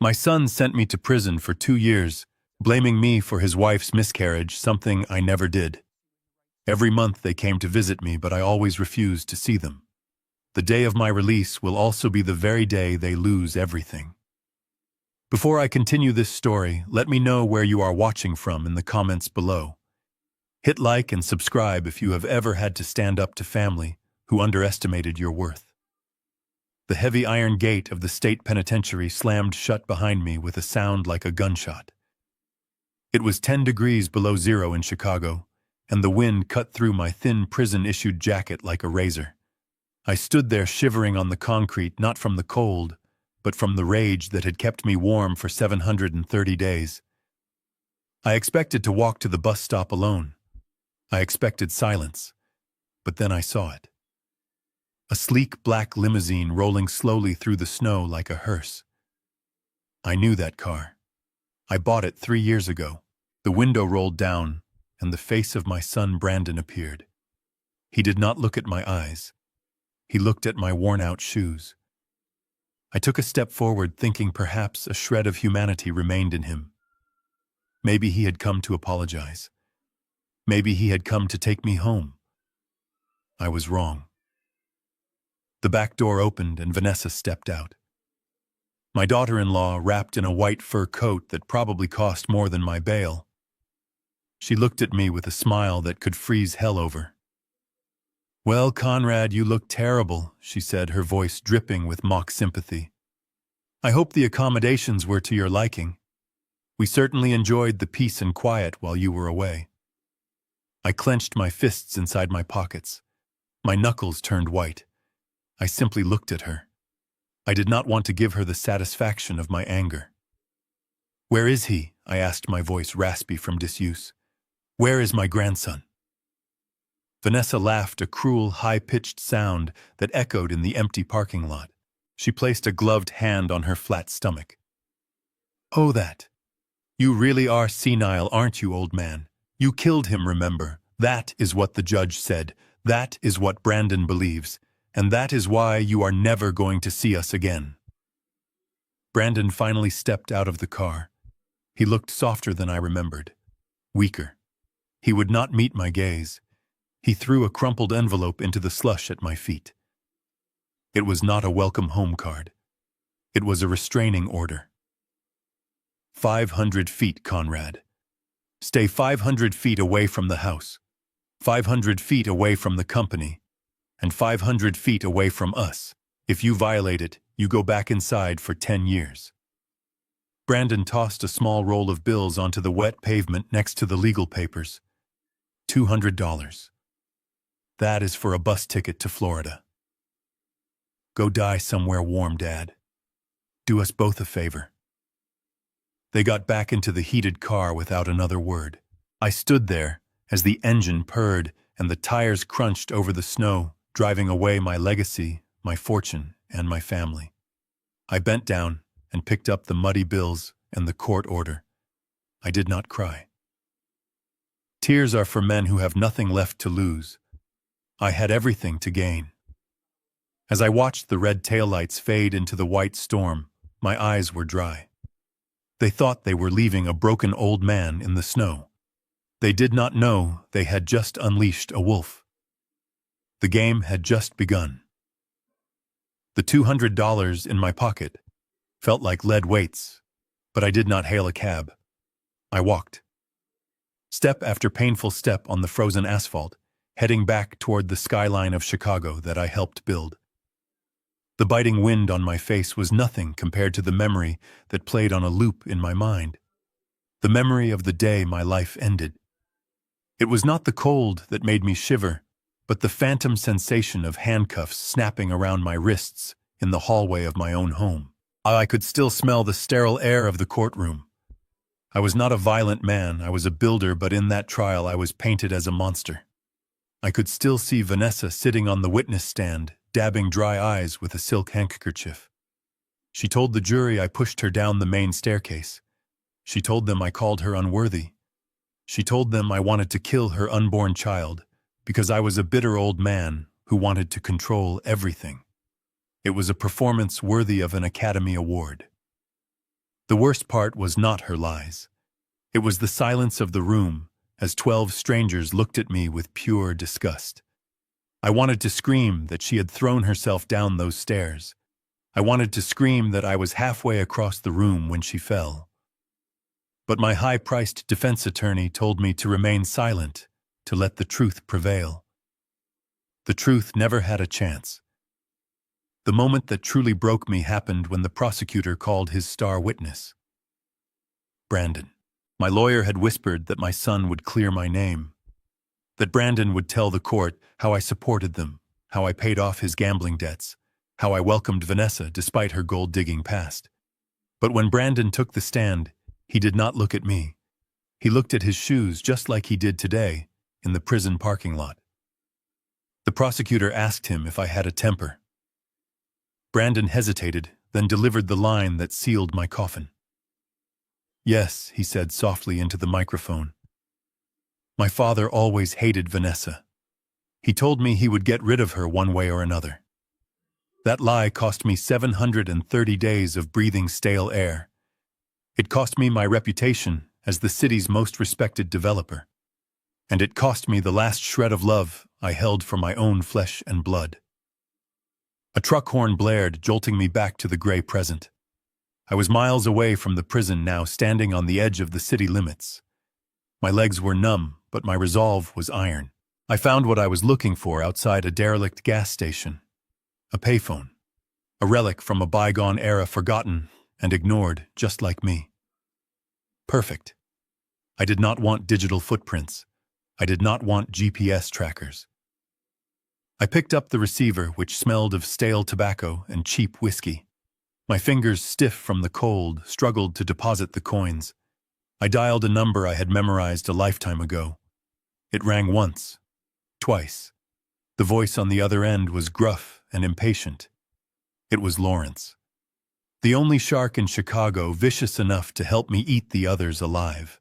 My son sent me to prison for 2 years, blaming me for his wife's miscarriage, something I never did. Every month they came to visit me, but I always refused to see them. The day of my release will also be the very day they lose everything. Before I continue this story, let me know where you are watching from in the comments below. Hit like and subscribe if you have ever had to stand up to family who underestimated your worth. The heavy iron gate of the state penitentiary slammed shut behind me with a sound like a gunshot. It was 10 degrees below zero in Chicago, and the wind cut through my thin prison-issued jacket like a razor. I stood there shivering on the concrete, not from the cold, but from the rage that had kept me warm for 730 days. I expected to walk to the bus stop alone. I expected silence, but then I saw it. A sleek black limousine rolling slowly through the snow like a hearse. I knew that car. I bought it 3 years ago. The window rolled down, and the face of my son Brandon appeared. He did not look at my eyes. He looked at my worn-out shoes. I took a step forward, thinking perhaps a shred of humanity remained in him. Maybe he had come to apologize. Maybe he had come to take me home. I was wrong. The back door opened and Vanessa stepped out. My daughter-in-law, wrapped in a white fur coat that probably cost more than my bail. She looked at me with a smile that could freeze hell over. "Well, Conrad, you look terrible," she said, her voice dripping with mock sympathy. "I hope the accommodations were to your liking. We certainly enjoyed the peace and quiet while you were away." I clenched my fists inside my pockets. My knuckles turned white. I simply looked at her. I did not want to give her the satisfaction of my anger. "Where is he?" I asked, my voice raspy from disuse. "Where is my grandson?" Vanessa laughed, a cruel, high-pitched sound that echoed in the empty parking lot. She placed a gloved hand on her flat stomach. "Oh, that. You really are senile, aren't you, old man? You killed him, remember? That is what the judge said. That is what Brandon believes. And that is why you are never going to see us again." Brandon finally stepped out of the car. He looked softer than I remembered. Weaker. He would not meet my gaze. He threw a crumpled envelope into the slush at my feet. It was not a welcome home card. It was a restraining order. 500 feet, Conrad. Stay 500 feet away from the house. 500 feet away from the company. And 500 feet away from us. If you violate it, you go back inside for 10 years. Brandon tossed a small roll of bills onto the wet pavement next to the legal papers. $200. That is for a bus ticket to Florida. Go die somewhere warm, Dad. Do us both a favor. They got back into the heated car without another word. I stood there as the engine purred and the tires crunched over the snow, driving away my legacy, my fortune, and my family. I bent down and picked up the muddy bills and the court order. I did not cry. Tears are for men who have nothing left to lose. I had everything to gain. As I watched the red taillights fade into the white storm, my eyes were dry. They thought they were leaving a broken old man in the snow. They did not know they had just unleashed a wolf. The game had just begun. The $200 in my pocket felt like lead weights, but I did not hail a cab. I walked. Step after painful step on the frozen asphalt, heading back toward the skyline of Chicago that I helped build. The biting wind on my face was nothing compared to the memory that played on a loop in my mind. The memory of the day my life ended. It was not the cold that made me shiver, but the phantom sensation of handcuffs snapping around my wrists in the hallway of my own home. I could still smell the sterile air of the courtroom. I was not a violent man, I was a builder, but in that trial I was painted as a monster. I could still see Vanessa sitting on the witness stand, dabbing dry eyes with a silk handkerchief. She told the jury I pushed her down the main staircase. She told them I called her unworthy. She told them I wanted to kill her unborn child because I was a bitter old man who wanted to control everything. It was a performance worthy of an Academy Award. The worst part was not her lies. It was the silence of the room, as 12 strangers looked at me with pure disgust. I wanted to scream that she had thrown herself down those stairs. I wanted to scream that I was halfway across the room when she fell. But my high-priced defense attorney told me to remain silent, to let the truth prevail. The truth never had a chance. The moment that truly broke me happened when the prosecutor called his star witness. Brandon. My lawyer had whispered that my son would clear my name, that Brandon would tell the court how I supported them, how I paid off his gambling debts, how I welcomed Vanessa despite her gold-digging past. But when Brandon took the stand, he did not look at me. He looked at his shoes just like he did today, in the prison parking lot. The prosecutor asked him if I had a temper. Brandon hesitated, then delivered the line that sealed my coffin. "Yes," he said softly into the microphone. "My father always hated Vanessa. He told me he would get rid of her one way or another. That lie cost me 730 days of breathing stale air. It cost me my reputation as the city's most respected developer. And it cost me the last shred of love I held for my own flesh and blood." A truck horn blared, jolting me back to the gray present. I was miles away from the prison now, standing on the edge of the city limits. My legs were numb, but my resolve was iron. I found what I was looking for outside a derelict gas station. A payphone. A relic from a bygone era, forgotten and ignored, just like me. Perfect. I did not want digital footprints. I did not want GPS trackers. I picked up the receiver, which smelled of stale tobacco and cheap whiskey. My fingers, stiff from the cold, struggled to deposit the coins. I dialed a number I had memorized a lifetime ago. It rang once, twice. The voice on the other end was gruff and impatient. It was Lawrence. The only shark in Chicago vicious enough to help me eat the others alive.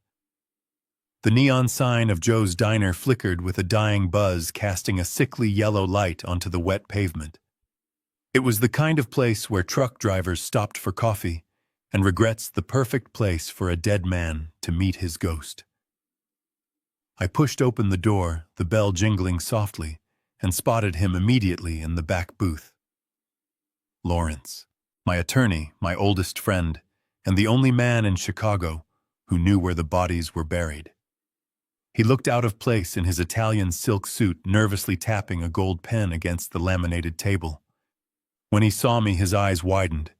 The neon sign of Joe's Diner flickered with a dying buzz, casting a sickly yellow light onto the wet pavement. It was the kind of place where truck drivers stopped for coffee, and regrets the perfect place for a dead man to meet his ghost. I pushed open the door, the bell jingling softly, and spotted him immediately in the back booth. Lawrence, my attorney, my oldest friend, and the only man in Chicago who knew where the bodies were buried. He looked out of place in his Italian silk suit, nervously tapping a gold pen against the laminated table. When he saw me, his eyes widened.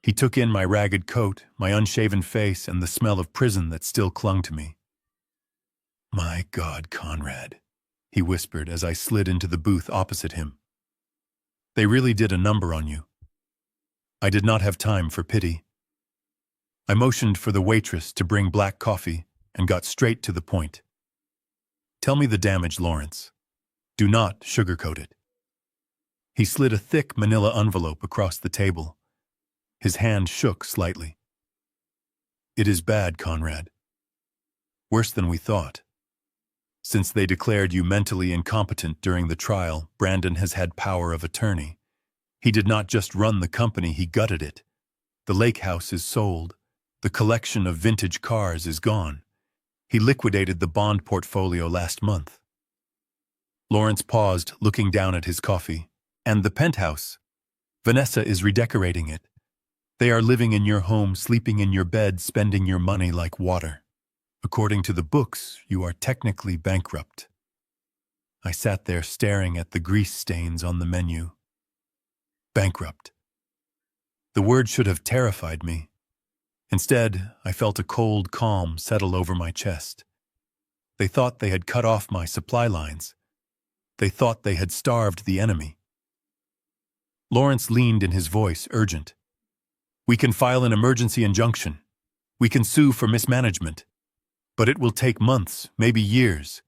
He took in my ragged coat, my unshaven face, and the smell of prison that still clung to me. "My God, Conrad," he whispered as I slid into the booth opposite him. "They really did a number on you." I did not have time for pity. I motioned for the waitress to bring black coffee and got straight to the point. "Tell me the damage, Lawrence. Do not sugarcoat it." He slid a thick manila envelope across the table. His hand shook slightly. "It is bad, Conrad. Worse than we thought. Since they declared you mentally incompetent during the trial, Brandon has had power of attorney. He did not just run the company, he gutted it. The lake house is sold. The collection of vintage cars is gone. He liquidated the bond portfolio last month." Lawrence paused, looking down at his coffee. "And the penthouse. Vanessa is redecorating it. They are living in your home, sleeping in your bed, spending your money like water. According to the books, you are technically bankrupt." I sat there staring at the grease stains on the menu. Bankrupt. The word should have terrified me. Instead, I felt a cold calm settle over my chest. They thought they had cut off my supply lines. They thought they had starved the enemy. Lawrence leaned in, his voice urgent. "We can file an emergency injunction. We can sue for mismanagement. But it will take months, maybe years.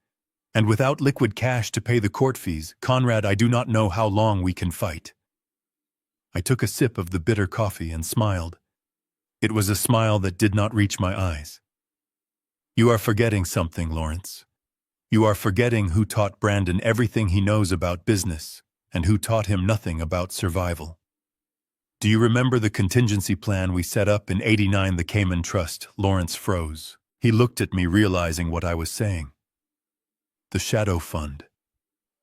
And without liquid cash to pay the court fees, Conrad, I do not know how long we can fight." I took a sip of the bitter coffee and smiled. It was a smile that did not reach my eyes. "You are forgetting something, Lawrence. You are forgetting who taught Brandon everything he knows about business, and who taught him nothing about survival. Do you remember the contingency plan we set up in '89, the Cayman Trust? Lawrence froze. He looked at me, realizing what I was saying. The shadow fund.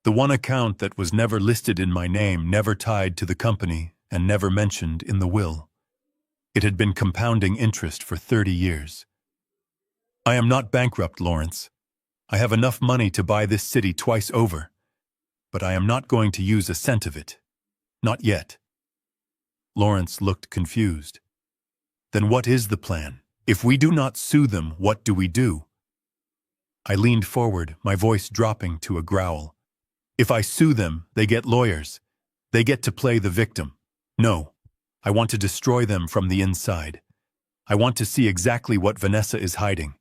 The one account that was never listed in my name, never tied to the company, and never mentioned in the will. It had been compounding interest for 30 years. I am not bankrupt, Lawrence. I have enough money to buy this city twice over. But I am not going to use a cent of it. Not yet. Lawrence looked confused. Then what is the plan? If we do not sue them, what do we do? I leaned forward, my voice dropping to a growl. If I sue them, they get lawyers. They get to play the victim. No. I want to destroy them from the inside. I want to see exactly what Vanessa is hiding.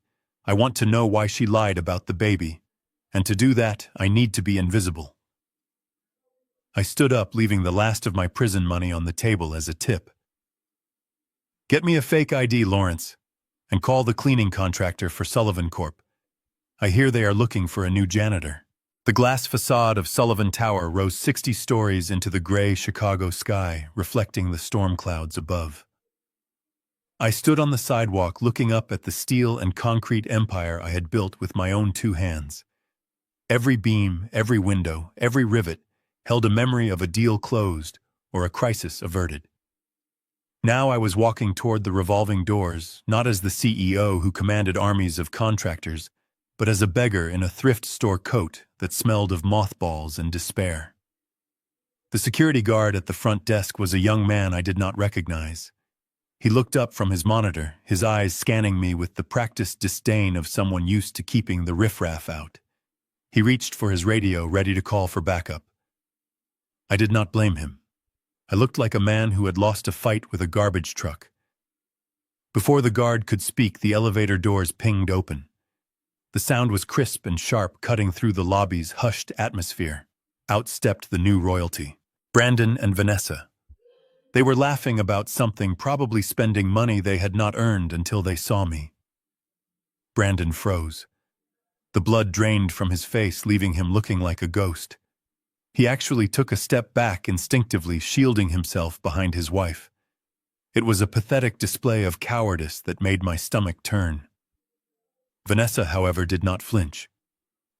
I want to know why she lied about the baby. And to do that, I need to be invisible. I stood up, leaving the last of my prison money on the table as a tip. Get me a fake ID, Lawrence, and call the cleaning contractor for Sullivan Corp. I hear they are looking for a new janitor. The glass facade of Sullivan Tower rose 60 stories into the gray Chicago sky, reflecting the storm clouds above. I stood on the sidewalk looking up at the steel and concrete empire I had built with my own 2 hands. Every beam, every window, every rivet held a memory of a deal closed or a crisis averted. Now I was walking toward the revolving doors, not as the CEO who commanded armies of contractors, but as a beggar in a thrift store coat that smelled of mothballs and despair. The security guard at the front desk was a young man I did not recognize. He looked up from his monitor, his eyes scanning me with the practiced disdain of someone used to keeping the riffraff out. He reached for his radio, ready to call for backup. I did not blame him. I looked like a man who had lost a fight with a garbage truck. Before the guard could speak, the elevator doors pinged open. The sound was crisp and sharp, cutting through the lobby's hushed atmosphere. Out stepped the new royalty, Brandon and Vanessa. They were laughing about something, probably spending money they had not earned until they saw me. Brandon froze. The blood drained from his face, leaving him looking like a ghost. He actually took a step back, instinctively shielding himself behind his wife. It was a pathetic display of cowardice that made my stomach turn. Vanessa, however, did not flinch.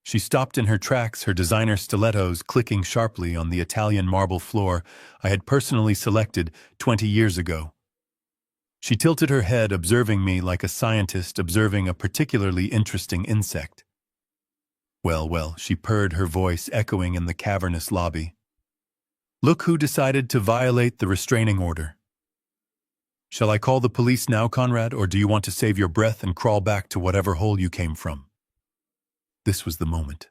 She stopped in her tracks, her designer stilettos clicking sharply on the Italian marble floor I had personally selected 20 years ago. She tilted her head, observing me like a scientist observing a particularly interesting insect. Well, well, she purred, her voice echoing in the cavernous lobby. Look who decided to violate the restraining order. Shall I call the police now, Conrad, or do you want to save your breath and crawl back to whatever hole you came from? This was the moment.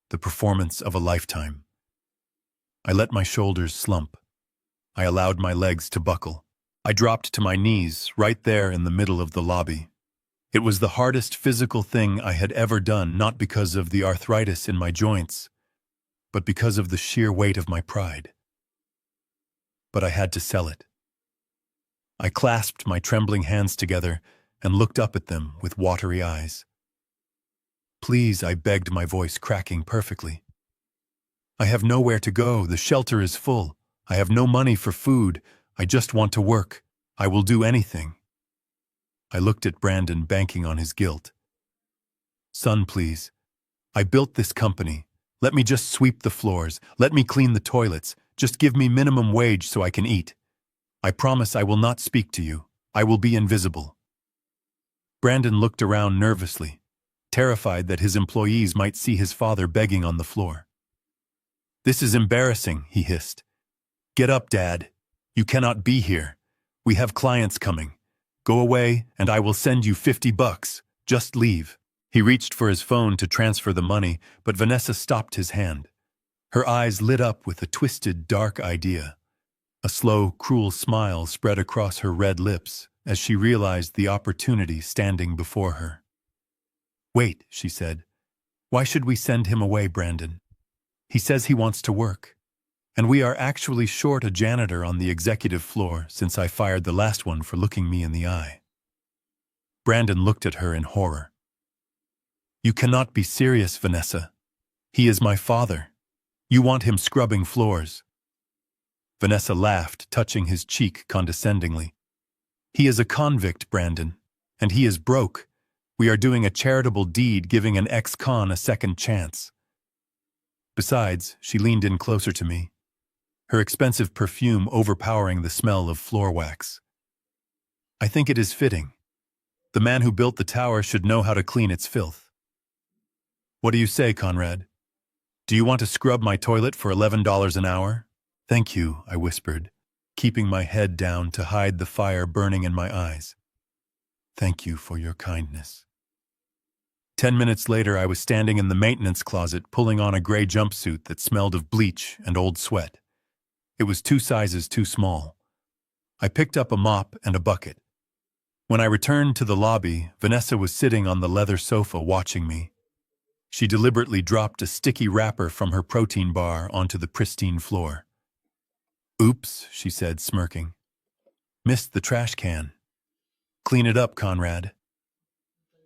The performance of a lifetime. I let my shoulders slump. I allowed my legs to buckle. I dropped to my knees, right there in the middle of the lobby. It was the hardest physical thing I had ever done, not because of the arthritis in my joints, but because of the sheer weight of my pride. But I had to sell it. I clasped my trembling hands together and looked up at them with watery eyes. Please, I begged, my voice cracking perfectly. I have nowhere to go. The shelter is full. I have no money for food. I just want to work. I will do anything. I looked at Brandon, banking on his guilt. Son, please. I built this company. Let me just sweep the floors. Let me clean the toilets. Just give me minimum wage so I can eat. I promise I will not speak to you. I will be invisible. Brandon looked around nervously, terrified that his employees might see his father begging on the floor. This is embarrassing, he hissed. Get up, Dad. You cannot be here. We have clients coming. Go away, and I will send you $50. Just leave. He reached for his phone to transfer the money, but Vanessa stopped his hand. Her eyes lit up with a twisted, dark idea. A slow, cruel smile spread across her red lips as she realized the opportunity standing before her. Wait, she said. Why should we send him away, Brandon? He says he wants to work. And we are actually short a janitor on the executive floor since I fired the last one for looking me in the eye. Brandon looked at her in horror. You cannot be serious, Vanessa. He is my father. You want him scrubbing floors. Vanessa laughed, touching his cheek condescendingly. He is a convict, Brandon, and he is broke. We are doing a charitable deed giving an ex-con a second chance. Besides, she leaned in closer to me, her expensive perfume overpowering the smell of floor wax. I think it is fitting. The man who built the tower should know how to clean its filth. What do you say, Conrad? Do you want to scrub my toilet for $11 an hour? Thank you, I whispered, keeping my head down to hide the fire burning in my eyes. Thank you for your kindness. 10 minutes later, I was standing in the maintenance closet pulling on a gray jumpsuit that smelled of bleach and old sweat. It was 2 sizes too small. I picked up a mop and a bucket. When I returned to the lobby, Vanessa was sitting on the leather sofa watching me. She deliberately dropped a sticky wrapper from her protein bar onto the pristine floor. Oops, she said, smirking. Missed the trash can. Clean it up, Conrad.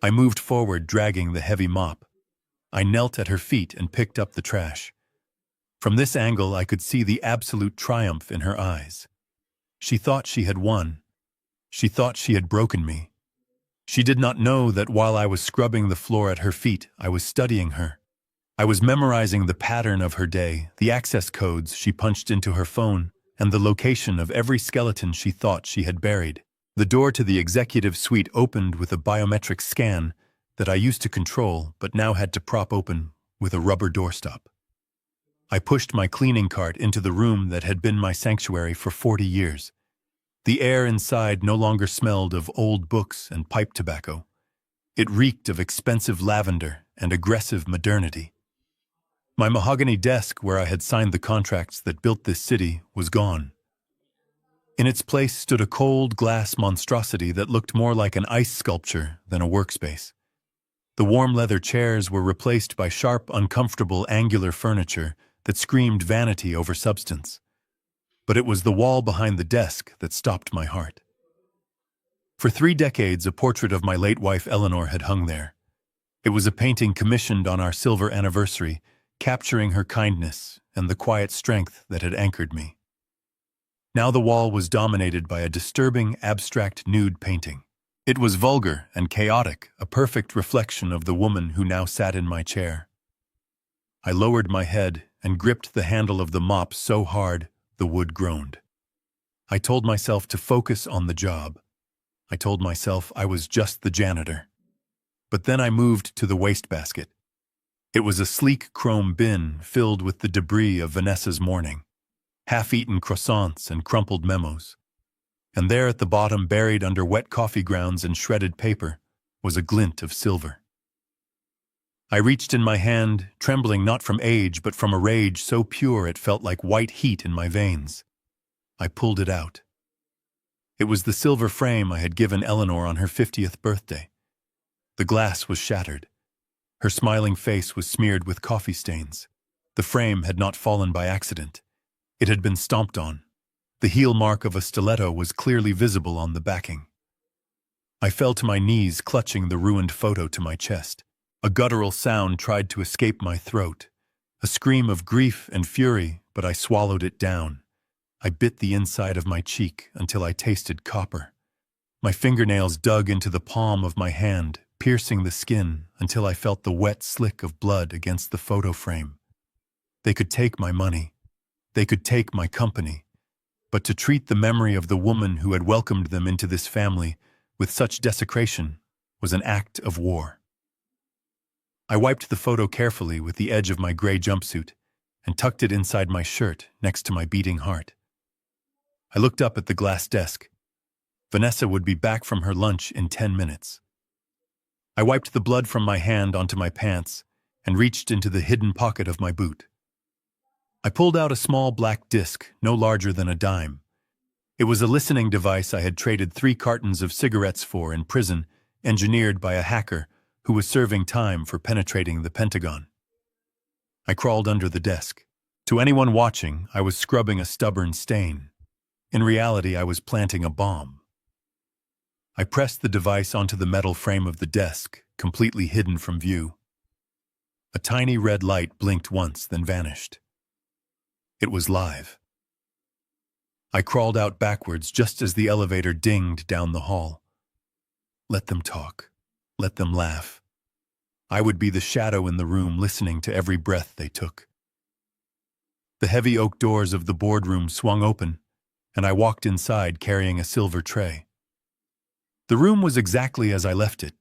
I moved forward, dragging the heavy mop. I knelt at her feet and picked up the trash. From this angle, I could see the absolute triumph in her eyes. She thought she had won. She thought she had broken me. She did not know that while I was scrubbing the floor at her feet, I was studying her. I was memorizing the pattern of her day, the access codes she punched into her phone, and the location of every skeleton she thought she had buried. The door to the executive suite opened with a biometric scan that I used to control but now had to prop open with a rubber doorstop. I pushed my cleaning cart into the room that had been my sanctuary for 40 years. The air inside no longer smelled of old books and pipe tobacco. It reeked of expensive lavender and aggressive modernity. My mahogany desk where I had signed the contracts that built this city was gone. In its place stood a cold glass monstrosity that looked more like an ice sculpture than a workspace. The warm leather chairs were replaced by sharp, uncomfortable, angular furniture that screamed vanity over substance. But it was the wall behind the desk that stopped my heart. For 3 decades, a portrait of my late wife Eleanor had hung there. It was a painting commissioned on our silver anniversary, capturing her kindness and the quiet strength that had anchored me. Now the wall was dominated by a disturbing, abstract nude painting. It was vulgar and chaotic, a perfect reflection of the woman who now sat in my chair. I lowered my head and gripped the handle of the mop so hard the wood groaned. I told myself to focus on the job. I told myself I was just the janitor. But then I moved to the wastebasket. It was a sleek chrome bin filled with the debris of Vanessa's morning. Half-eaten croissants and crumpled memos. And there at the bottom, buried under wet coffee grounds and shredded paper, was a glint of silver. I reached in my hand, trembling not from age but from a rage so pure it felt like white heat in my veins. I pulled it out. It was the silver frame I had given Eleanor on her 50th birthday. The glass was shattered. Her smiling face was smeared with coffee stains. The frame had not fallen by accident. It had been stomped on. The heel mark of a stiletto was clearly visible on the backing. I fell to my knees, clutching the ruined photo to my chest. A guttural sound tried to escape my throat. A scream of grief and fury, but I swallowed it down. I bit the inside of my cheek until I tasted copper. My fingernails dug into the palm of my hand, piercing the skin until I felt the wet slick of blood against the photo frame. They could take my money. They could take my company. But to treat the memory of the woman who had welcomed them into this family with such desecration was an act of war. I wiped the photo carefully with the edge of my gray jumpsuit and tucked it inside my shirt next to my beating heart. I looked up at the glass desk. Vanessa would be back from her lunch in 10 minutes. I wiped the blood from my hand onto my pants and reached into the hidden pocket of my boot. I pulled out a small black disc, no larger than a dime. It was a listening device I had traded 3 cartons of cigarettes for in prison, engineered by a hacker who was serving time for penetrating the Pentagon. I crawled under the desk. To anyone watching, I was scrubbing a stubborn stain. In reality, I was planting a bomb. I pressed the device onto the metal frame of the desk, completely hidden from view. A tiny red light blinked once, then vanished. It was live. I crawled out backwards just as the elevator dinged down the hall. Let them talk. Let them laugh. I would be the shadow in the room listening to every breath they took. The heavy oak doors of the boardroom swung open, and I walked inside carrying a silver tray. The room was exactly as I left it.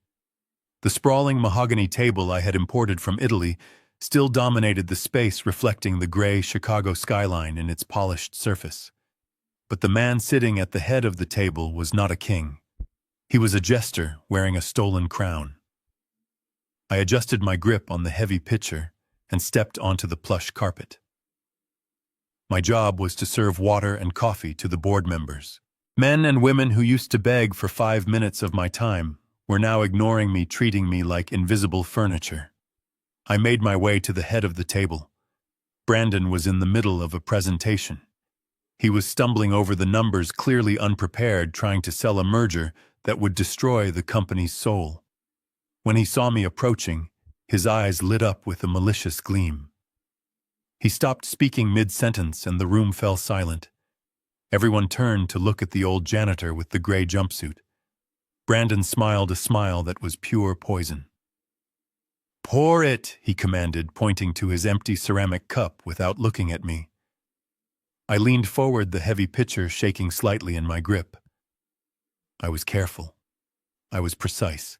The sprawling mahogany table I had imported from Italy still dominated the space, reflecting the gray Chicago skyline in its polished surface. But the man sitting at the head of the table was not a king. He was a jester wearing a stolen crown. I adjusted my grip on the heavy pitcher and stepped onto the plush carpet. My job was to serve water and coffee to the board members. Men and women who used to beg for 5 minutes of my time were now ignoring me, treating me like invisible furniture. I made my way to the head of the table. Brandon was in the middle of a presentation. He was stumbling over the numbers, clearly unprepared, trying to sell a merger that would destroy the company's soul. When he saw me approaching, his eyes lit up with a malicious gleam. He stopped speaking mid-sentence and the room fell silent. Everyone turned to look at the old janitor with the gray jumpsuit. Brandon smiled a smile that was pure poison. "Pour it," he commanded, pointing to his empty ceramic cup without looking at me. I leaned forward, the heavy pitcher shaking slightly in my grip. I was careful. I was precise.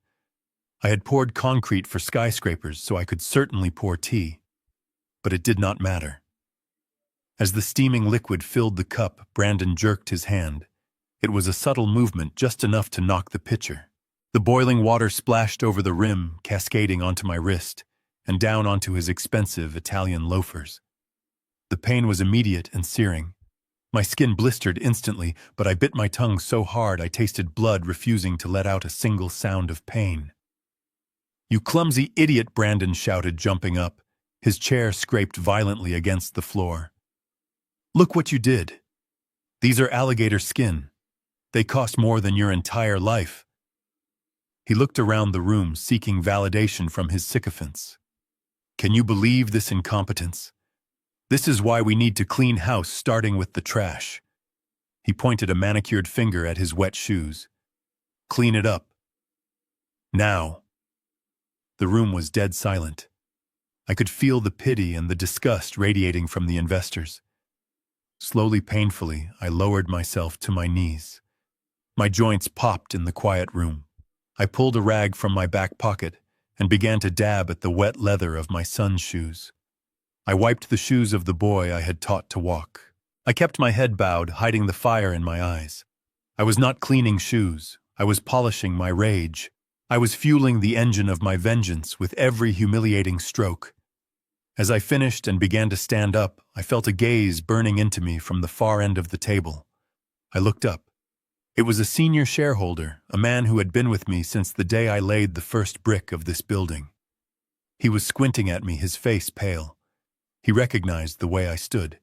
I had poured concrete for skyscrapers, so I could certainly pour tea. But it did not matter. As the steaming liquid filled the cup, Brandon jerked his hand. It was a subtle movement, just enough to knock the pitcher. The boiling water splashed over the rim, cascading onto my wrist, and down onto his expensive Italian loafers. The pain was immediate and searing. My skin blistered instantly, but I bit my tongue so hard I tasted blood, refusing to let out a single sound of pain. "You clumsy idiot," Brandon shouted, jumping up. His chair scraped violently against the floor. "Look what you did. These are alligator skin. They cost more than your entire life." He looked around the room, seeking validation from his sycophants. "Can you believe this incompetence? This is why we need to clean house, starting with the trash." He pointed a manicured finger at his wet shoes. "Clean it up. Now." The room was dead silent. I could feel the pity and the disgust radiating from the investors. Slowly, painfully, I lowered myself to my knees. My joints popped in the quiet room. I pulled a rag from my back pocket and began to dab at the wet leather of my son's shoes. I wiped the shoes of the boy I had taught to walk. I kept my head bowed, hiding the fire in my eyes. I was not cleaning shoes. I was polishing my rage. I was fueling the engine of my vengeance with every humiliating stroke. As I finished and began to stand up, I felt a gaze burning into me from the far end of the table. I looked up. It was a senior shareholder, a man who had been with me since the day I laid the first brick of this building. He was squinting at me, his face pale. He recognized the way I stood.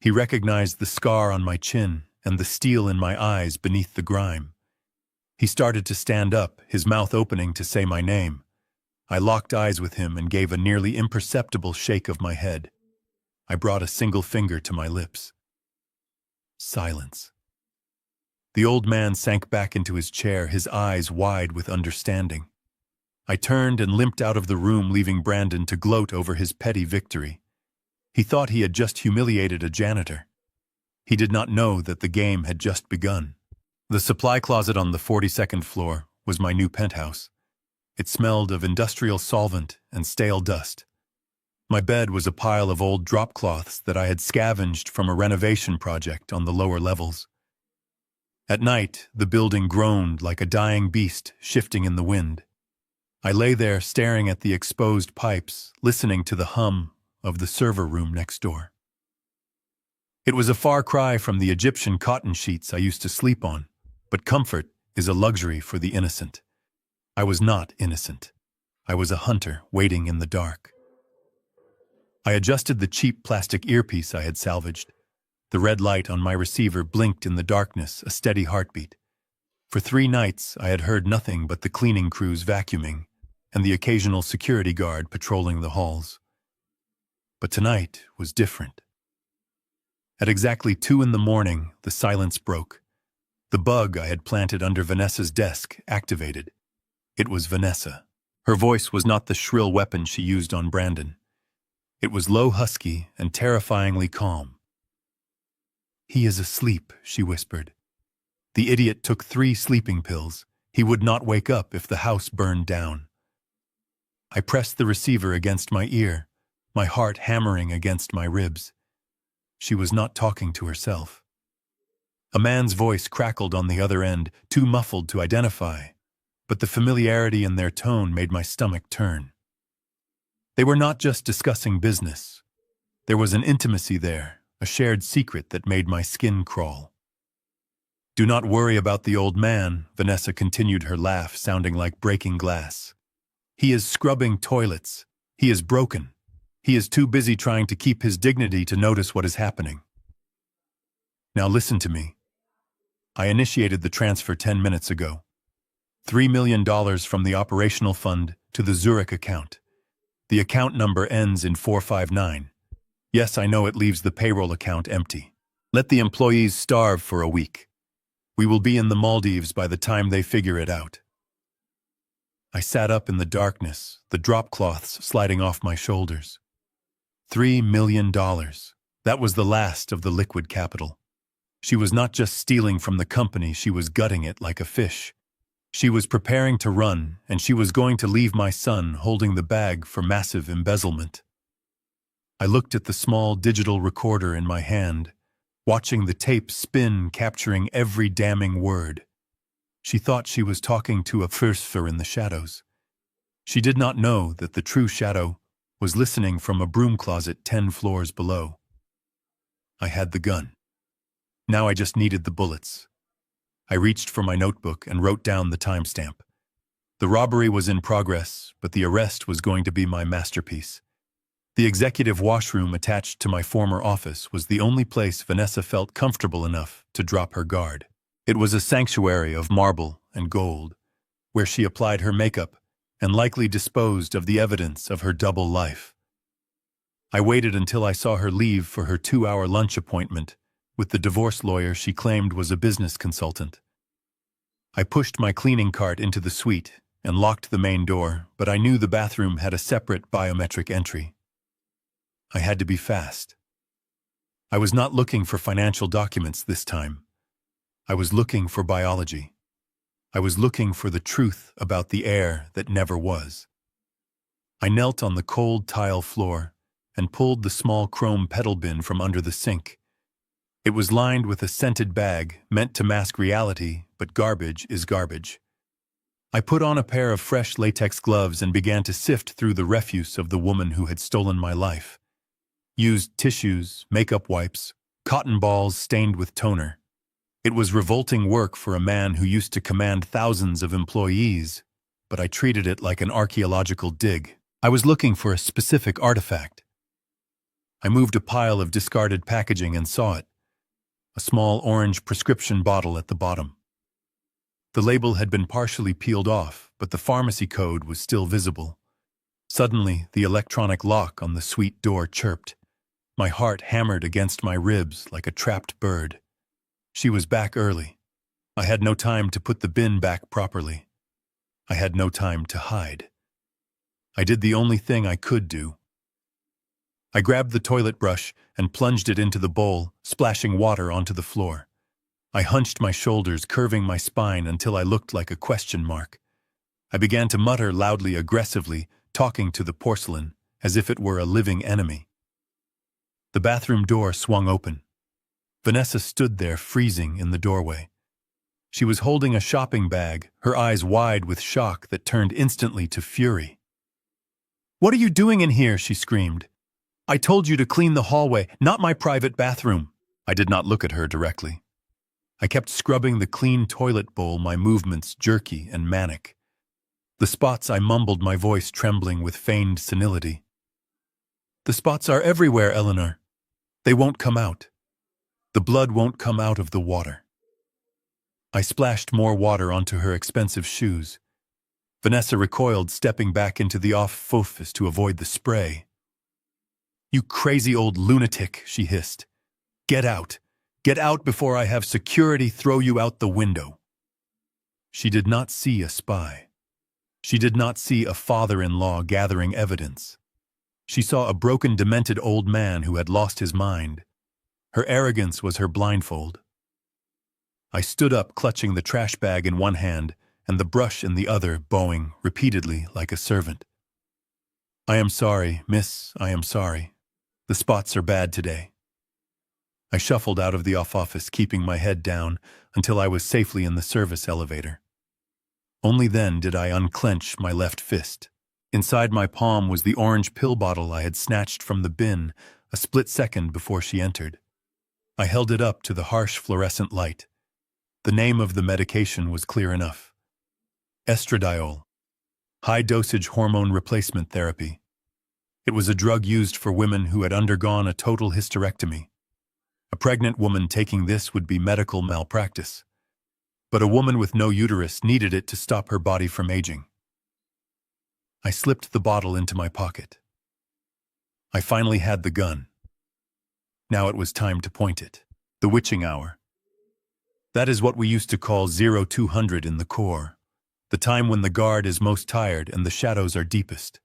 He recognized the scar on my chin and the steel in my eyes beneath the grime. He started to stand up, his mouth opening to say my name. I locked eyes with him and gave a nearly imperceptible shake of my head. I brought a single finger to my lips. Silence. The old man sank back into his chair, his eyes wide with understanding. I turned and limped out of the room, leaving Brandon to gloat over his petty victory. He thought he had just humiliated a janitor. He did not know that the game had just begun. The supply closet on the 42nd floor was my new penthouse. It smelled of industrial solvent and stale dust. My bed was a pile of old drop cloths that I had scavenged from a renovation project on the lower levels. At night, the building groaned like a dying beast shifting in the wind. I lay there staring at the exposed pipes, listening to the hum of the server room next door. It was a far cry from the Egyptian cotton sheets I used to sleep on, but comfort is a luxury for the innocent. I was not innocent. I was a hunter waiting in the dark. I adjusted the cheap plastic earpiece I had salvaged. The red light on my receiver blinked in the darkness, a steady heartbeat. For 3 nights, I had heard nothing but the cleaning crews vacuuming and the occasional security guard patrolling the halls. But tonight was different. At exactly 2 in the morning, the silence broke. The bug I had planted under Vanessa's desk activated. It was Vanessa. Her voice was not the shrill weapon she used on Brandon. It was low, husky, and terrifyingly calm. "He is asleep," she whispered. "The idiot took 3 sleeping pills. He would not wake up if the house burned down." I pressed the receiver against my ear, my heart hammering against my ribs. She was not talking to herself. A man's voice crackled on the other end, too muffled to identify, but the familiarity in their tone made my stomach turn. They were not just discussing business. There was an intimacy there, a shared secret that made my skin crawl. "Do not worry about the old man," Vanessa continued, her laugh sounding like breaking glass. "He is scrubbing toilets. He is broken. He is too busy trying to keep his dignity to notice what is happening. Now listen to me. I initiated the transfer 10 minutes ago. $3 million from the operational fund to the Zurich account. The account number ends in 459. Yes, I know it leaves the payroll account empty. Let the employees starve for a week. We will be in the Maldives by the time they figure it out." I sat up in the darkness, the drop cloths sliding off my shoulders. $3 million. That was the last of the liquid capital. She was not just stealing from the company, she was gutting it like a fish. She was preparing to run, and she was going to leave my son holding the bag for massive embezzlement. I looked at the small digital recorder in my hand, watching the tape spin, capturing every damning word. She thought she was talking to a philosopher in the shadows. She did not know that the true shadow was listening from a broom closet 10 floors below. I had the gun. Now I just needed the bullets. I reached for my notebook and wrote down the timestamp. The robbery was in progress, but the arrest was going to be my masterpiece. The executive washroom attached to my former office was the only place Vanessa felt comfortable enough to drop her guard. It was a sanctuary of marble and gold, where she applied her makeup and likely disposed of the evidence of her double life. I waited until I saw her leave for her 2-hour lunch appointment with the divorce lawyer she claimed was a business consultant. I pushed my cleaning cart into the suite and locked the main door, but I knew the bathroom had a separate biometric entry. I had to be fast. I was not looking for financial documents this time. I was looking for biology. I was looking for the truth about the air that never was. I knelt on the cold tile floor and pulled the small chrome pedal bin from under the sink. It was lined with a scented bag meant to mask reality, but garbage is garbage. I put on a pair of fresh latex gloves and began to sift through the refuse of the woman who had stolen my life. Used tissues, makeup wipes, cotton balls stained with toner. It was revolting work for a man who used to command thousands of employees, but I treated it like an archaeological dig. I was looking for a specific artifact. I moved a pile of discarded packaging and saw it. A small orange prescription bottle at the bottom. The label had been partially peeled off, but the pharmacy code was still visible. Suddenly, the electronic lock on the suite door chirped. My heart hammered against my ribs like a trapped bird. She was back early. I had no time to put the bin back properly. I had no time to hide. I did the only thing I could do. I grabbed the toilet brush and plunged it into the bowl, splashing water onto the floor. I hunched my shoulders, curving my spine until I looked like a question mark. I began to mutter loudly, aggressively, talking to the porcelain, as if it were a living enemy. The bathroom door swung open. Vanessa stood there, freezing in the doorway. She was holding a shopping bag, her eyes wide with shock that turned instantly to fury. "What are you doing in here?" she screamed. "I told you to clean the hallway, not my private bathroom." I did not look at her directly. I kept scrubbing the clean toilet bowl, my movements jerky and manic. The spots I mumbled, my voice trembling with feigned senility. "The spots are everywhere, Eleanor. They won't come out. The blood won't come out of the water." I splashed more water onto her expensive shoes. Vanessa recoiled, stepping back into the office to avoid the spray. "You crazy old lunatic," she hissed. Get out! Get out before I have security throw you out the window." She did not see a spy. She did not see a father-in-law gathering evidence. She saw a broken, demented old man who had lost his mind. Her arrogance was her blindfold. I stood up, clutching the trash bag in one hand and the brush in the other, bowing repeatedly like a servant. "I am sorry, miss, I am sorry. The spots are bad today." I shuffled out of the office, keeping my head down until I was safely in the service elevator. Only then did I unclench my left fist. Inside my palm was the orange pill bottle I had snatched from the bin a split second before she entered. I held it up to the harsh fluorescent light. The name of the medication was clear enough. Estradiol, high-dosage hormone replacement therapy. It was a drug used for women who had undergone a total hysterectomy. A pregnant woman taking this would be medical malpractice. But a woman with no uterus needed it to stop her body from aging. I slipped the bottle into my pocket. I finally had the gun. Now it was time to point it. The witching hour. That is what we used to call 0200 in the Corps, the time when the guard is most tired and the shadows are deepest.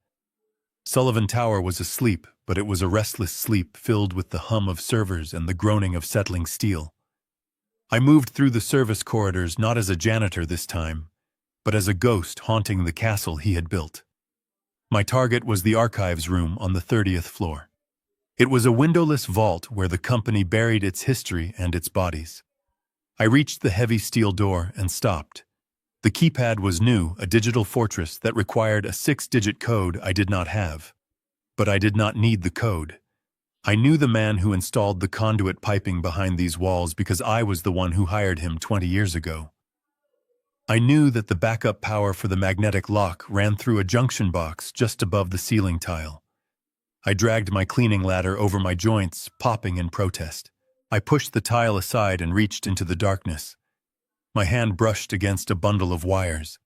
Sullivan Tower was asleep, but it was a restless sleep filled with the hum of servers and the groaning of settling steel. I moved through the service corridors not as a janitor this time, but as a ghost haunting the castle he had built. My target was the archives room on the 30th floor. It was a windowless vault where the company buried its history and its bodies. I reached the heavy steel door and stopped. The keypad was new, a digital fortress that required a 6-digit code I did not have. But I did not need the code. I knew the man who installed the conduit piping behind these walls because I was the one who hired him 20 years ago. I knew that the backup power for the magnetic lock ran through a junction box just above the ceiling tile. I dragged my cleaning ladder over my joints, popping in protest. I pushed the tile aside and reached into the darkness. My hand brushed against a bundle of wires.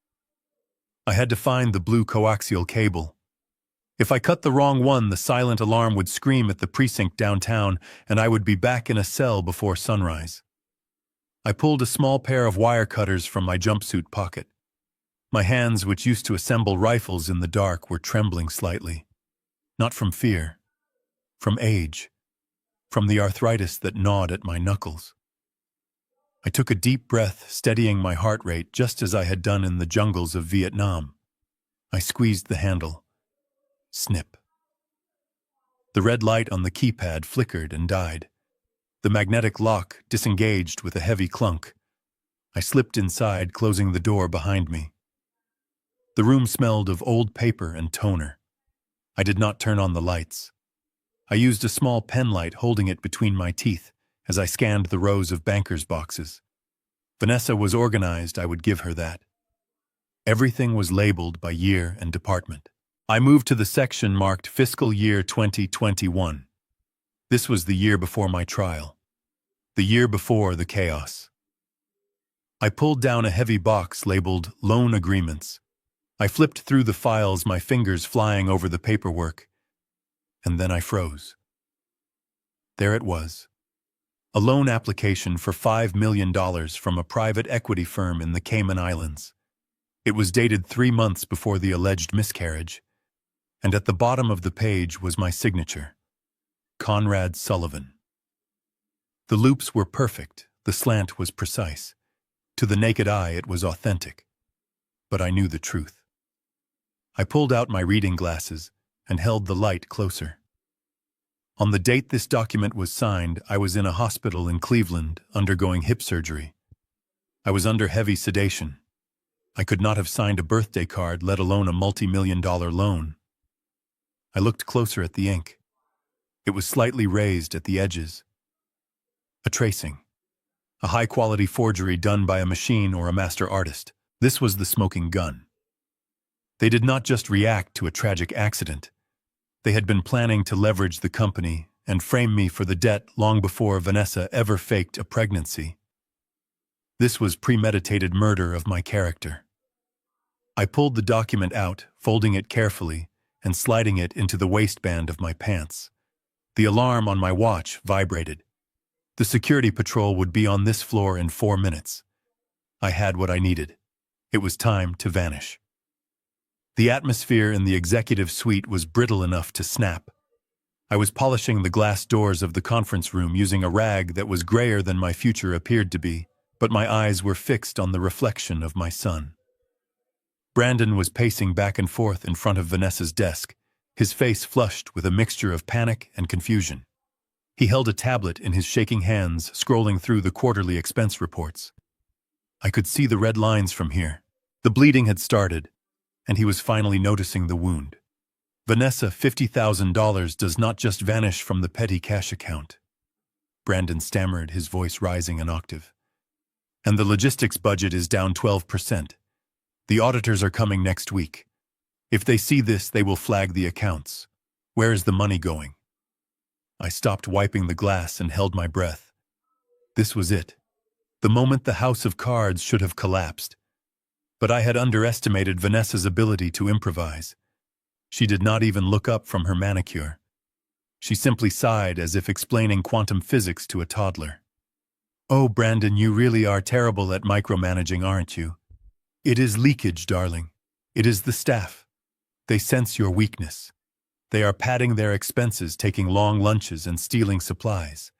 I had to find the blue coaxial cable. If I cut the wrong one, the silent alarm would scream at the precinct downtown, and I would be back in a cell before sunrise. I pulled a small pair of wire cutters from my jumpsuit pocket. My hands, which used to assemble rifles in the dark, were trembling slightly. Not from fear. From age. From the arthritis that gnawed at my knuckles. I took a deep breath, steadying my heart rate just as I had done in the jungles of Vietnam. I squeezed the handle. Snip. The red light on the keypad flickered and died. The magnetic lock disengaged with a heavy clunk. I slipped inside, closing the door behind me. The room smelled of old paper and toner. I did not turn on the lights. I used a small pen light, holding it between my teeth as I scanned the rows of bankers' boxes. Vanessa was organized, I would give her that. Everything was labeled by year and department. I moved to the section marked Fiscal Year 2021. This was the year before my trial. The year before the chaos. I pulled down a heavy box labeled Loan Agreements. I flipped through the files, my fingers flying over the paperwork, and then I froze. There it was. A loan application for $5 million from a private equity firm in the Cayman Islands. It was dated 3 months before the alleged miscarriage, and at the bottom of the page was my signature, Conrad Sullivan. The loops were perfect, the slant was precise. To the naked eye, it was authentic. But I knew the truth. I pulled out my reading glasses and held the light closer. On the date this document was signed, I was in a hospital in Cleveland undergoing hip surgery. I was under heavy sedation. I could not have signed a birthday card, let alone a multi-million-dollar loan. I looked closer at the ink. It was slightly raised at the edges. A tracing. A high-quality forgery done by a machine or a master artist. This was the smoking gun. They did not just react to a tragic accident. They had been planning to leverage the company and frame me for the debt long before Vanessa ever faked a pregnancy. This was premeditated murder of my character. I pulled the document out, folding it carefully, and sliding it into the waistband of my pants. The alarm on my watch vibrated. The security patrol would be on this floor in 4 minutes. I had what I needed. It was time to vanish. The atmosphere in the executive suite was brittle enough to snap. I was polishing the glass doors of the conference room using a rag that was grayer than my future appeared to be, but my eyes were fixed on the reflection of my son. Brandon was pacing back and forth in front of Vanessa's desk, his face flushed with a mixture of panic and confusion. He held a tablet in his shaking hands, scrolling through the quarterly expense reports. I could see the red lines from here. The bleeding had started, and he was finally noticing the wound. Vanessa, $50,000 does not just vanish from the petty cash account. Brandon stammered, his voice rising an octave. And the logistics budget is down 12%. The auditors are coming next week. If they see this, they will flag the accounts. Where is the money going? I stopped wiping the glass and held my breath. This was it. The moment the house of cards should have collapsed. But I had underestimated Vanessa's ability to improvise. She did not even look up from her manicure. She simply sighed as if explaining quantum physics to a toddler. Oh, Brandon, you really are terrible at micromanaging, aren't you? It is leakage, darling. It is the staff. They sense your weakness. They are padding their expenses, taking long lunches and stealing supplies.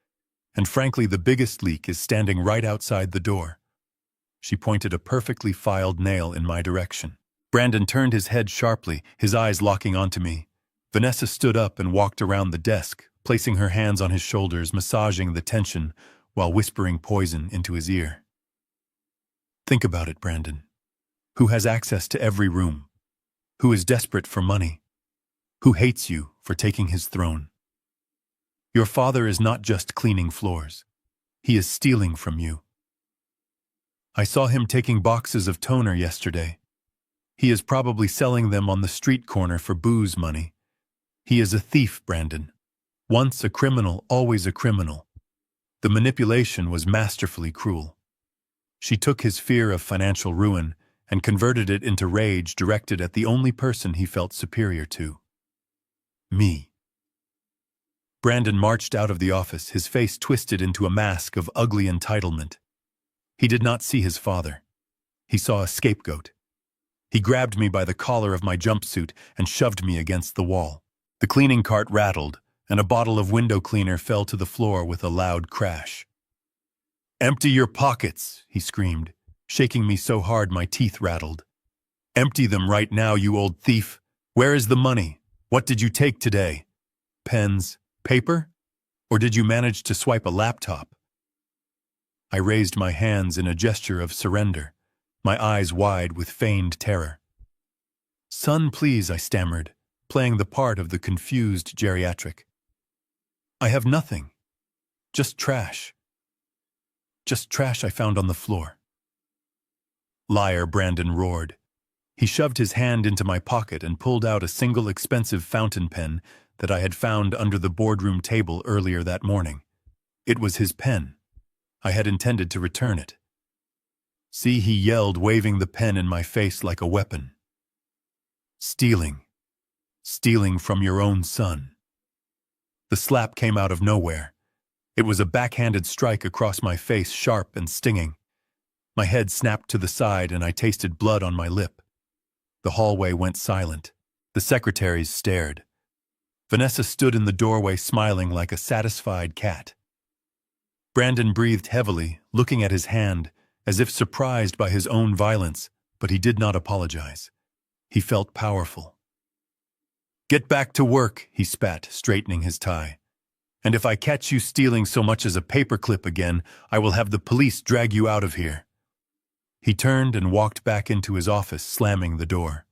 And frankly, the biggest leak is standing right outside the door. She pointed a perfectly filed nail in my direction. Brandon turned his head sharply, his eyes locking onto me. Vanessa stood up and walked around the desk, placing her hands on his shoulders, massaging the tension while whispering poison into his ear. Think about it, Brandon. Who has access to every room? Who is desperate for money? Who hates you for taking his throne? Your father is not just cleaning floors. He is stealing from you. I saw him taking boxes of toner yesterday. He is probably selling them on the street corner for booze money. He is a thief, Brandon. Once a criminal, always a criminal. The manipulation was masterfully cruel. She took his fear of financial ruin and converted it into rage directed at the only person he felt superior to. Me. Brandon marched out of the office, his face twisted into a mask of ugly entitlement. He did not see his father. He saw a scapegoat. He grabbed me by the collar of my jumpsuit and shoved me against the wall. The cleaning cart rattled, and a bottle of window cleaner fell to the floor with a loud crash. "Empty your pockets," he screamed, shaking me so hard my teeth rattled. "Empty them right now, you old thief. Where is the money? What did you take today? Pens, paper? Or did you manage to swipe a laptop?" I raised my hands in a gesture of surrender, my eyes wide with feigned terror. "Son, please," I stammered, playing the part of the confused geriatric. "I have nothing. Just trash. Just trash I found on the floor." "Liar," Brandon roared. He shoved his hand into my pocket and pulled out a single expensive fountain pen that I had found under the boardroom table earlier that morning. It was his pen. I had intended to return it. "See," he yelled, waving the pen in my face like a weapon. "Stealing. Stealing from your own son." The slap came out of nowhere. It was a backhanded strike across my face, sharp and stinging. My head snapped to the side and I tasted blood on my lip. The hallway went silent. The secretaries stared. Vanessa stood in the doorway smiling like a satisfied cat. Brandon breathed heavily, looking at his hand, as if surprised by his own violence, but he did not apologize. He felt powerful. "Get back to work," he spat, straightening his tie. "And if I catch you stealing so much as a paperclip again, I will have the police drag you out of here." He turned and walked back into his office, slamming the door.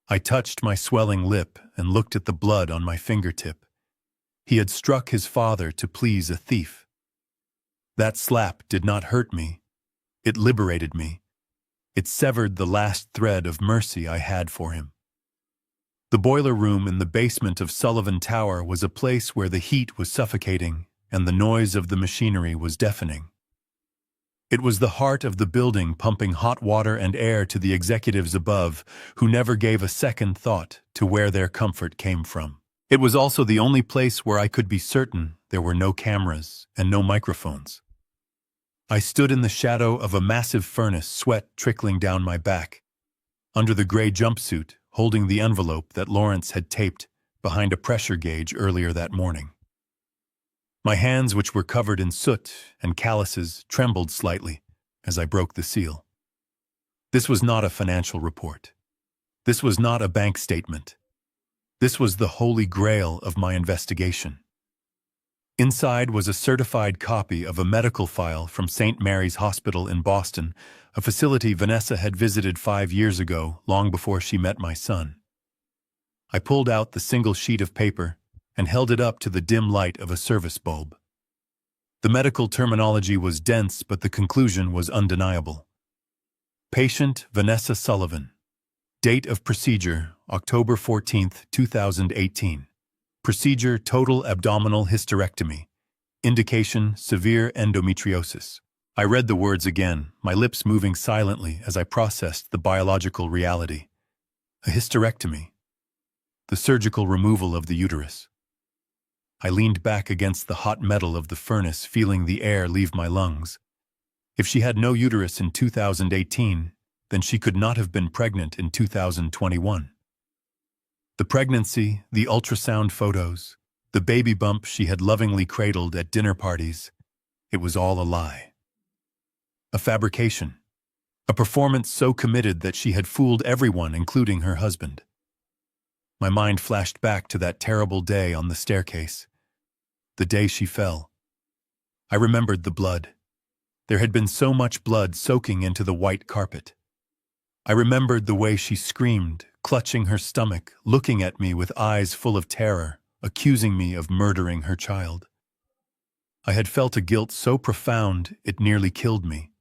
I touched my swelling lip and looked at the blood on my fingertip. He had struck his father to please a thief. That slap did not hurt me. It liberated me. It severed the last thread of mercy I had for him. The boiler room in the basement of Sullivan Tower was a place where the heat was suffocating and the noise of the machinery was deafening. It was the heart of the building, pumping hot water and air to the executives above, who never gave a second thought to where their comfort came from. It was also the only place where I could be certain there were no cameras and no microphones. I stood in the shadow of a massive furnace, sweat trickling down my back, under the gray jumpsuit, holding the envelope that Lawrence had taped behind a pressure gauge earlier that morning. My hands, which were covered in soot and calluses, trembled slightly as I broke the seal. This was not a financial report. This was not a bank statement. This was the holy grail of my investigation. Inside was a certified copy of a medical file from St. Mary's Hospital in Boston, a facility Vanessa had visited 5 years ago, long before she met my son. I pulled out the single sheet of paper and held it up to the dim light of a service bulb. The medical terminology was dense, but the conclusion was undeniable. Patient Vanessa Sullivan. Date of procedure, October 14, 2018. Procedure, total abdominal hysterectomy. Indication, severe endometriosis. I read the words again, my lips moving silently as I processed the biological reality. A hysterectomy. The surgical removal of the uterus. I leaned back against the hot metal of the furnace, feeling the air leave my lungs. If she had no uterus in 2018, then she could not have been pregnant in 2021. The pregnancy, the ultrasound photos, the baby bump she had lovingly cradled at dinner parties, it was all a lie. A fabrication. A performance so committed that she had fooled everyone, including her husband. My mind flashed back to that terrible day on the staircase. The day she fell. I remembered the blood. There had been so much blood soaking into the white carpet. I remembered the way she screamed, clutching her stomach, looking at me with eyes full of terror, accusing me of murdering her child. I had felt a guilt so profound it nearly killed me.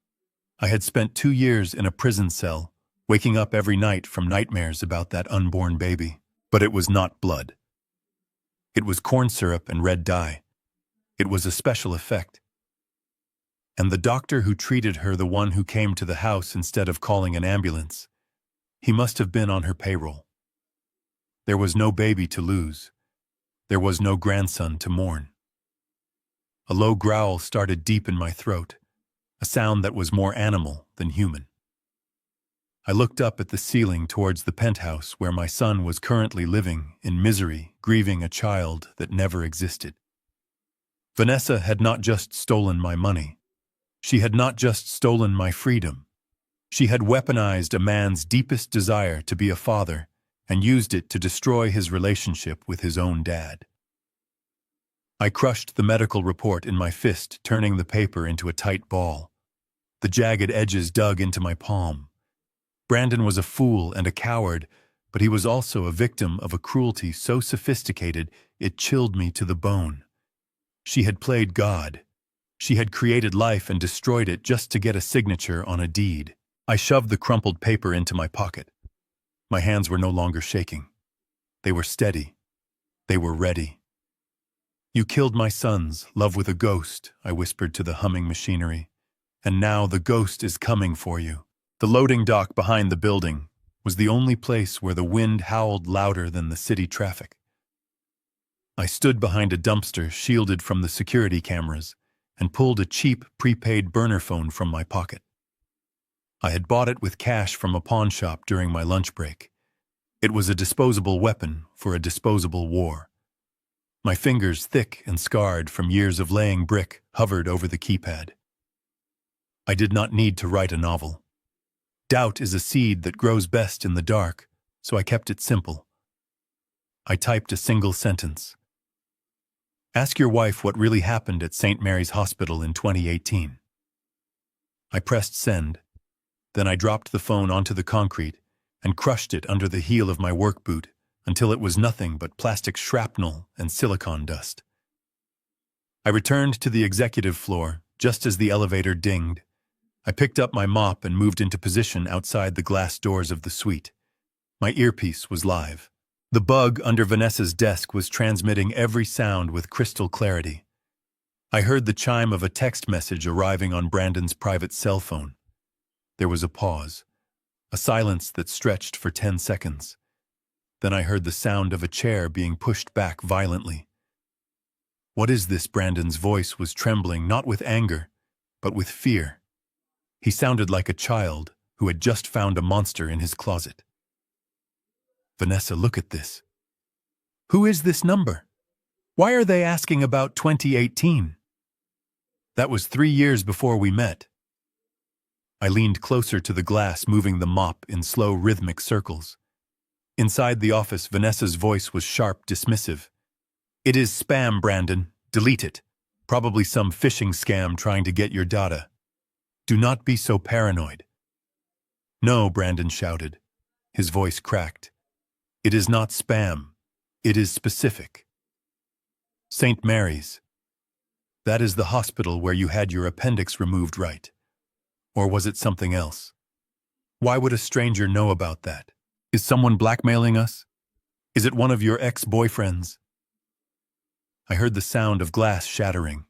I had spent 2 years in a prison cell, waking up every night from nightmares about that unborn baby. But it was not blood. It was corn syrup and red dye. It was a special effect. And the doctor who treated her, the one who came to the house instead of calling an ambulance, he must have been on her payroll. There was no baby to lose. There was no grandson to mourn. A low growl started deep in my throat, a sound that was more animal than human. I looked up at the ceiling towards the penthouse where my son was currently living in misery, grieving a child that never existed. Vanessa had not just stolen my money. She had not just stolen my freedom. She had weaponized a man's deepest desire to be a father and used it to destroy his relationship with his own dad. I crushed the medical report in my fist, turning the paper into a tight ball. The jagged edges dug into my palm. Brandon was a fool and a coward, but he was also a victim of a cruelty so sophisticated it chilled me to the bone. She had played God. She had created life and destroyed it just to get a signature on a deed. I shoved the crumpled paper into my pocket. My hands were no longer shaking. They were steady. They were ready. "You killed my sons, love with a ghost," I whispered to the humming machinery. "And now the ghost is coming for you." The loading dock behind the building was the only place where the wind howled louder than the city traffic. I stood behind a dumpster shielded from the security cameras and pulled a cheap prepaid burner phone from my pocket. I had bought it with cash from a pawn shop during my lunch break. It was a disposable weapon for a disposable war. My fingers, thick and scarred from years of laying brick, hovered over the keypad. I did not need to write a novel. Doubt is a seed that grows best in the dark, so I kept it simple. I typed a single sentence. "Ask your wife what really happened at St. Mary's Hospital in 2018. I pressed send. Then I dropped the phone onto the concrete and crushed it under the heel of my work boot until it was nothing but plastic shrapnel and silicon dust. I returned to the executive floor just as the elevator dinged. I picked up my mop and moved into position outside the glass doors of the suite. My earpiece was live. The bug under Vanessa's desk was transmitting every sound with crystal clarity. I heard the chime of a text message arriving on Brandon's private cell phone. There was a pause, a silence that stretched for 10 seconds. Then I heard the sound of a chair being pushed back violently. "What is this?" Brandon's voice was trembling, not with anger, but with fear. He sounded like a child who had just found a monster in his closet. "Vanessa, look at this. Who is this number? Why are they asking about 2018? That was 3 years before we met." I leaned closer to the glass, moving the mop in slow, rhythmic circles. Inside the office, Vanessa's voice was sharp, dismissive. "It is spam, Brandon. Delete it. Probably some phishing scam trying to get your data. Do not be so paranoid." "No," Brandon shouted. His voice cracked. "It is not spam. It is specific. St. Mary's. That is the hospital where you had your appendix removed, right? Or was it something else? Why would a stranger know about that? Is someone blackmailing us? Is it one of your ex-boyfriends?" I heard the sound of glass shattering.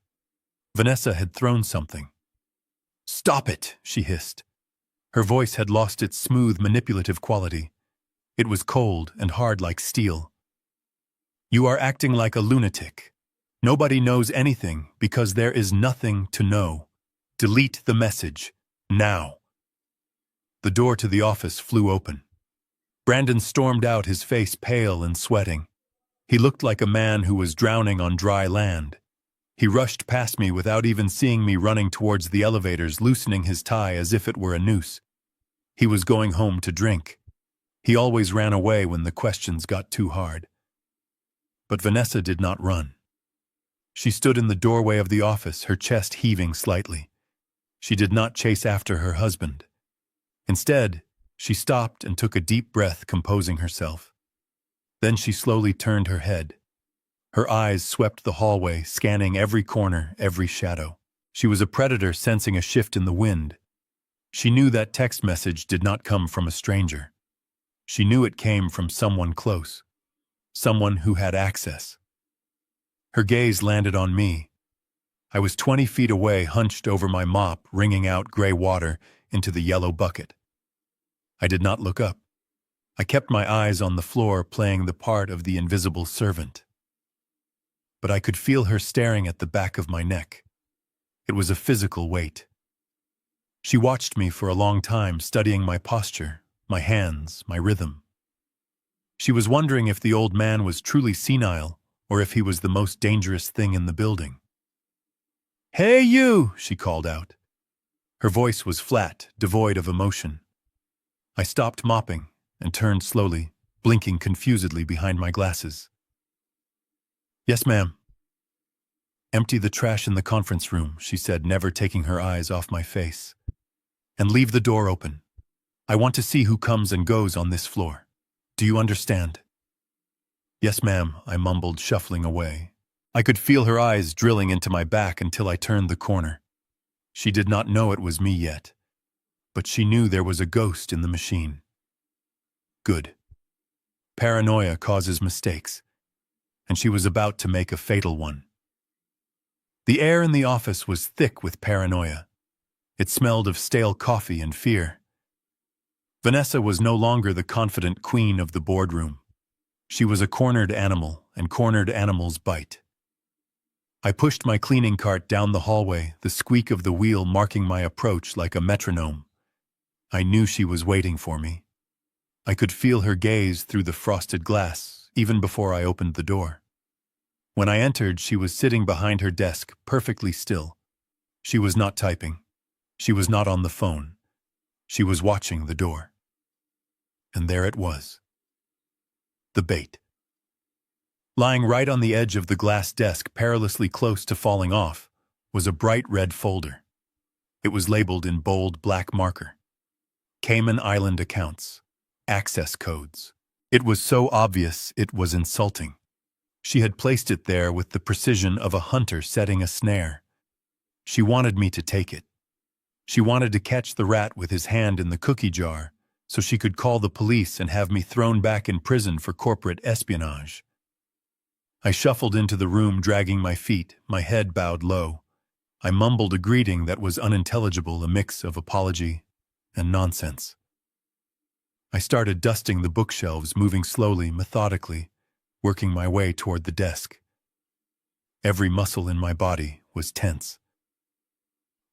Vanessa had thrown something. "Stop it," she hissed. Her voice had lost its smooth, manipulative quality. It was cold and hard like steel. "You are acting like a lunatic. Nobody knows anything because there is nothing to know. Delete the message. Now." The door to the office flew open. Brandon stormed out, his face pale and sweating. He looked like a man who was drowning on dry land. He rushed past me without even seeing me, running towards the elevators, loosening his tie as if it were a noose. He was going home to drink. He always ran away when the questions got too hard. But Vanessa did not run. She stood in the doorway of the office, her chest heaving slightly. She did not chase after her husband. Instead, she stopped and took a deep breath, composing herself. Then she slowly turned her head. Her eyes swept the hallway, scanning every corner, every shadow. She was a predator sensing a shift in the wind. She knew that text message did not come from a stranger. She knew it came from someone close, someone who had access. Her gaze landed on me. I was 20 feet away, hunched over my mop, wringing out gray water into the yellow bucket. I did not look up. I kept my eyes on the floor, playing the part of the invisible servant. But I could feel her staring at the back of my neck. It was a physical weight. She watched me for a long time, studying my posture, my hands, my rhythm. She was wondering if the old man was truly senile or if he was the most dangerous thing in the building. "Hey, you!" she called out. Her voice was flat, devoid of emotion. I stopped mopping and turned slowly, blinking confusedly behind my glasses. "Yes, ma'am." "Empty the trash in the conference room," she said, never taking her eyes off my face. "And leave the door open. I want to see who comes and goes on this floor. Do you understand?" "Yes, ma'am," I mumbled, shuffling away. I could feel her eyes drilling into my back until I turned the corner. She did not know it was me yet, but she knew there was a ghost in the machine. Good. Paranoia causes mistakes, and she was about to make a fatal one. The air in the office was thick with paranoia. It smelled of stale coffee and fear. Vanessa was no longer the confident queen of the boardroom. She was a cornered animal, and cornered animals bite. I pushed my cleaning cart down the hallway, the squeak of the wheel marking my approach like a metronome. I knew she was waiting for me. I could feel her gaze through the frosted glass, even before I opened the door. When I entered, she was sitting behind her desk, perfectly still. She was not typing. She was not on the phone. She was watching the door. And there it was. The bait. Lying right on the edge of the glass desk, perilously close to falling off, was a bright red folder. It was labeled in bold black marker. Cayman Island accounts. Access codes. It was so obvious it was insulting. She had placed it there with the precision of a hunter setting a snare. She wanted me to take it. She wanted to catch the rat with his hand in the cookie jar, so she could call the police and have me thrown back in prison for corporate espionage. I shuffled into the room, dragging my feet, my head bowed low. I mumbled a greeting that was unintelligible, a mix of apology and nonsense. I started dusting the bookshelves, moving slowly, methodically, working my way toward the desk. Every muscle in my body was tense.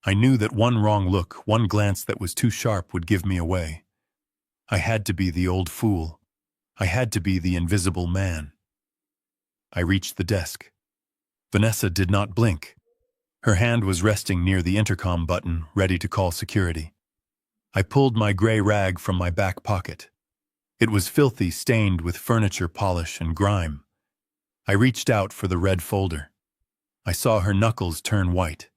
I knew that one wrong look, one glance that was too sharp would give me away. I had to be the old fool. I had to be the invisible man. I reached the desk. Vanessa did not blink. Her hand was resting near the intercom button, ready to call security. I pulled my gray rag from my back pocket. It was filthy, stained with furniture polish and grime. I reached out for the red folder. I saw her knuckles turn white.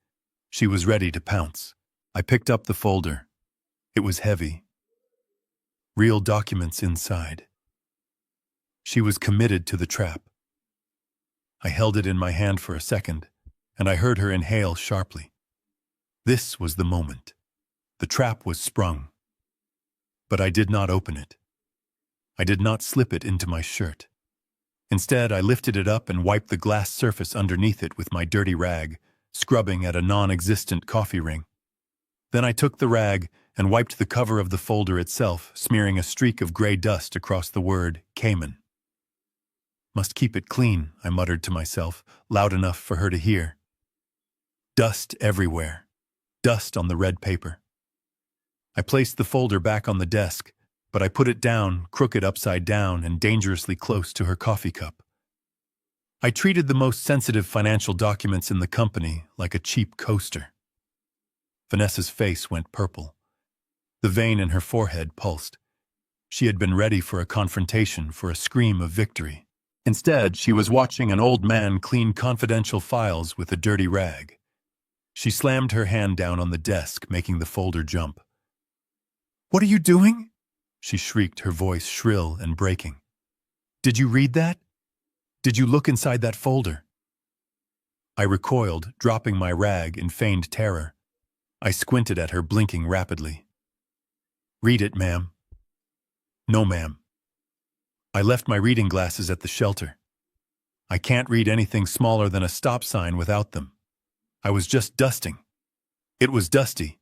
She was ready to pounce. I picked up the folder. It was heavy. Real documents inside. She was committed to the trap. I held it in my hand for a second, and I heard her inhale sharply. This was the moment. The trap was sprung. But I did not open it. I did not slip it into my shirt. Instead, I lifted it up and wiped the glass surface underneath it with my dirty rag, scrubbing at a non-existent coffee ring. Then I took the rag and wiped the cover of the folder itself, smearing a streak of gray dust across the word Cayman. Must keep it clean, I muttered to myself, loud enough for her to hear. Dust everywhere. Dust on the red paper. I placed the folder back on the desk, but I put it down, crooked upside down and dangerously close to her coffee cup. I treated the most sensitive financial documents in the company like a cheap coaster. Vanessa's face went purple. The vein in her forehead pulsed. She had been ready for a confrontation, for a scream of victory. Instead, she was watching an old man clean confidential files with a dirty rag. She slammed her hand down on the desk, making the folder jump. "What are you doing?" she shrieked, her voice shrill and breaking. "Did you read that? Did you look inside that folder?" I recoiled, dropping my rag in feigned terror. I squinted at her, blinking rapidly. "Read it, ma'am." "No, ma'am. I left my reading glasses at the shelter. I can't read anything smaller than a stop sign without them. I was just dusting. It was dusty."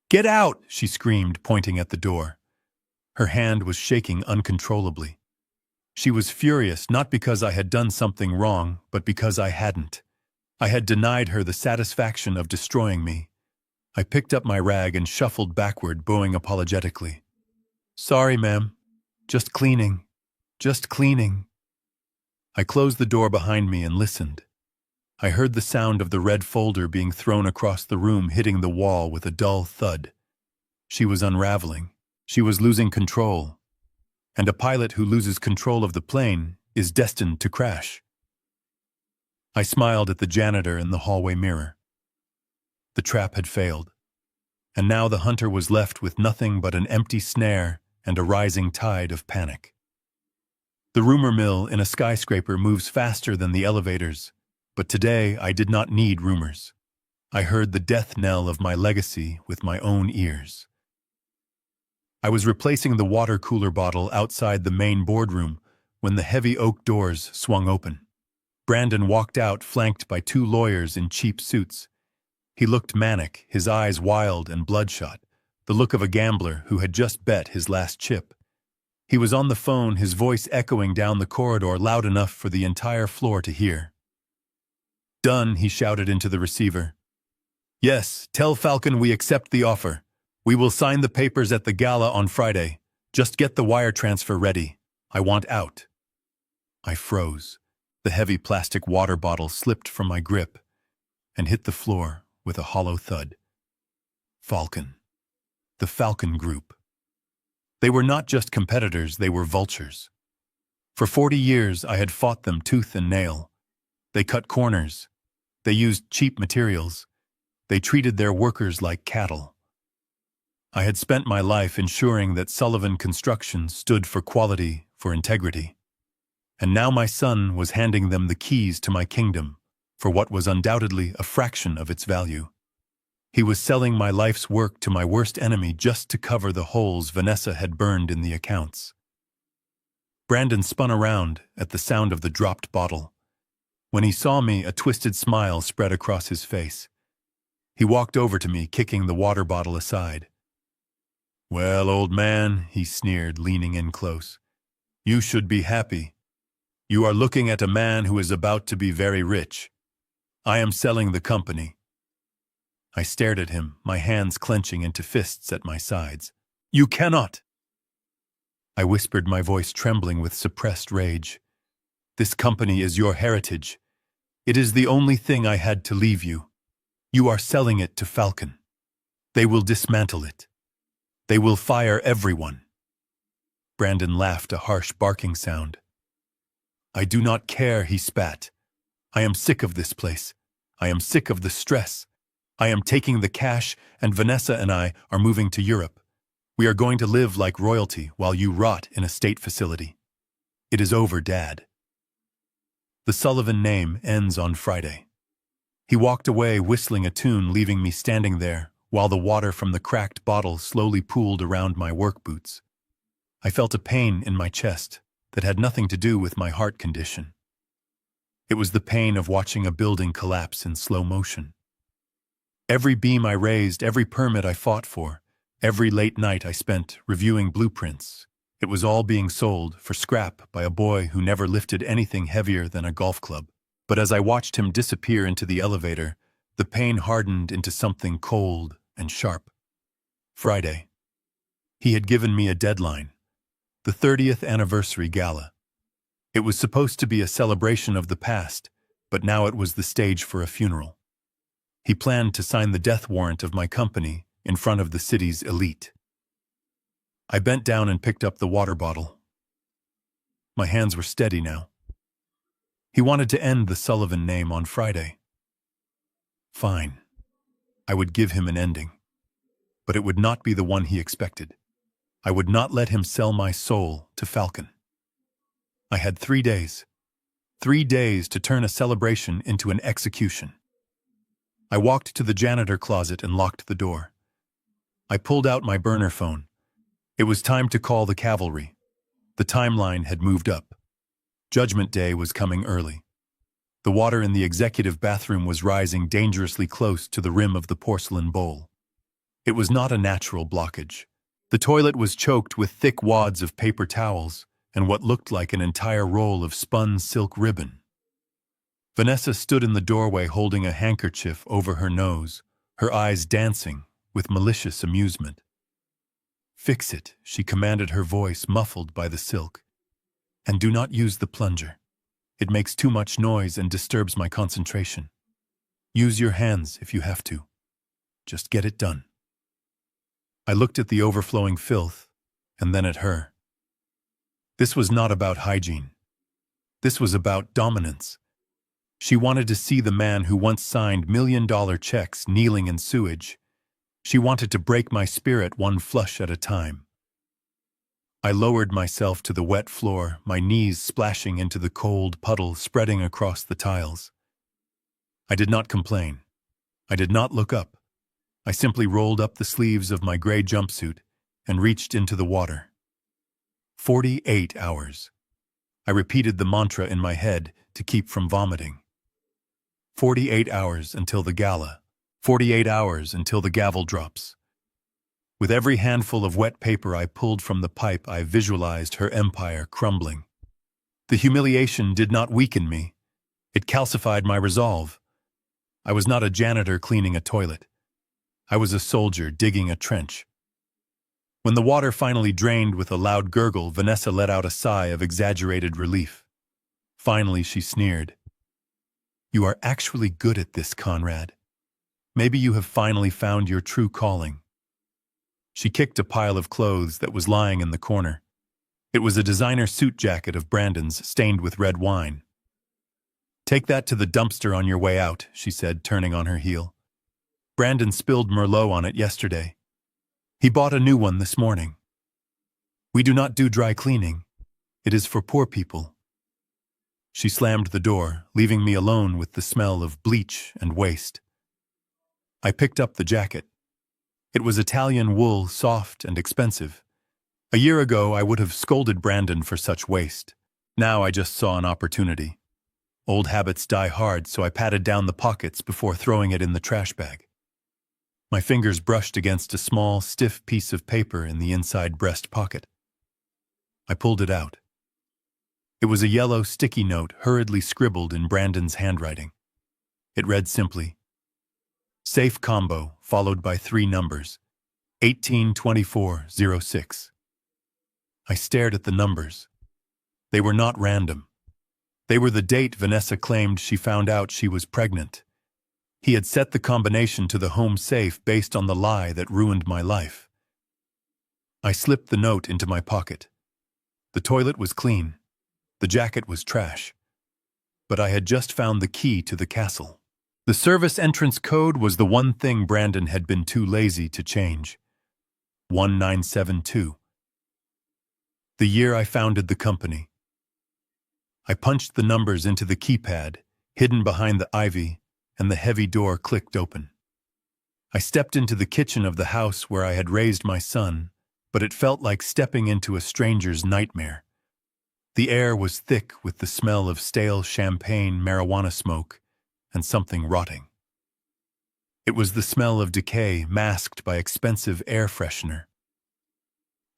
"Get out!" she screamed, pointing at the door. Her hand was shaking uncontrollably. She was furious, not because I had done something wrong, but because I hadn't. I had denied her the satisfaction of destroying me. I picked up my rag and shuffled backward, bowing apologetically. "Sorry, ma'am. Just cleaning. Just cleaning." I closed the door behind me and listened. I heard the sound of the red folder being thrown across the room, hitting the wall with a dull thud. She was unraveling. She was losing control. And a pilot who loses control of the plane is destined to crash. I smiled at the janitor in the hallway mirror. The trap had failed. And now the hunter was left with nothing but an empty snare and a rising tide of panic. The rumor mill in a skyscraper moves faster than the elevators, but today I did not need rumors. I heard the death knell of my legacy with my own ears. I was replacing the water cooler bottle outside the main boardroom when the heavy oak doors swung open. Brandon walked out, flanked by two lawyers in cheap suits. He looked manic, his eyes wild and bloodshot, the look of a gambler who had just bet his last chip. He was on the phone, his voice echoing down the corridor loud enough for the entire floor to hear. "Done," he shouted into the receiver. "Yes, tell Falcon we accept the offer. We will sign the papers at the gala on Friday. Just get the wire transfer ready. I want out." I froze. The heavy plastic water bottle slipped from my grip and hit the floor with a hollow thud. Falcon. The Falcon Group. They were not just competitors, they were vultures. For 40 years, I had fought them tooth and nail. They cut corners. They used cheap materials. They treated their workers like cattle. I had spent my life ensuring that Sullivan Construction stood for quality, for integrity. And now my son was handing them the keys to my kingdom, for what was undoubtedly a fraction of its value. He was selling my life's work to my worst enemy just to cover the holes Vanessa had burned in the accounts. Brandon spun around at the sound of the dropped bottle. When he saw me, a twisted smile spread across his face. He walked over to me, kicking the water bottle aside. Well, old man, he sneered, leaning in close. You should be happy. You are looking at a man who is about to be very rich. I am selling the company. I stared at him, my hands clenching into fists at my sides. You cannot! I whispered, my voice trembling with suppressed rage. This company is your heritage. It is the only thing I had to leave you. You are selling it to Falcon. They will dismantle it. They will fire everyone. Brandon laughed, a harsh barking sound. I do not care, he spat. I am sick of this place. I am sick of the stress. I am taking the cash, and Vanessa and I are moving to Europe. We are going to live like royalty while you rot in a state facility. It is over, Dad. The Sullivan name ends on Friday. He walked away, whistling a tune, leaving me standing there, while the water from the cracked bottle slowly pooled around my work boots. I felt a pain in my chest that had nothing to do with my heart condition. It was the pain of watching a building collapse in slow motion. Every beam I raised, every permit I fought for, every late night I spent reviewing blueprints, it was all being sold for scrap by a boy who never lifted anything heavier than a golf club. But as I watched him disappear into the elevator, the pain hardened into something cold and sharp. Friday. He had given me a deadline. The 30th anniversary gala. It was supposed to be a celebration of the past, but now it was the stage for a funeral. He planned to sign the death warrant of my company in front of the city's elite. I bent down and picked up the water bottle. My hands were steady now. He wanted to end the Sullivan name on Friday. Fine. I would give him an ending. But it would not be the one he expected. I would not let him sell my soul to Falcon. I had 3 days. 3 days to turn a celebration into an execution. I walked to the janitor closet and locked the door. I pulled out my burner phone. It was time to call the cavalry. The timeline had moved up. Judgment Day was coming early. The water in the executive bathroom was rising dangerously close to the rim of the porcelain bowl. It was not a natural blockage. The toilet was choked with thick wads of paper towels and what looked like an entire roll of spun silk ribbon. Vanessa stood in the doorway holding a handkerchief over her nose, her eyes dancing with malicious amusement. Fix it, she commanded, her voice muffled by the silk. And do not use the plunger. It makes too much noise and disturbs my concentration. Use your hands if you have to. Just get it done. I looked at the overflowing filth, and then at her. This was not about hygiene. This was about dominance. She wanted to see the man who once signed million-dollar checks kneeling in sewage. She wanted to break my spirit one flush at a time. I lowered myself to the wet floor, my knees splashing into the cold puddle spreading across the tiles. I did not complain. I did not look up. I simply rolled up the sleeves of my gray jumpsuit and reached into the water. 48 hours. I repeated the mantra in my head to keep from vomiting. 48 hours until the gala. 48 hours until the gavel drops. With every handful of wet paper I pulled from the pipe, I visualized her empire crumbling. The humiliation did not weaken me. It calcified my resolve. I was not a janitor cleaning a toilet. I was a soldier digging a trench. When the water finally drained with a loud gurgle, Vanessa let out a sigh of exaggerated relief. Finally, she sneered. You are actually good at this, Conrad. Maybe you have finally found your true calling. She kicked a pile of clothes that was lying in the corner. It was a designer suit jacket of Brandon's, stained with red wine. Take that to the dumpster on your way out, she said, turning on her heel. Brandon spilled Merlot on it yesterday. He bought a new one this morning. We do not do dry cleaning. It is for poor people. She slammed the door, leaving me alone with the smell of bleach and waste. I picked up the jacket. It was Italian wool, soft and expensive. A year ago, I would have scolded Brandon for such waste. Now I just saw an opportunity. Old habits die hard, so I patted down the pockets before throwing it in the trash bag. My fingers brushed against a small, stiff piece of paper in the inside breast pocket. I pulled it out. It was a yellow sticky note hurriedly scribbled in Brandon's handwriting. It read simply, "Safe combo," followed by 3 numbers, 182406. I stared at the numbers. They were not random. They were the date Vanessa claimed she found out she was pregnant. He had set the combination to the home safe based on the lie that ruined my life. I slipped the note into my pocket. The toilet was clean. The jacket was trash. But I had just found the key to the castle. The service entrance code was the one thing Brandon had been too lazy to change. 1972. The year I founded the company. I punched the numbers into the keypad, hidden behind the ivy, and the heavy door clicked open. I stepped into the kitchen of the house where I had raised my son, but it felt like stepping into a stranger's nightmare. The air was thick with the smell of stale champagne, marijuana smoke, and something rotting. It was the smell of decay masked by expensive air freshener.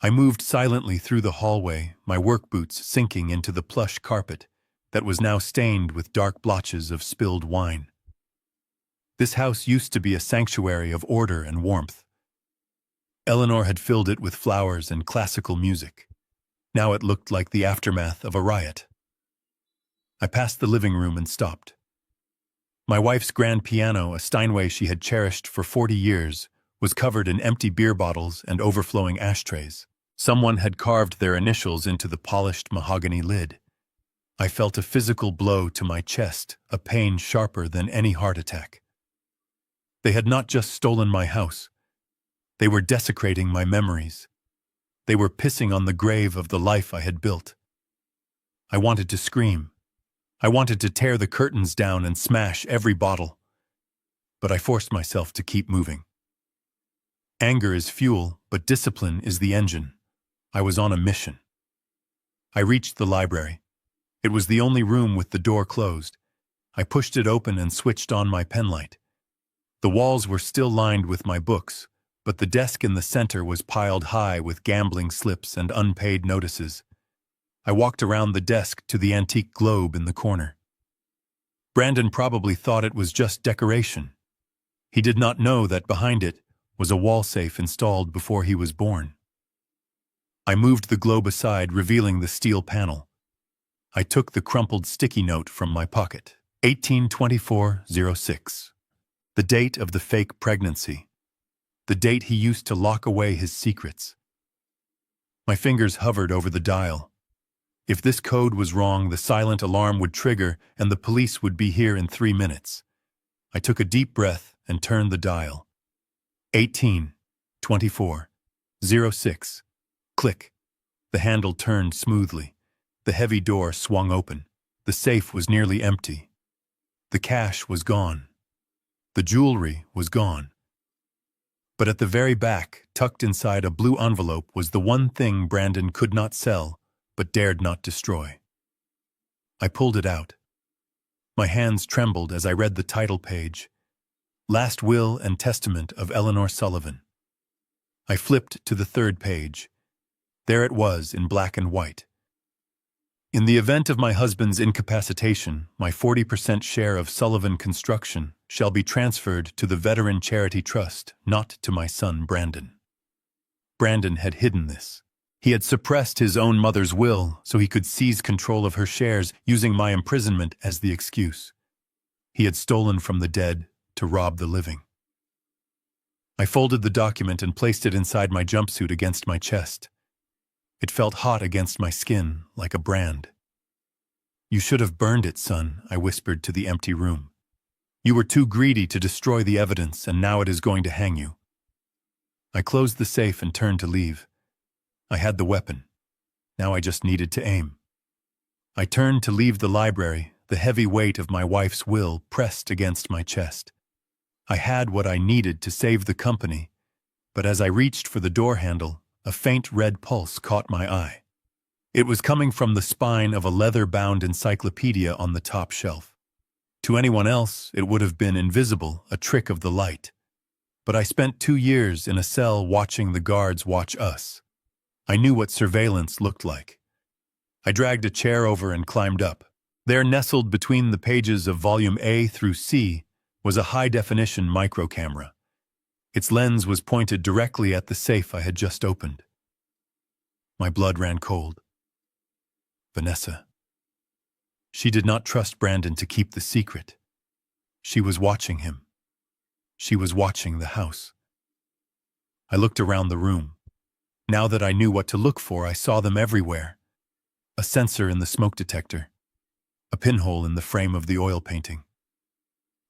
I moved silently through the hallway, my work boots sinking into the plush carpet that was now stained with dark blotches of spilled wine. This house used to be a sanctuary of order and warmth. Eleanor had filled it with flowers and classical music. Now it looked like the aftermath of a riot. I passed the living room and stopped. My wife's grand piano, a Steinway she had cherished for 40 years, was covered in empty beer bottles and overflowing ashtrays. Someone had carved their initials into the polished mahogany lid. I felt a physical blow to my chest, a pain sharper than any heart attack. They had not just stolen my house. They were desecrating my memories. They were pissing on the grave of the life I had built. I wanted to scream. I wanted to tear the curtains down and smash every bottle. But I forced myself to keep moving. Anger is fuel, but discipline is the engine. I was on a mission. I reached the library. It was the only room with the door closed. I pushed it open and switched on my penlight. The walls were still lined with my books, but the desk in the center was piled high with gambling slips and unpaid notices. I walked around the desk to the antique globe in the corner. Brandon probably thought it was just decoration. He did not know that behind it was a wall safe installed before he was born. I moved the globe aside, revealing the steel panel. I took the crumpled sticky note from my pocket. 182406. The date of the fake pregnancy. The date he used to lock away his secrets. My fingers hovered over the dial. If this code was wrong, the silent alarm would trigger and the police would be here in 3 minutes. I took a deep breath and turned the dial. 182406. Click. The handle turned smoothly. The heavy door swung open. The safe was nearly empty. The cash was gone. The jewelry was gone. But at the very back, tucked inside a blue envelope, was the one thing Brandon could not sell, but dared not destroy. I pulled it out. My hands trembled as I read the title page. Last Will and Testament of Eleanor Sullivan. I flipped to the 3rd page. There it was in black and white. In the event of my husband's incapacitation, my 40% share of Sullivan Construction shall be transferred to the Veteran Charity Trust, not to my son Brandon. Brandon had hidden this. He had suppressed his own mother's will so he could seize control of her shares, using my imprisonment as the excuse. He had stolen from the dead to rob the living. I folded the document and placed it inside my jumpsuit against my chest. It felt hot against my skin, like a brand. "You should have burned it, son," I whispered to the empty room. "You were too greedy to destroy the evidence, and now it is going to hang you." I closed the safe and turned to leave. I had the weapon. Now I just needed to aim. I turned to leave the library, the heavy weight of my wife's will pressed against my chest. I had what I needed to save the company, but as I reached for the door handle, a faint red pulse caught my eye. It was coming from the spine of a leather-bound encyclopedia on the top shelf. To anyone else, it would have been invisible, a trick of the light. But I spent 2 years in a cell watching the guards watch us. I knew what surveillance looked like. I dragged a chair over and climbed up. There, nestled between the pages of volume A through C, was a high-definition microcamera. Its lens was pointed directly at the safe I had just opened. My blood ran cold. Vanessa. She did not trust Brandon to keep the secret. She was watching him. She was watching the house. I looked around the room. Now that I knew what to look for, I saw them everywhere. A sensor in the smoke detector. A pinhole in the frame of the oil painting.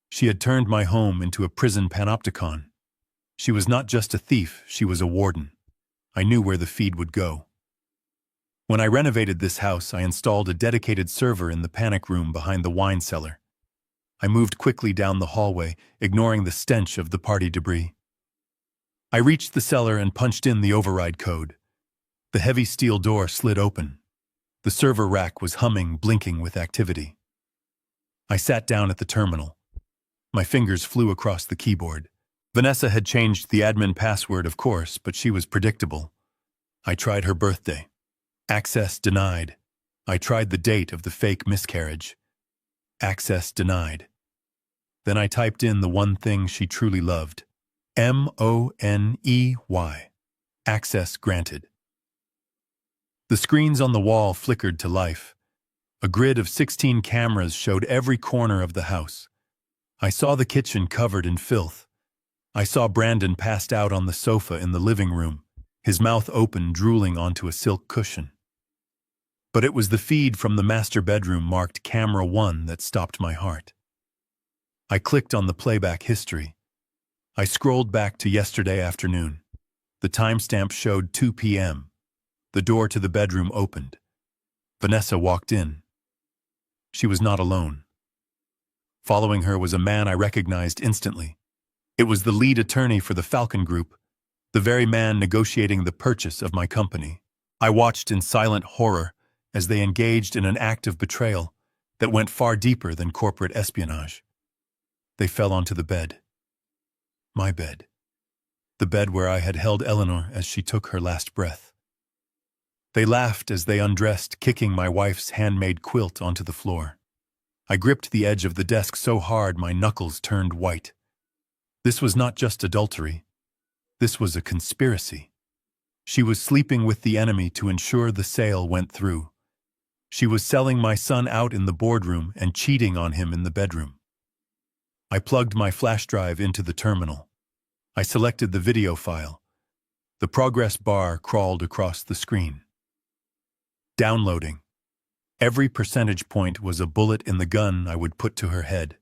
She had turned my home into a prison panopticon. She was not just a thief, she was a warden. I knew where the feed would go. When I renovated this house, I installed a dedicated server in the panic room behind the wine cellar. I moved quickly down the hallway, ignoring the stench of the party debris. I reached the cellar and punched in the override code. The heavy steel door slid open. The server rack was humming, blinking with activity. I sat down at the terminal. My fingers flew across the keyboard. Vanessa had changed the admin password, of course, but she was predictable. I tried her birthday. Access denied. I tried the date of the fake miscarriage. Access denied. Then I typed in the one thing she truly loved. Money. Access granted. The screens on the wall flickered to life. A grid of 16 cameras showed every corner of the house. I saw the kitchen covered in filth. I saw Brandon passed out on the sofa in the living room, his mouth open, drooling onto a silk cushion. But it was the feed from the master bedroom marked Camera 1 that stopped my heart. I clicked on the playback history. I scrolled back to yesterday afternoon. The timestamp showed 2 p.m. The door to the bedroom opened. Vanessa walked in. She was not alone. Following her was a man I recognized instantly. It was the lead attorney for the Falcon Group, the very man negotiating the purchase of my company. I watched in silent horror as they engaged in an act of betrayal that went far deeper than corporate espionage. They fell onto the bed. My bed. The bed where I had held Eleanor as she took her last breath. They laughed as they undressed, kicking my wife's handmade quilt onto the floor. I gripped the edge of the desk so hard my knuckles turned white. This was not just adultery. This was a conspiracy. She was sleeping with the enemy to ensure the sale went through. She was selling my son out in the boardroom and cheating on him in the bedroom. I plugged my flash drive into the terminal. I selected the video file. The progress bar crawled across the screen. Downloading. Every percentage point was a bullet in the gun I would put to her head.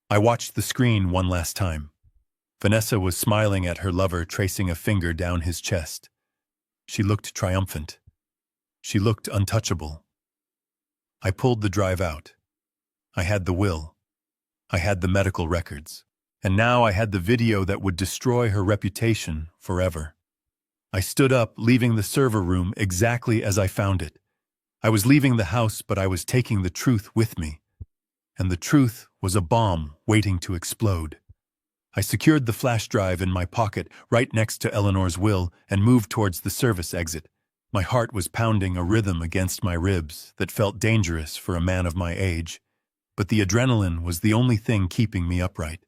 I watched the screen one last time. Vanessa was smiling at her lover, tracing a finger down his chest. She looked triumphant. She looked untouchable. I pulled the drive out. I had the will. I had the medical records. And now I had the video that would destroy her reputation forever. I stood up, leaving the server room exactly as I found it. I was leaving the house, but I was taking the truth with me. And the truth was a bomb waiting to explode. I secured the flash drive in my pocket right next to Eleanor's will and moved towards the service exit. My heart was pounding a rhythm against my ribs that felt dangerous for a man of my age, but the adrenaline was the only thing keeping me upright.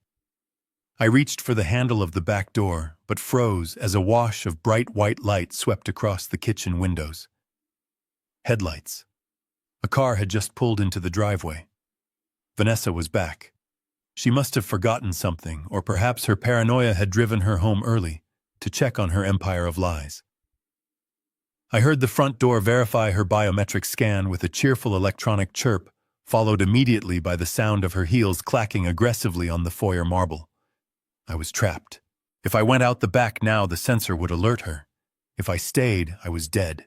I reached for the handle of the back door, but froze as a wash of bright white light swept across the kitchen windows. Headlights. A car had just pulled into the driveway. Vanessa was back. She must have forgotten something, or perhaps her paranoia had driven her home early to check on her empire of lies. I heard the front door verify her biometric scan with a cheerful electronic chirp, followed immediately by the sound of her heels clacking aggressively on the foyer marble. I was trapped. If I went out the back now, the sensor would alert her. If I stayed, I was dead.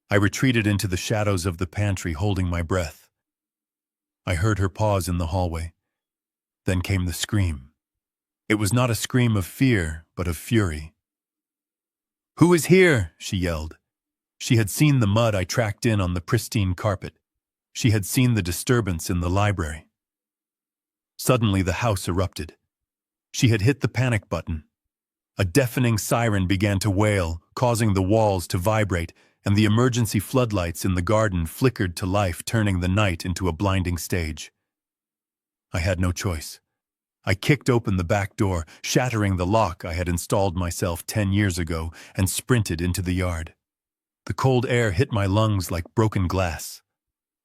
I retreated into the shadows of the pantry, holding my breath. I heard her pause in the hallway. Then came the scream. It was not a scream of fear, but of fury. "Who is here?" she yelled. She had seen the mud I tracked in on the pristine carpet. She had seen the disturbance in the library. Suddenly, the house erupted. She had hit the panic button. A deafening siren began to wail, causing the walls to vibrate, and the emergency floodlights in the garden flickered to life, turning the night into a blinding stage. I had no choice. I kicked open the back door, shattering the lock I had installed myself 10 years ago, and sprinted into the yard. The cold air hit my lungs like broken glass.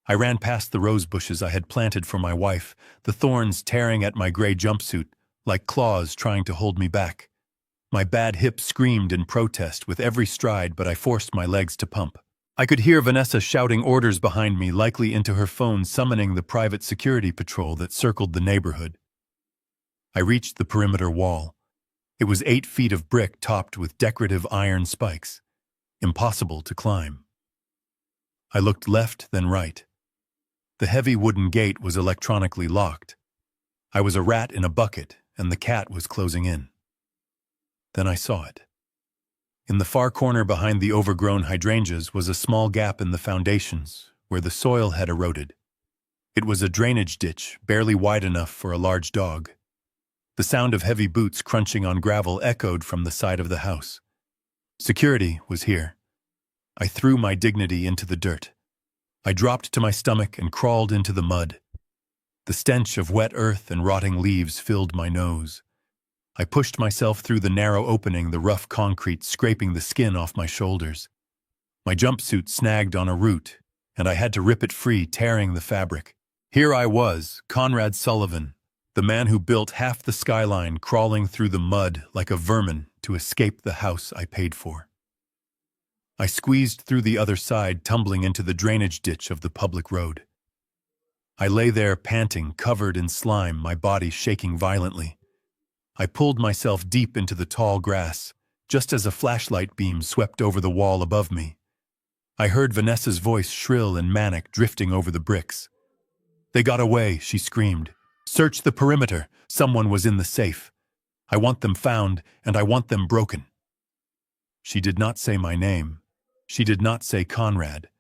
I ran past the rose bushes I had planted for my wife, the thorns tearing at my gray jumpsuit, like claws trying to hold me back. My bad hip screamed in protest with every stride, but I forced my legs to pump. I could hear Vanessa shouting orders behind me, likely into her phone, summoning the private security patrol that circled the neighborhood. I reached the perimeter wall. It was 8 feet of brick topped with decorative iron spikes. Impossible to climb. I looked left, then right. The heavy wooden gate was electronically locked. I was a rat in a bucket, and the cat was closing in. Then I saw it. In the far corner behind the overgrown hydrangeas was a small gap in the foundations, where the soil had eroded. It was a drainage ditch, barely wide enough for a large dog. The sound of heavy boots crunching on gravel echoed from the side of the house. Security was here. I threw my dignity into the dirt. I dropped to my stomach and crawled into the mud. The stench of wet earth and rotting leaves filled my nose. I pushed myself through the narrow opening, the rough concrete scraping the skin off my shoulders. My jumpsuit snagged on a root, and I had to rip it free, tearing the fabric. Here I was, Conrad Sullivan, the man who built half the skyline, crawling through the mud like a vermin to escape the house I paid for. I squeezed through the other side, tumbling into the drainage ditch of the public road. I lay there panting, covered in slime, my body shaking violently. I pulled myself deep into the tall grass, just as a flashlight beam swept over the wall above me. I heard Vanessa's voice, shrill and manic, drifting over the bricks. "They got away," she screamed. "Search the perimeter. Someone was in the safe. I want them found, and I want them broken." She did not say my name. She did not say Conrad.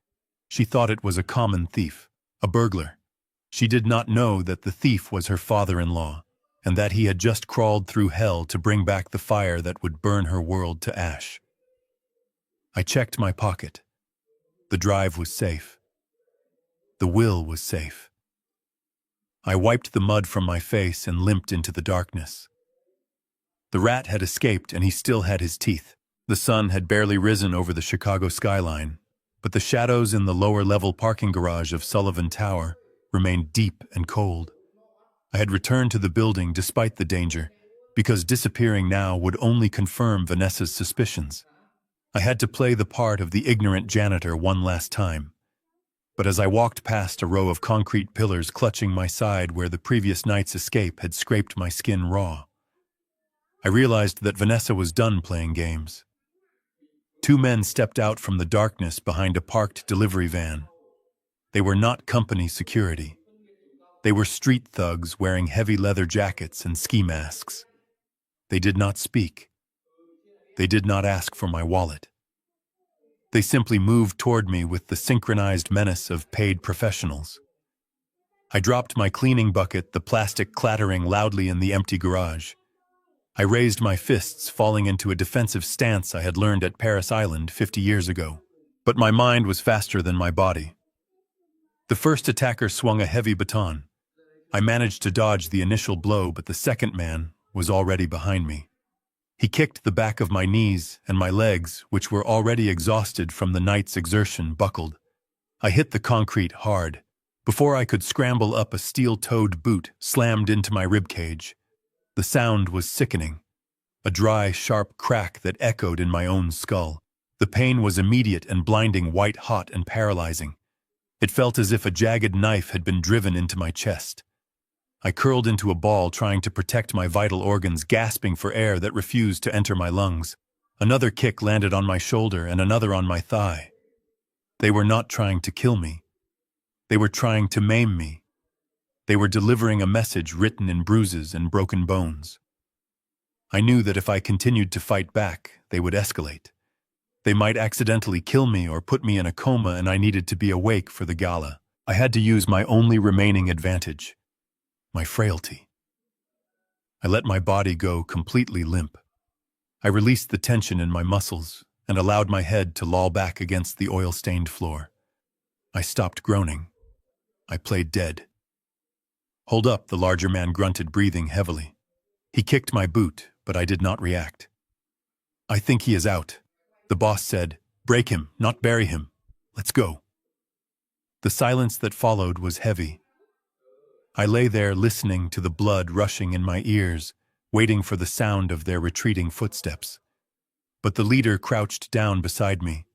She thought it was a common thief, a burglar. She did not know that the thief was her father-in-law, and that he had just crawled through hell to bring back the fire that would burn her world to ash. I checked my pocket. The drive was safe. The will was safe. I wiped the mud from my face and limped into the darkness. The rat had escaped, and he still had his teeth. The sun had barely risen over the Chicago skyline, but the shadows in the lower-level parking garage of Sullivan Tower remained deep and cold. I had returned to the building despite the danger, because disappearing now would only confirm Vanessa's suspicions. I had to play the part of the ignorant janitor one last time. But as I walked past a row of concrete pillars clutching my side where the previous night's escape had scraped my skin raw, I realized that Vanessa was done playing games. 2 men stepped out from the darkness behind a parked delivery van. They were not company security. They were street thugs wearing heavy leather jackets and ski masks. They did not speak. They did not ask for my wallet. They simply moved toward me with the synchronized menace of paid professionals. I dropped my cleaning bucket, the plastic clattering loudly in the empty garage. I raised my fists, falling into a defensive stance I had learned at Paris Island 50 years ago. But my mind was faster than my body. The first attacker swung a heavy baton. I managed to dodge the initial blow, but the second man was already behind me. He kicked the back of my knees, and my legs, which were already exhausted from the night's exertion, buckled. I hit the concrete hard. Before I could scramble up, a steel-toed boot slammed into my ribcage. The sound was sickening, a dry, sharp crack that echoed in my own skull. The pain was immediate and blinding, white-hot and paralyzing. It felt as if a jagged knife had been driven into my chest. I curled into a ball, trying to protect my vital organs, gasping for air that refused to enter my lungs. Another kick landed on my shoulder and another on my thigh. They were not trying to kill me. They were trying to maim me. They were delivering a message written in bruises and broken bones. I knew that if I continued to fight back, they would escalate. They might accidentally kill me or put me in a coma, and I needed to be awake for the gala. I had to use my only remaining advantage, my frailty. I let my body go completely limp. I released the tension in my muscles and allowed my head to loll back against the oil-stained floor. I stopped groaning. I played dead. "Hold up," the larger man grunted, breathing heavily. He kicked my boot, but I did not react. "I think he is out," the boss said. "Break him, not bury him. Let's go." The silence that followed was heavy. I lay there listening to the blood rushing in my ears, waiting for the sound of their retreating footsteps. But the leader crouched down beside me.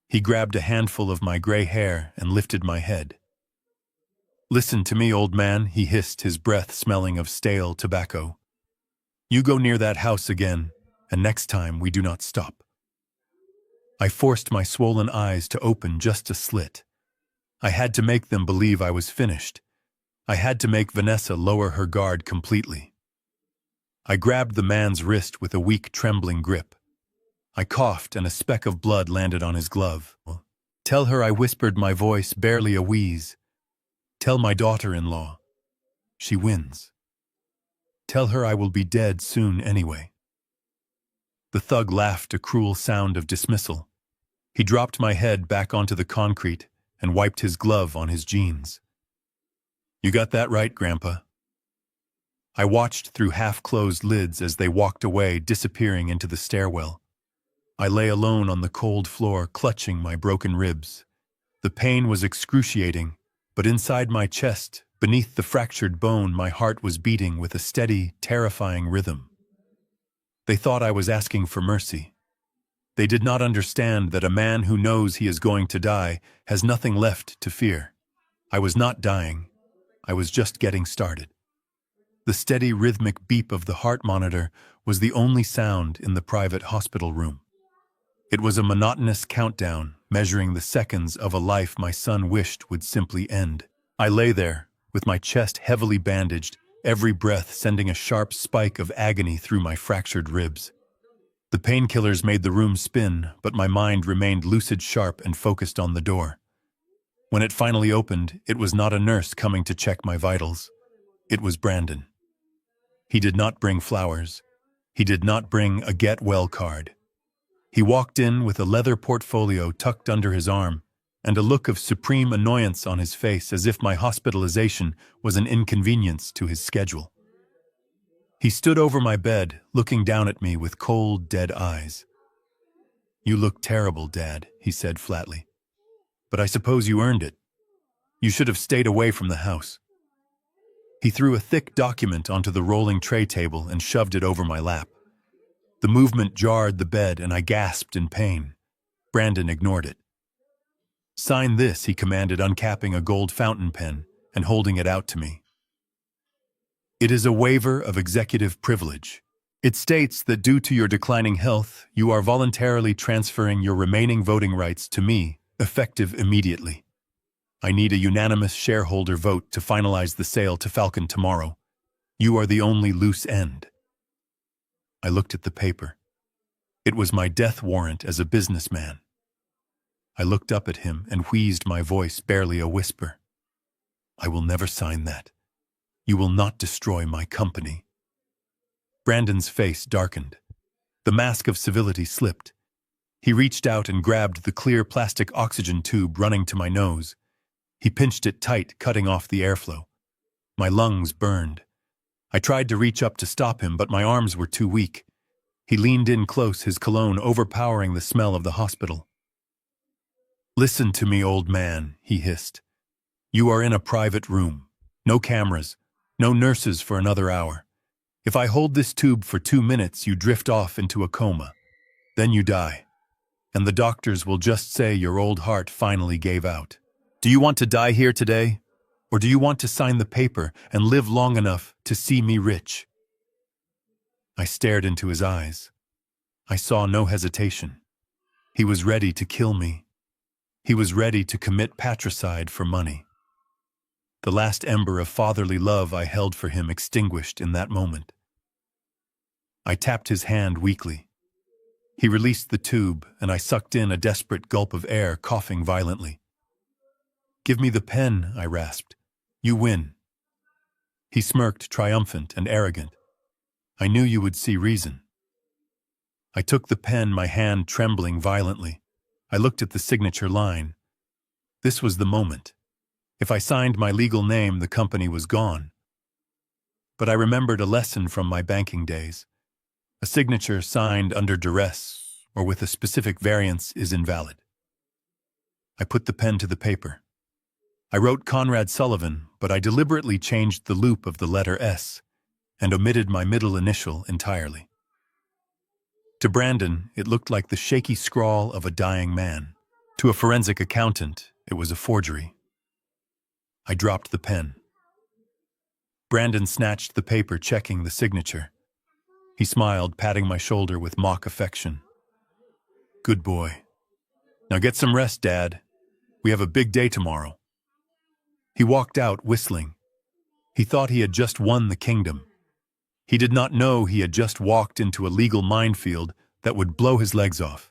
He grabbed a handful of my gray hair and lifted my head. "Listen to me, old man," he hissed, his breath smelling of stale tobacco. "You go near that house again, and next time we do not stop." I forced my swollen eyes to open just a slit. I had to make them believe I was finished. I had to make Vanessa lower her guard completely. I grabbed the man's wrist with a weak, trembling grip. I coughed, and a speck of blood landed on his glove. "Tell her," I whispered, my voice barely a wheeze. "Tell my daughter-in-law. She wins. Tell her I will be dead soon anyway." The thug laughed, a cruel sound of dismissal. He dropped my head back onto the concrete and wiped his glove on his jeans. "You got that right, Grandpa." I watched through half-closed lids as they walked away, disappearing into the stairwell. I lay alone on the cold floor, clutching my broken ribs. The pain was excruciating, but inside my chest, beneath the fractured bone, my heart was beating with a steady, terrifying rhythm. They thought I was asking for mercy. They did not understand that a man who knows he is going to die has nothing left to fear. I was not dying. I was just getting started. The steady, rhythmic beep of the heart monitor was the only sound in the private hospital room. It was a monotonous countdown, measuring the seconds of a life my son wished would simply end. I lay there, with my chest heavily bandaged, every breath sending a sharp spike of agony through my fractured ribs. The painkillers made the room spin, but my mind remained lucid, sharp, and focused on the door. When it finally opened, it was not a nurse coming to check my vitals. It was Brandon. He did not bring flowers. He did not bring a get-well card. He walked in with a leather portfolio tucked under his arm and a look of supreme annoyance on his face, as if my hospitalization was an inconvenience to his schedule. He stood over my bed, looking down at me with cold, dead eyes. "You look terrible, Dad," he said flatly. "But I suppose you earned it. You should have stayed away from the house." He threw a thick document onto the rolling tray table and shoved it over my lap. The movement jarred the bed, and I gasped in pain. Brandon ignored it. "Sign this," he commanded, uncapping a gold fountain pen and holding it out to me. "It is a waiver of executive privilege. It states that due to your declining health, you are voluntarily transferring your remaining voting rights to me, effective immediately. I need a unanimous shareholder vote to finalize the sale to Falcon tomorrow. You are the only loose end." I looked at the paper. It was my death warrant as a businessman. I looked up at him and wheezed, my voice barely a whisper. "I will never sign that. You will not destroy my company." Brandon's face darkened. The mask of civility slipped. He reached out and grabbed the clear plastic oxygen tube running to my nose. He pinched it tight, cutting off the airflow. My lungs burned. I tried to reach up to stop him, but my arms were too weak. He leaned in close, his cologne overpowering the smell of the hospital. "Listen to me, old man," he hissed. "You are in a private room. No cameras. No nurses for another hour. If I hold this tube for 2 minutes, you drift off into a coma. Then you die. And the doctors will just say your old heart finally gave out. Do you want to die here today? Or do you want to sign the paper and live long enough to see me rich?" I stared into his eyes. I saw no hesitation. He was ready to kill me. He was ready to commit patricide for money. The last ember of fatherly love I held for him extinguished in that moment. I tapped his hand weakly. He released the tube, and I sucked in a desperate gulp of air, coughing violently. "Give me the pen," I rasped. "You win." He smirked, triumphant and arrogant. I knew you would see reason. I took the pen, my hand trembling violently. I looked at the signature line. This was the moment. If I signed my legal name, the company was gone. But I remembered a lesson from my banking days. A signature signed under duress or with a specific variance is invalid. I put the pen to the paper. I wrote Conrad Sullivan, but I deliberately changed the loop of the letter S and omitted my middle initial entirely. To Brandon, it looked like the shaky scrawl of a dying man. To a forensic accountant, it was a forgery. I dropped the pen. Brandon snatched the paper, checking the signature. He smiled, patting my shoulder with mock affection. Good boy. Now get some rest, Dad. We have a big day tomorrow. He walked out, whistling. He thought he had just won the kingdom. He did not know he had just walked into a legal minefield that would blow his legs off.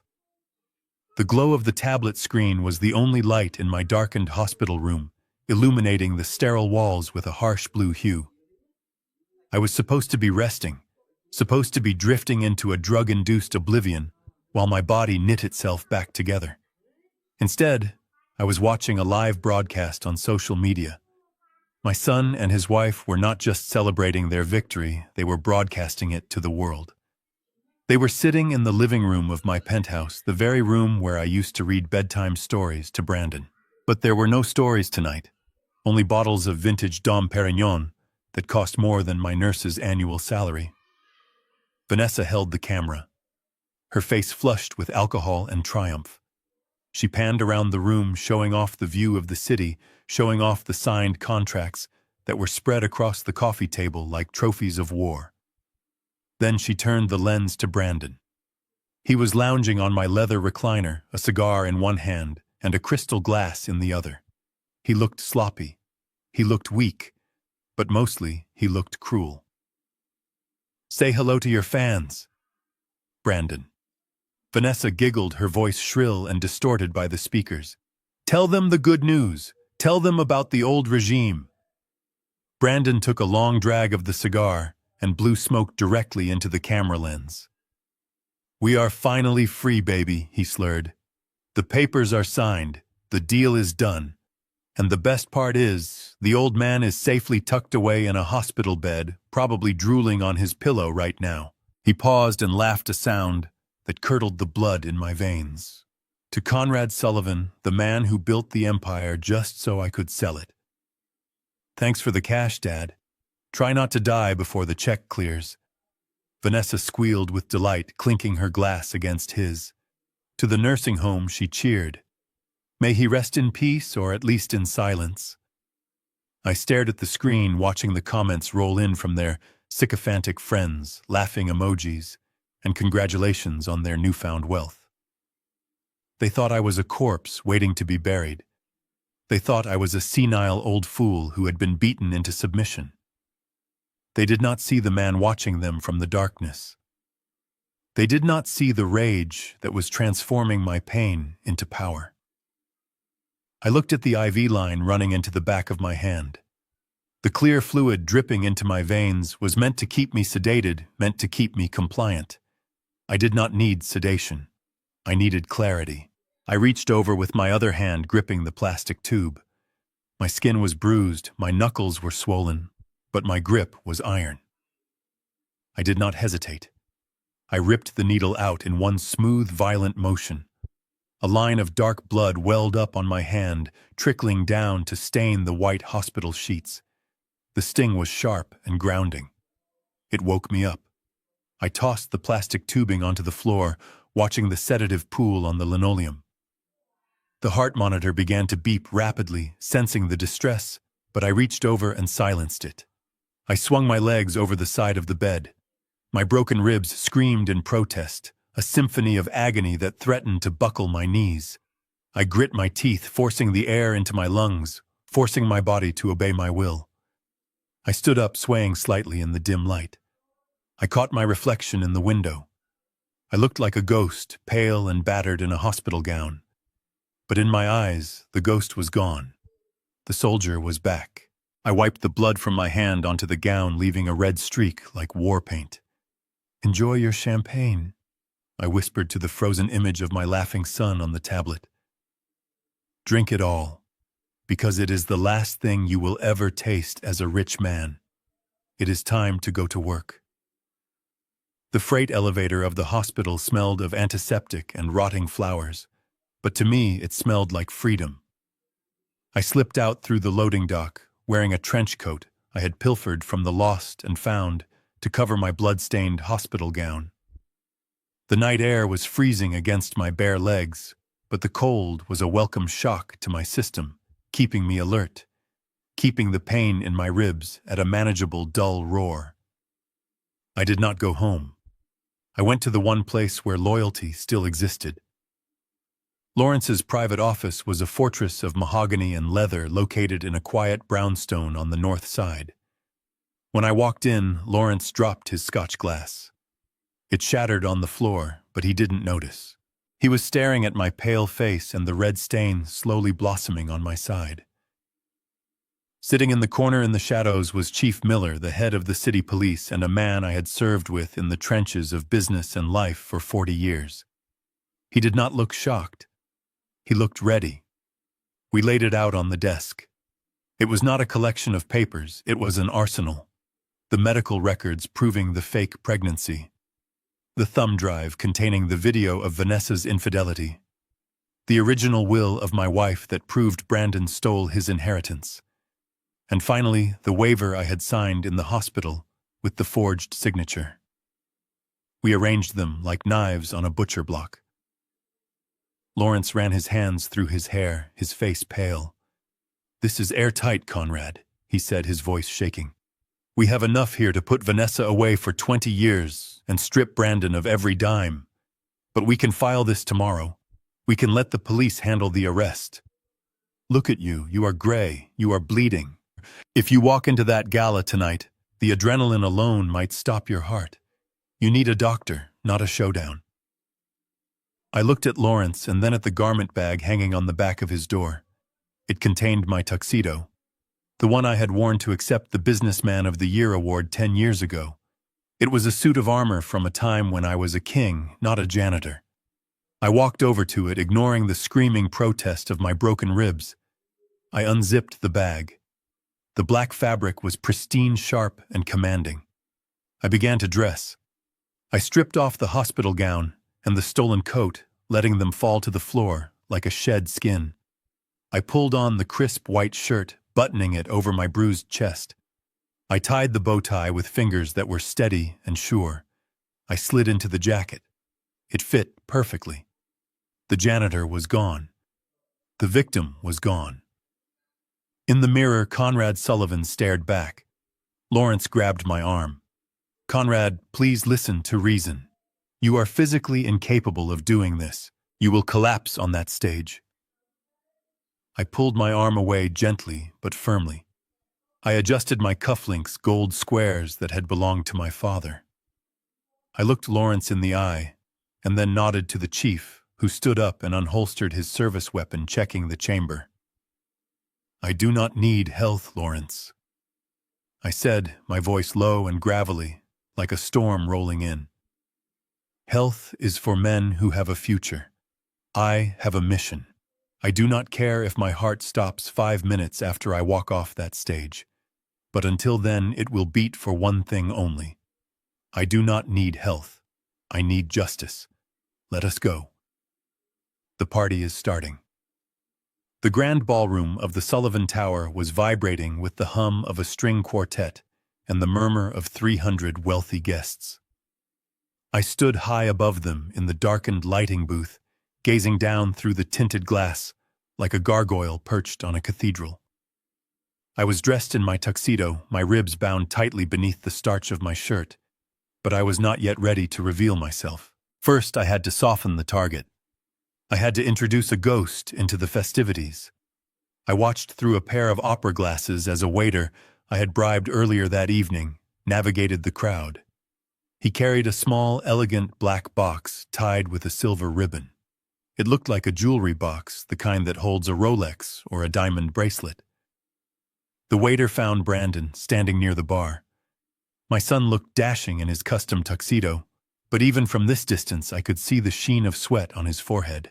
The glow of the tablet screen was the only light in my darkened hospital room, illuminating the sterile walls with a harsh blue hue. I was supposed to be resting, supposed to be drifting into a drug-induced oblivion, while my body knit itself back together. Instead, I was watching a live broadcast on social media. My son and his wife were not just celebrating their victory, they were broadcasting it to the world. They were sitting in the living room of my penthouse, the very room where I used to read bedtime stories to Brandon. But there were no stories tonight, only bottles of vintage Dom Perignon that cost more than my nurse's annual salary. Vanessa held the camera, her face flushed with alcohol and triumph. She panned around the room, showing off the view of the city, showing off the signed contracts that were spread across the coffee table like trophies of war. Then she turned the lens to Brandon. He was lounging on my leather recliner, a cigar in one hand and a crystal glass in the other. He looked sloppy. He looked weak, but mostly he looked cruel. Say hello to your fans, Brandon. Vanessa giggled, her voice shrill and distorted by the speakers. Tell them the good news. Tell them about the old regime. Brandon took a long drag of the cigar and blew smoke directly into the camera lens. We are finally free, baby, he slurred. The papers are signed, the deal is done. And the best part is, the old man is safely tucked away in a hospital bed, probably drooling on his pillow right now. He paused and laughed a sound that curdled the blood in my veins. To Conrad Sullivan, the man who built the empire just so I could sell it. Thanks for the cash, Dad. Try not to die before the check clears. Vanessa squealed with delight, clinking her glass against his. To the nursing home, she cheered. May he rest in peace, or at least in silence. I stared at the screen, watching the comments roll in from their sycophantic friends, laughing emojis, and congratulations on their newfound wealth. They thought I was a corpse waiting to be buried. They thought I was a senile old fool who had been beaten into submission. They did not see the man watching them from the darkness. They did not see the rage that was transforming my pain into power. I looked at the IV line running into the back of my hand. The clear fluid dripping into my veins was meant to keep me sedated, meant to keep me compliant. I did not need sedation. I needed clarity. I reached over with my other hand gripping the plastic tube. My skin was bruised, my knuckles were swollen, but my grip was iron. I did not hesitate. I ripped the needle out in one smooth, violent motion. A line of dark blood welled up on my hand, trickling down to stain the white hospital sheets. The sting was sharp and grounding. It woke me up. I tossed the plastic tubing onto the floor, watching the sedative pool on the linoleum. The heart monitor began to beep rapidly, sensing the distress, but I reached over and silenced it. I swung my legs over the side of the bed. My broken ribs screamed in protest, a symphony of agony that threatened to buckle my knees. I grit my teeth, forcing the air into my lungs, forcing my body to obey my will. I stood up, swaying slightly in the dim light. I caught my reflection in the window. I looked like a ghost, pale and battered in a hospital gown. But in my eyes, the ghost was gone. The soldier was back. I wiped the blood from my hand onto the gown, leaving a red streak like war paint. Enjoy your champagne, I whispered to the frozen image of my laughing son on the tablet. Drink it all, because it is the last thing you will ever taste as a rich man. It is time to go to work. The freight elevator of the hospital smelled of antiseptic and rotting flowers, but to me it smelled like freedom. I slipped out through the loading dock, wearing a trench coat I had pilfered from the lost and found to cover my blood-stained hospital gown. The night air was freezing against my bare legs, but the cold was a welcome shock to my system, keeping me alert, keeping the pain in my ribs at a manageable dull roar. I did not go home. I went to the one place where loyalty still existed. Lawrence's private office was a fortress of mahogany and leather located in a quiet brownstone on the north side. When I walked in, Lawrence dropped his scotch glass. It shattered on the floor, but he didn't notice. He was staring at my pale face and the red stain slowly blossoming on my side. Sitting in the corner in the shadows was Chief Miller, the head of the city police and a man I had served with in the trenches of business and life for 40 years. He did not look shocked. He looked ready. We laid it out on the desk. It was not a collection of papers, it was an arsenal. The medical records proving the fake pregnancy. The thumb drive containing the video of Vanessa's infidelity. The original will of my wife that proved Brandon stole his inheritance. And finally, the waiver I had signed in the hospital with the forged signature. We arranged them like knives on a butcher block. Lawrence ran his hands through his hair, his face pale. "This is airtight, Conrad," he said, his voice shaking. "We have enough here to put Vanessa away for 20 years and strip Brandon of every dime. But we can file this tomorrow. We can let the police handle the arrest. Look at you, you are gray, you are bleeding. If you walk into that gala tonight, the adrenaline alone might stop your heart. You need a doctor, not a showdown." I looked at Lawrence and then at the garment bag hanging on the back of his door. It contained my tuxedo, the one I had worn to accept the Businessman of the Year award 10 years ago. It was a suit of armor from a time when I was a king, not a janitor. I walked over to it, ignoring the screaming protest of my broken ribs. I unzipped the bag. The black fabric was pristine, sharp, and commanding. I began to dress. I stripped off the hospital gown and the stolen coat, letting them fall to the floor like a shed skin. I pulled on the crisp white shirt, buttoning it over my bruised chest. I tied the bow tie with fingers that were steady and sure. I slid into the jacket. It fit perfectly. The janitor was gone. The victim was gone. In the mirror, Conrad Sullivan stared back. Lawrence grabbed my arm. "Conrad, please listen to reason. You are physically incapable of doing this. You will collapse on that stage." I pulled my arm away gently but firmly. I adjusted my cufflinks, gold squares that had belonged to my father. I looked Lawrence in the eye and then nodded to the chief, who stood up and unholstered his service weapon, checking the chamber. "I do not need health, Lawrence," I said, my voice low and gravelly, like a storm rolling in. "Health is for men who have a future. I have a mission. I do not care if my heart stops 5 minutes after I walk off that stage. But until then, it will beat for one thing only. I do not need health. I need justice. Let us go." The party is starting. The grand ballroom of the Sullivan Tower was vibrating with the hum of a string quartet and the murmur of 300 wealthy guests. I stood high above them in the darkened lighting booth, gazing down through the tinted glass like a gargoyle perched on a cathedral. I was dressed in my tuxedo, my ribs bound tightly beneath the starch of my shirt, but I was not yet ready to reveal myself. First, I had to soften the target. I had to introduce a ghost into the festivities. I watched through a pair of opera glasses as a waiter I had bribed earlier that evening navigated the crowd. He carried a small, elegant black box tied with a silver ribbon. It looked like a jewelry box, the kind that holds a Rolex or a diamond bracelet. The waiter found Brandon standing near the bar. My son looked dashing in his custom tuxedo, But even from this distance I could see the sheen of sweat on his forehead.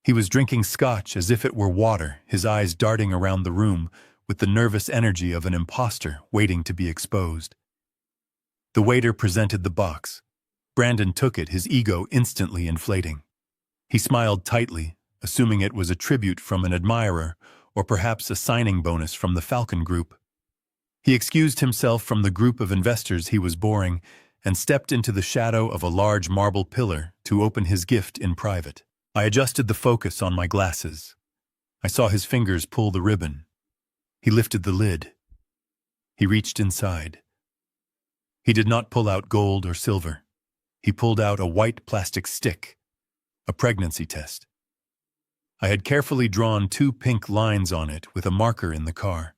He was drinking scotch as if it were water, his eyes darting around the room with the nervous energy of an imposter waiting to be exposed. The waiter presented the box. Brandon took it, his ego instantly inflating. He smiled tightly, assuming it was a tribute from an admirer or perhaps a signing bonus from the Falcon Group. He excused himself from the group of investors he was boring and stepped into the shadow of a large marble pillar to open his gift in private. I adjusted the focus on my glasses. I saw his fingers pull the ribbon. He lifted the lid. He reached inside. He did not pull out gold or silver. He pulled out a white plastic stick, a pregnancy test. I had carefully drawn 2 pink lines on it with a marker in the car.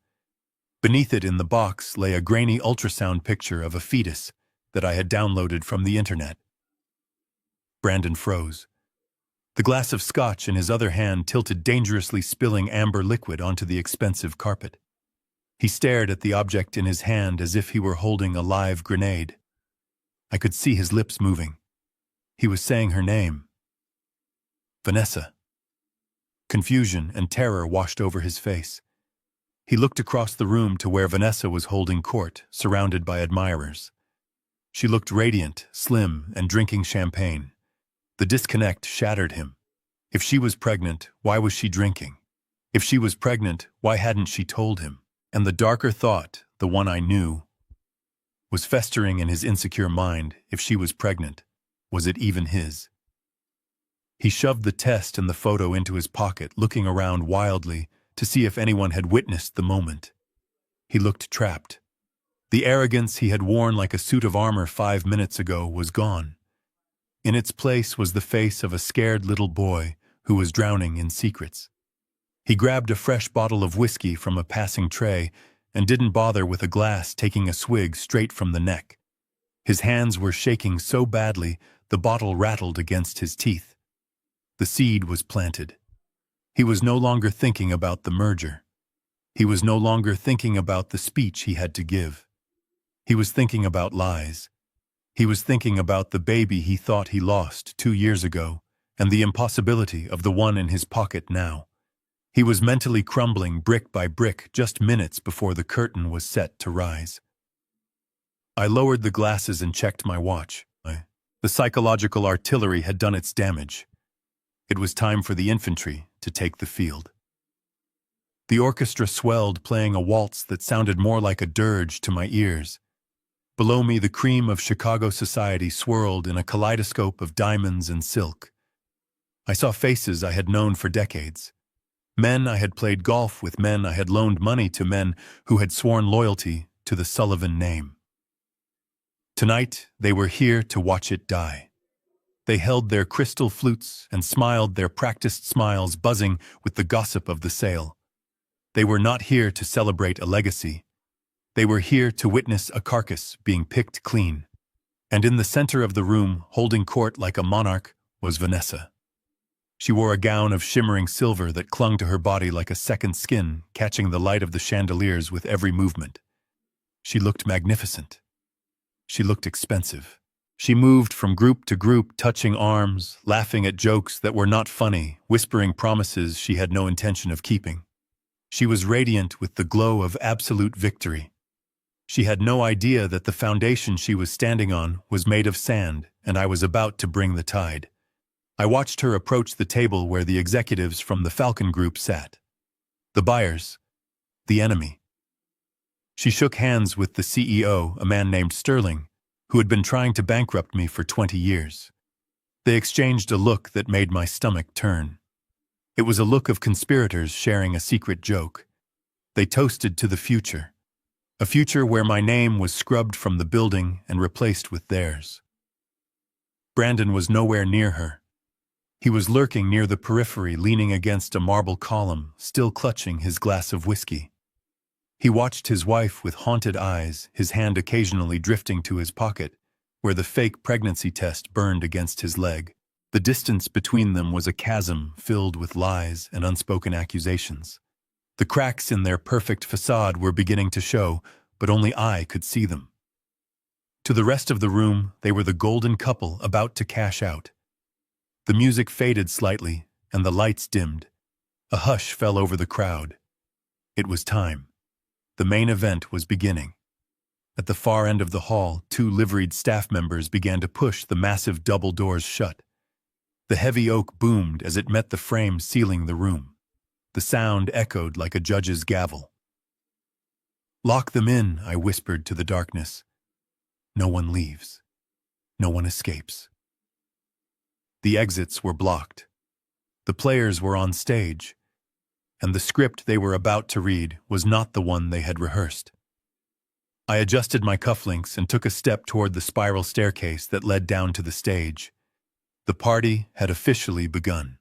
Beneath it in the box lay a grainy ultrasound picture of a fetus that I had downloaded from the internet. Brandon froze. The glass of scotch in his other hand tilted dangerously, spilling amber liquid onto the expensive carpet. He stared at the object in his hand as if he were holding a live grenade. I could see his lips moving. He was saying her name. Vanessa. Confusion and terror washed over his face. He looked across the room to where Vanessa was holding court, surrounded by admirers. She looked radiant, slim, and drinking champagne. The disconnect shattered him. If she was pregnant, why was she drinking? If she was pregnant, why hadn't she told him? And the darker thought, the one I knew, was festering in his insecure mind. If she was pregnant, was it even his? He shoved the test and the photo into his pocket, looking around wildly to see if anyone had witnessed the moment. He looked trapped. The arrogance he had worn like a suit of armor 5 minutes ago was gone. In its place was the face of a scared little boy who was drowning in secrets. He grabbed a fresh bottle of whiskey from a passing tray and didn't bother with a glass, taking a swig straight from the neck. His hands were shaking so badly the bottle rattled against his teeth. The seed was planted. He was no longer thinking about the merger. He was no longer thinking about the speech he had to give. He was thinking about lies. He was thinking about the baby he thought he lost 2 years ago and the impossibility of the one in his pocket now. He was mentally crumbling brick by brick just minutes before the curtain was set to rise. I lowered the glasses and checked my watch. The psychological artillery had done its damage. It was time for the infantry to take the field. The orchestra swelled, playing a waltz that sounded more like a dirge to my ears. Below me, the cream of Chicago society swirled in a kaleidoscope of diamonds and silk. I saw faces I had known for decades. Men I had played golf with, men I had loaned money to, men who had sworn loyalty to the Sullivan name. Tonight, they were here to watch it die. They held their crystal flutes and smiled, their practiced smiles buzzing with the gossip of the sale. They were not here to celebrate a legacy. They were here to witness a carcass being picked clean. And in the center of the room, holding court like a monarch, was Vanessa. She wore a gown of shimmering silver that clung to her body like a second skin, catching the light of the chandeliers with every movement. She looked magnificent. She looked expensive. She moved from group to group, touching arms, laughing at jokes that were not funny, whispering promises she had no intention of keeping. She was radiant with the glow of absolute victory. She had no idea that the foundation she was standing on was made of sand, and I was about to bring the tide. I watched her approach the table where the executives from the Falcon Group sat. The buyers. The enemy. She shook hands with the CEO, a man named Sterling, who had been trying to bankrupt me for 20 years. They exchanged a look that made my stomach turn. It was a look of conspirators sharing a secret joke. They toasted to the future. A future where my name was scrubbed from the building and replaced with theirs. Brandon was nowhere near her. He was lurking near the periphery, leaning against a marble column, still clutching his glass of whiskey. He watched his wife with haunted eyes, his hand occasionally drifting to his pocket, where the fake pregnancy test burned against his leg. The distance between them was a chasm filled with lies and unspoken accusations. The cracks in their perfect facade were beginning to show, but only I could see them. To the rest of the room, they were the golden couple about to cash out. The music faded slightly, and the lights dimmed. A hush fell over the crowd. It was time. The main event was beginning. At the far end of the hall, two liveried staff members began to push the massive double doors shut. The heavy oak boomed as it met the frame sealing the room. The sound echoed like a judge's gavel. "Lock them in," I whispered to the darkness. No one leaves. No one escapes. The exits were blocked. The players were on stage, and the script they were about to read was not the one they had rehearsed. I adjusted my cufflinks and took a step toward the spiral staircase that led down to the stage. The party had officially begun.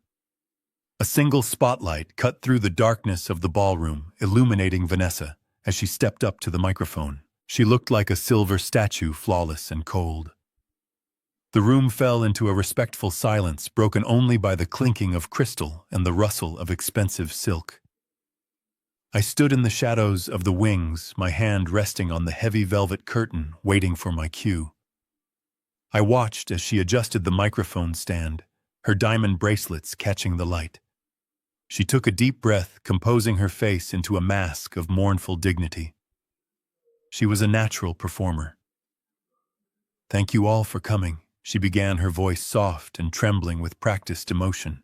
A single spotlight cut through the darkness of the ballroom, illuminating Vanessa as she stepped up to the microphone. She looked like a silver statue, flawless and cold. The room fell into a respectful silence, broken only by the clinking of crystal and the rustle of expensive silk. I stood in the shadows of the wings, my hand resting on the heavy velvet curtain, waiting for my cue. I watched as she adjusted the microphone stand, her diamond bracelets catching the light. She took a deep breath, composing her face into a mask of mournful dignity. She was a natural performer. "Thank you all for coming," she began, her voice soft and trembling with practiced emotion.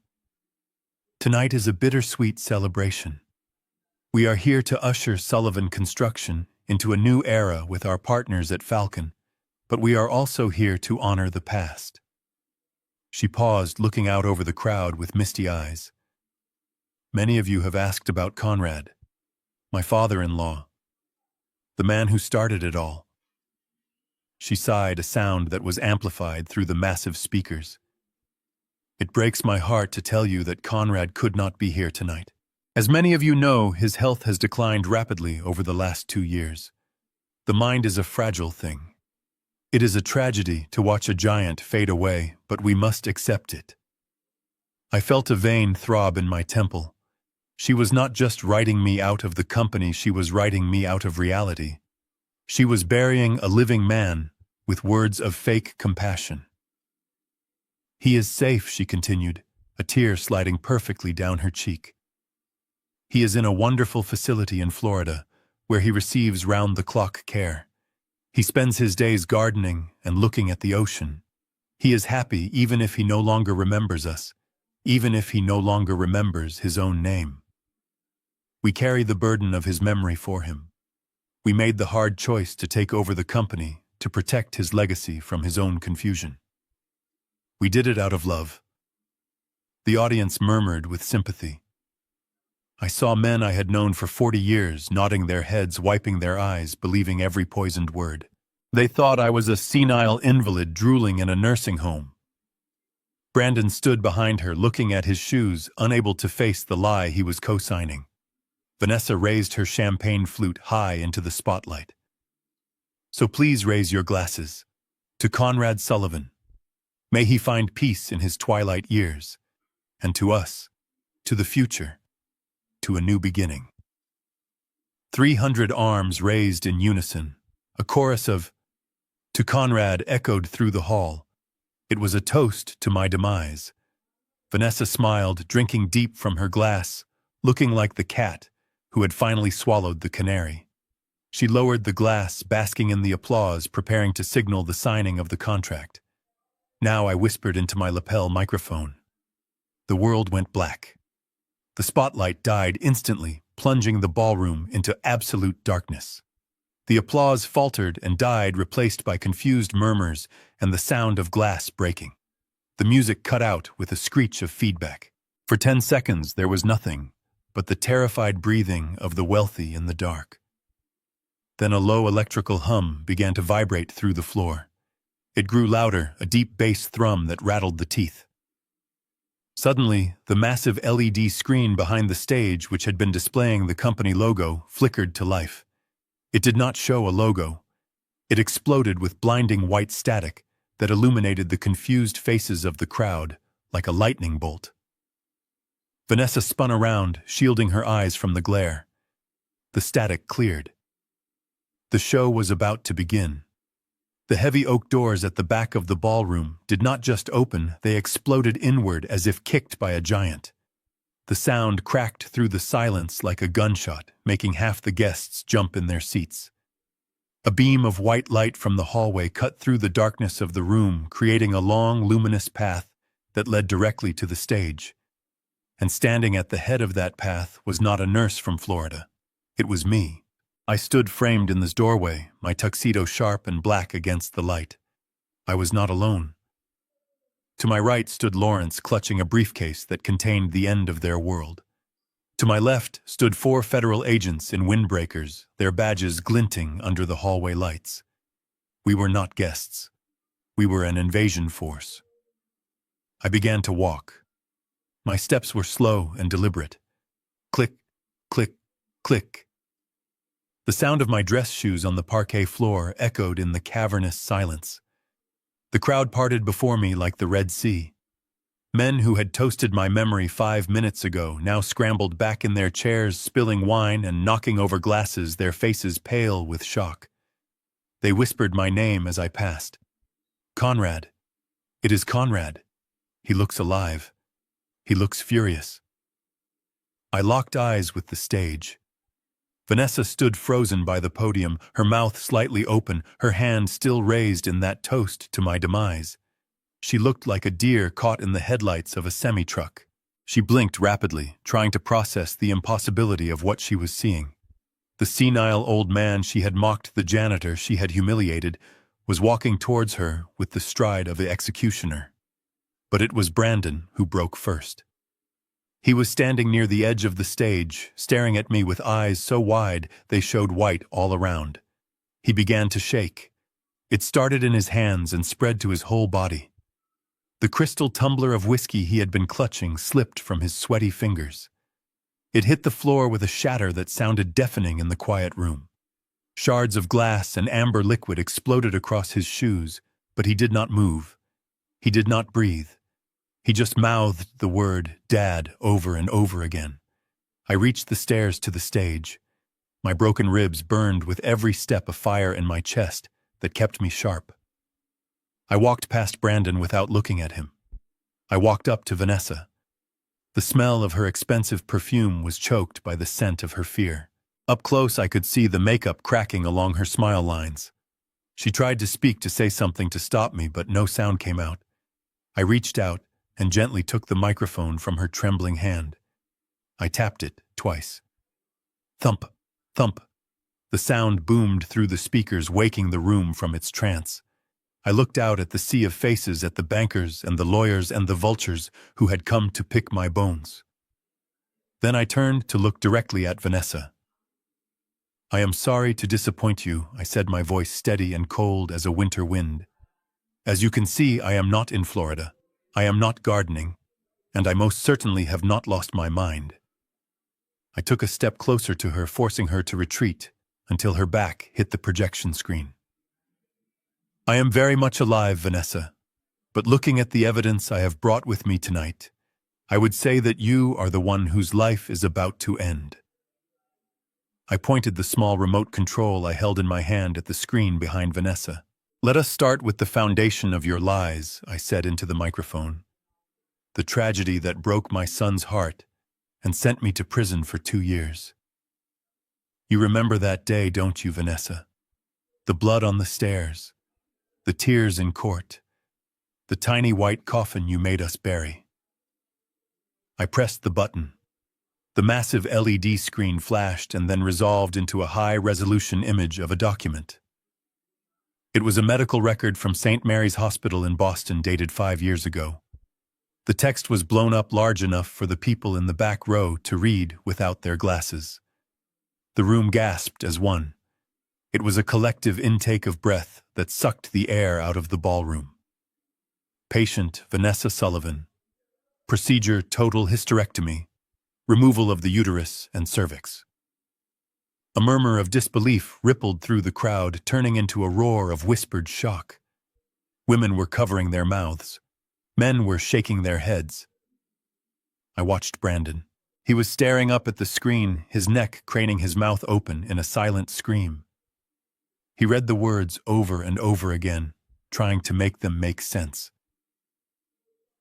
"Tonight is a bittersweet celebration. We are here to usher Sullivan Construction into a new era with our partners at Falcon, but we are also here to honor the past." She paused, looking out over the crowd with misty eyes. "Many of you have asked about Conrad, my father-in-law, the man who started it all." She sighed, a sound that was amplified through the massive speakers. "It breaks my heart to tell you that Conrad could not be here tonight. As many of you know, his health has declined rapidly over the last 2 years. The mind is a fragile thing. It is a tragedy to watch a giant fade away, but we must accept it." I felt a vein throb in my temple. She was not just writing me out of the company, she was writing me out of reality. She was burying a living man with words of fake compassion. "He is safe," she continued, a tear sliding perfectly down her cheek. "He is in a wonderful facility in Florida, where he receives round-the-clock care. He spends his days gardening and looking at the ocean. He is happy even if he no longer remembers us, even if he no longer remembers his own name. We carry the burden of his memory for him. We made the hard choice to take over the company to protect his legacy from his own confusion. We did it out of love." The audience murmured with sympathy. I saw men I had known for 40 years nodding their heads, wiping their eyes, believing every poisoned word. They thought I was a senile invalid drooling in a nursing home. Brandon stood behind her, looking at his shoes, unable to face the lie he was co-signing. Vanessa raised her champagne flute high into the spotlight. "So please raise your glasses to Conrad Sullivan. May he find peace in his twilight years. And to us, to the future, to a new beginning." 300 arms raised in unison. A chorus of "To Conrad" echoed through the hall. It was a toast to my demise. Vanessa smiled, drinking deep from her glass, looking like the cat who had finally swallowed the canary. She lowered the glass, basking in the applause, preparing to signal the signing of the contract. Now I whispered into my lapel microphone. The world went black. The spotlight died instantly, plunging the ballroom into absolute darkness. The applause faltered and died, replaced by confused murmurs and the sound of glass breaking. The music cut out with a screech of feedback. For 10 seconds there was nothing but the terrified breathing of the wealthy in the dark. Then a low electrical hum began to vibrate through the floor. It grew louder, a deep bass thrum that rattled the teeth. Suddenly, the massive LED screen behind the stage, which had been displaying the company logo, flickered to life. It did not show a logo. It exploded with blinding white static that illuminated the confused faces of the crowd like a lightning bolt. Vanessa spun around, shielding her eyes from the glare. The static cleared. The show was about to begin. The heavy oak doors at the back of the ballroom did not just open, they exploded inward as if kicked by a giant. The sound cracked through the silence like a gunshot, making half the guests jump in their seats. A beam of white light from the hallway cut through the darkness of the room, creating a long, luminous path that led directly to the stage. And standing at the head of that path was not a nurse from Florida. It was me. I stood framed in this doorway, my tuxedo sharp and black against the light. I was not alone. To my right stood Lawrence, clutching a briefcase that contained the end of their world. To my left stood 4 federal agents in windbreakers, their badges glinting under the hallway lights. We were not guests. We were an invasion force. I began to walk. My steps were slow and deliberate. Click, click, click. The sound of my dress shoes on the parquet floor echoed in the cavernous silence. The crowd parted before me like the Red Sea. Men who had toasted my memory 5 minutes ago now scrambled back in their chairs, spilling wine and knocking over glasses, their faces pale with shock. They whispered my name as I passed. Conrad. It is Conrad. He looks alive. He looks furious. I locked eyes with the stage. Vanessa stood frozen by the podium, her mouth slightly open, her hand still raised in that toast to my demise. She looked like a deer caught in the headlights of a semi-truck. She blinked rapidly, trying to process the impossibility of what she was seeing. The senile old man she had mocked, the janitor she had humiliated, was walking towards her with the stride of the executioner. But it was Brandon who broke first. He was standing near the edge of the stage, staring at me with eyes so wide they showed white all around. He began to shake. It started in his hands and spread to his whole body. The crystal tumbler of whiskey he had been clutching slipped from his sweaty fingers. It hit the floor with a shatter that sounded deafening in the quiet room. Shards of glass and amber liquid exploded across his shoes, but he did not move. He did not breathe. He just mouthed the word, Dad, over and over again. I reached the stairs to the stage. My broken ribs burned with every step, a fire in my chest that kept me sharp. I walked past Brandon without looking at him. I walked up to Vanessa. The smell of her expensive perfume was choked by the scent of her fear. Up close I could see the makeup cracking along her smile lines. She tried to speak, to say something to stop me, but no sound came out. I reached out and gently took the microphone from her trembling hand. I tapped it twice. Thump, thump. The sound boomed through the speakers, waking the room from its trance. I looked out at the sea of faces, at the bankers and the lawyers and the vultures who had come to pick my bones. Then I turned to look directly at Vanessa. I am sorry to disappoint you, I said, my voice steady and cold as a winter wind. As you can see, I am not in Florida. I am not gardening, and I most certainly have not lost my mind. I took a step closer to her, forcing her to retreat until her back hit the projection screen. I am very much alive, Vanessa, but looking at the evidence I have brought with me tonight, I would say that you are the one whose life is about to end. I pointed the small remote control I held in my hand at the screen behind Vanessa. Let us start with the foundation of your lies, I said into the microphone. The tragedy that broke my son's heart and sent me to prison for 2 years. You remember that day, don't you, Vanessa? The blood on the stairs, the tears in court, the tiny white coffin you made us bury. I pressed the button. The massive LED screen flashed and then resolved into a high-resolution image of a document. It was a medical record from St. Mary's Hospital in Boston, dated 5 years ago. The text was blown up large enough for the people in the back row to read without their glasses. The room gasped as one. It was a collective intake of breath that sucked the air out of the ballroom. Patient Vanessa Sullivan. Procedure: total hysterectomy. Removal of the uterus and cervix. A murmur of disbelief rippled through the crowd, turning into a roar of whispered shock. Women were covering their mouths. Men were shaking their heads. I watched Brandon. He was staring up at the screen, his neck craning, his mouth open in a silent scream. He read the words over and over again, trying to make them make sense.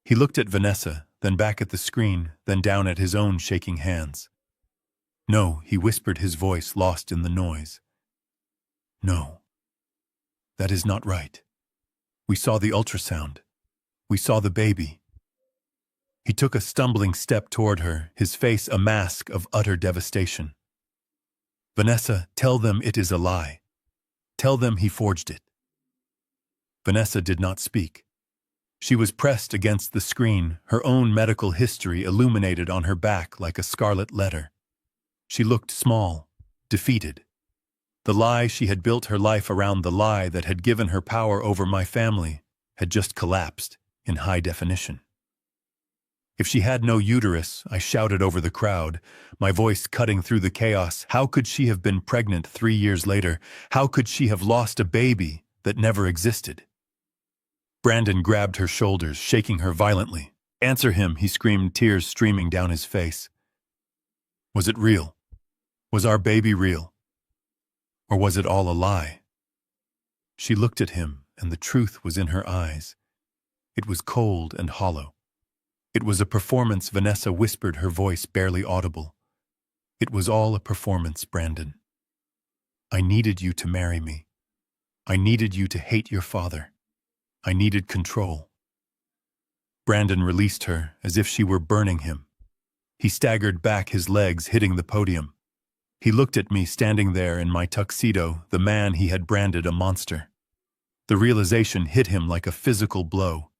He looked at Vanessa, then back at the screen, then down at his own shaking hands. "No," he whispered, his voice lost in the noise. "No. That is not right. We saw the ultrasound. We saw the baby." He took a stumbling step toward her, his face a mask of utter devastation. "Vanessa, tell them it is a lie. Tell them he forged it." Vanessa did not speak. She was pressed against the screen, her own medical history illuminated on her back like a scarlet letter. She looked small, defeated. The lie she had built her life around, the lie that had given her power over my family, had just collapsed in high definition. "If she had no uterus," I shouted over the crowd, my voice cutting through the chaos. "How could she have been pregnant 3 years later? How could she have lost a baby that never existed?" Brandon grabbed her shoulders, shaking her violently. "Answer him," he screamed, tears streaming down his face. "Was it real? Was our baby real? Or was it all a lie?" She looked at him, and the truth was in her eyes. It was cold and hollow. "It was a performance," Vanessa whispered, her voice barely audible. "It was all a performance, Brandon. I needed you to marry me. I needed you to hate your father. I needed control." Brandon released her as if she were burning him. He staggered back, his legs hitting the podium. He looked at me standing there in my tuxedo, the man he had branded a monster. The realization hit him like a physical blow.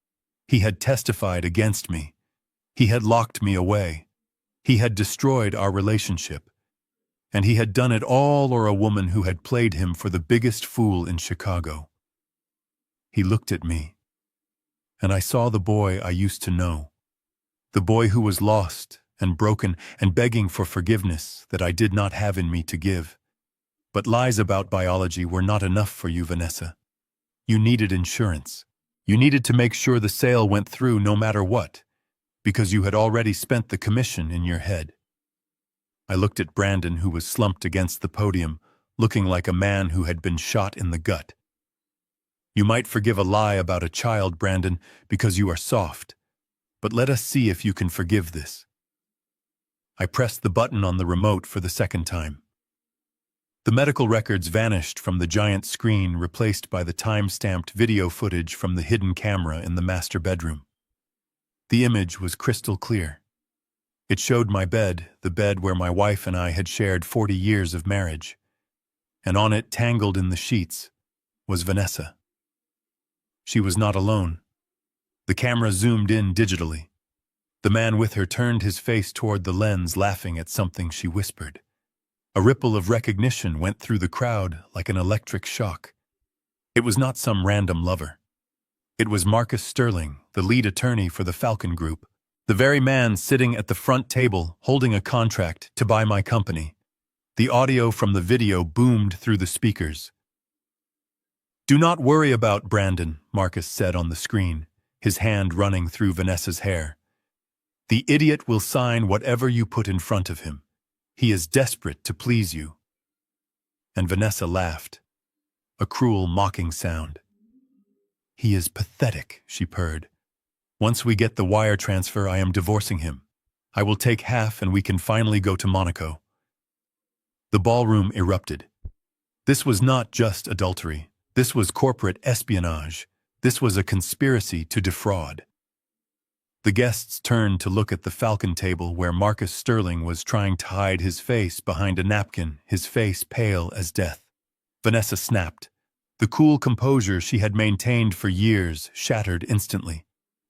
He had testified against me. He had locked me away. He had destroyed our relationship. And he had done it all for a woman who had played him for the biggest fool in Chicago. He looked at me, and I saw the boy I used to know, the boy who was lost and broken and begging for forgiveness that I did not have in me to give. But lies about biology were not enough for you, Vanessa. You needed insurance. You needed to make sure the sale went through no matter what, because you had already spent the commission in your head. I looked at Brandon, who was slumped against the podium, looking like a man who had been shot in the gut. "You might forgive a lie about a child, Brandon, because you are soft. But let us see if you can forgive this." I pressed the button on the remote for the second time. The medical records vanished from the giant screen, replaced by the time-stamped video footage from the hidden camera in the master bedroom. The image was crystal clear. It showed my bed, the bed where my wife and I had shared 40 years of marriage. And on it, tangled in the sheets, was Vanessa. She was not alone. The camera zoomed in digitally. The man with her turned his face toward the lens, laughing at something she whispered. A ripple of recognition went through the crowd like an electric shock. It was not some random lover. It was Marcus Sterling, the lead attorney for the Falcon Group, the very man sitting at the front table holding a contract to buy my company. The audio from the video boomed through the speakers. "Do not worry about Brandon," Marcus said on the screen, his hand running through Vanessa's hair. "The idiot will sign whatever you put in front of him. He is desperate to please you." And Vanessa laughed, a cruel, mocking sound. "He is pathetic," she purred. "Once we get the wire transfer, I am divorcing him. I will take half and we can finally go to Monaco." The ballroom erupted. This was not just adultery. This was corporate espionage. This was a conspiracy to defraud. The guests turned to look at the Falcon table where Marcus Sterling was trying to hide his face behind a napkin, his face pale as death. Vanessa snapped. The cool composure she had maintained for years shattered instantly.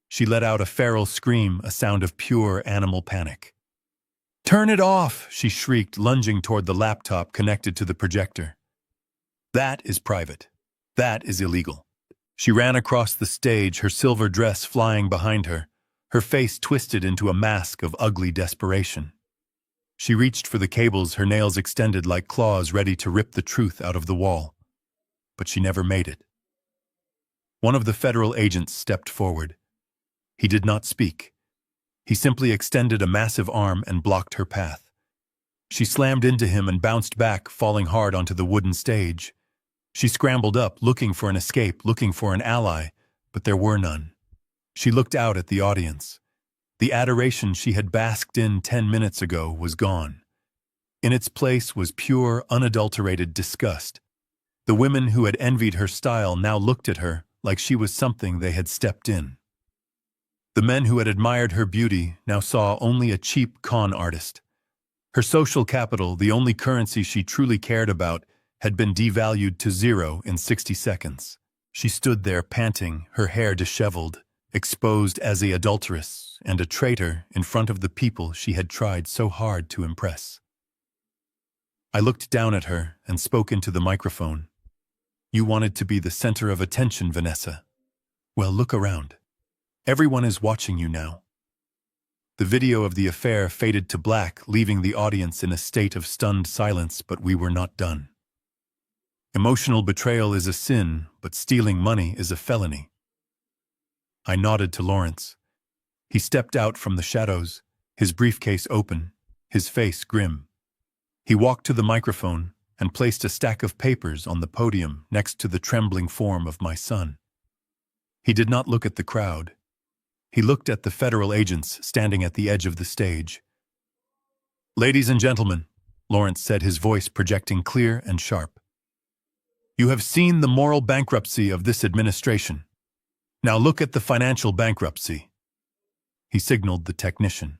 She let out a feral scream, a sound of pure animal panic. "Turn it off!" she shrieked, lunging toward the laptop connected to the projector. "That is private. That is illegal." She ran across the stage, her silver dress flying behind her, her face twisted into a mask of ugly desperation. She reached for the cables, her nails extended like claws ready to rip the truth out of the wall. But she never made it. One of the federal agents stepped forward. He did not speak. He simply extended a massive arm and blocked her path. She slammed into him and bounced back, falling hard onto the wooden stage. She scrambled up, looking for an escape, looking for an ally, but there were none. She looked out at the audience. The adoration she had basked in 10 minutes ago was gone. In its place was pure, unadulterated disgust. The women who had envied her style now looked at her like she was something they had stepped in. The men who had admired her beauty now saw only a cheap con artist. Her social capital, the only currency she truly cared about, had been devalued to zero in 60 seconds. She stood there panting, her hair disheveled, exposed as an adulteress and a traitor in front of the people she had tried so hard to impress. I looked down at her and spoke into the microphone. You wanted to be the center of attention, Vanessa. Well, look around. Everyone is watching you now. The video of the affair faded to black, leaving the audience in a state of stunned silence, but we were not done. Emotional betrayal is a sin, but stealing money is a felony. I nodded to Lawrence. He stepped out from the shadows, his briefcase open, his face grim. He walked to the microphone and placed a stack of papers on the podium next to the trembling form of my son. He did not look at the crowd. He looked at the federal agents standing at the edge of the stage. Ladies and gentlemen, Lawrence said, his voice projecting clear and sharp. You have seen the moral bankruptcy of this administration. Now look at the financial bankruptcy. He signaled the technician.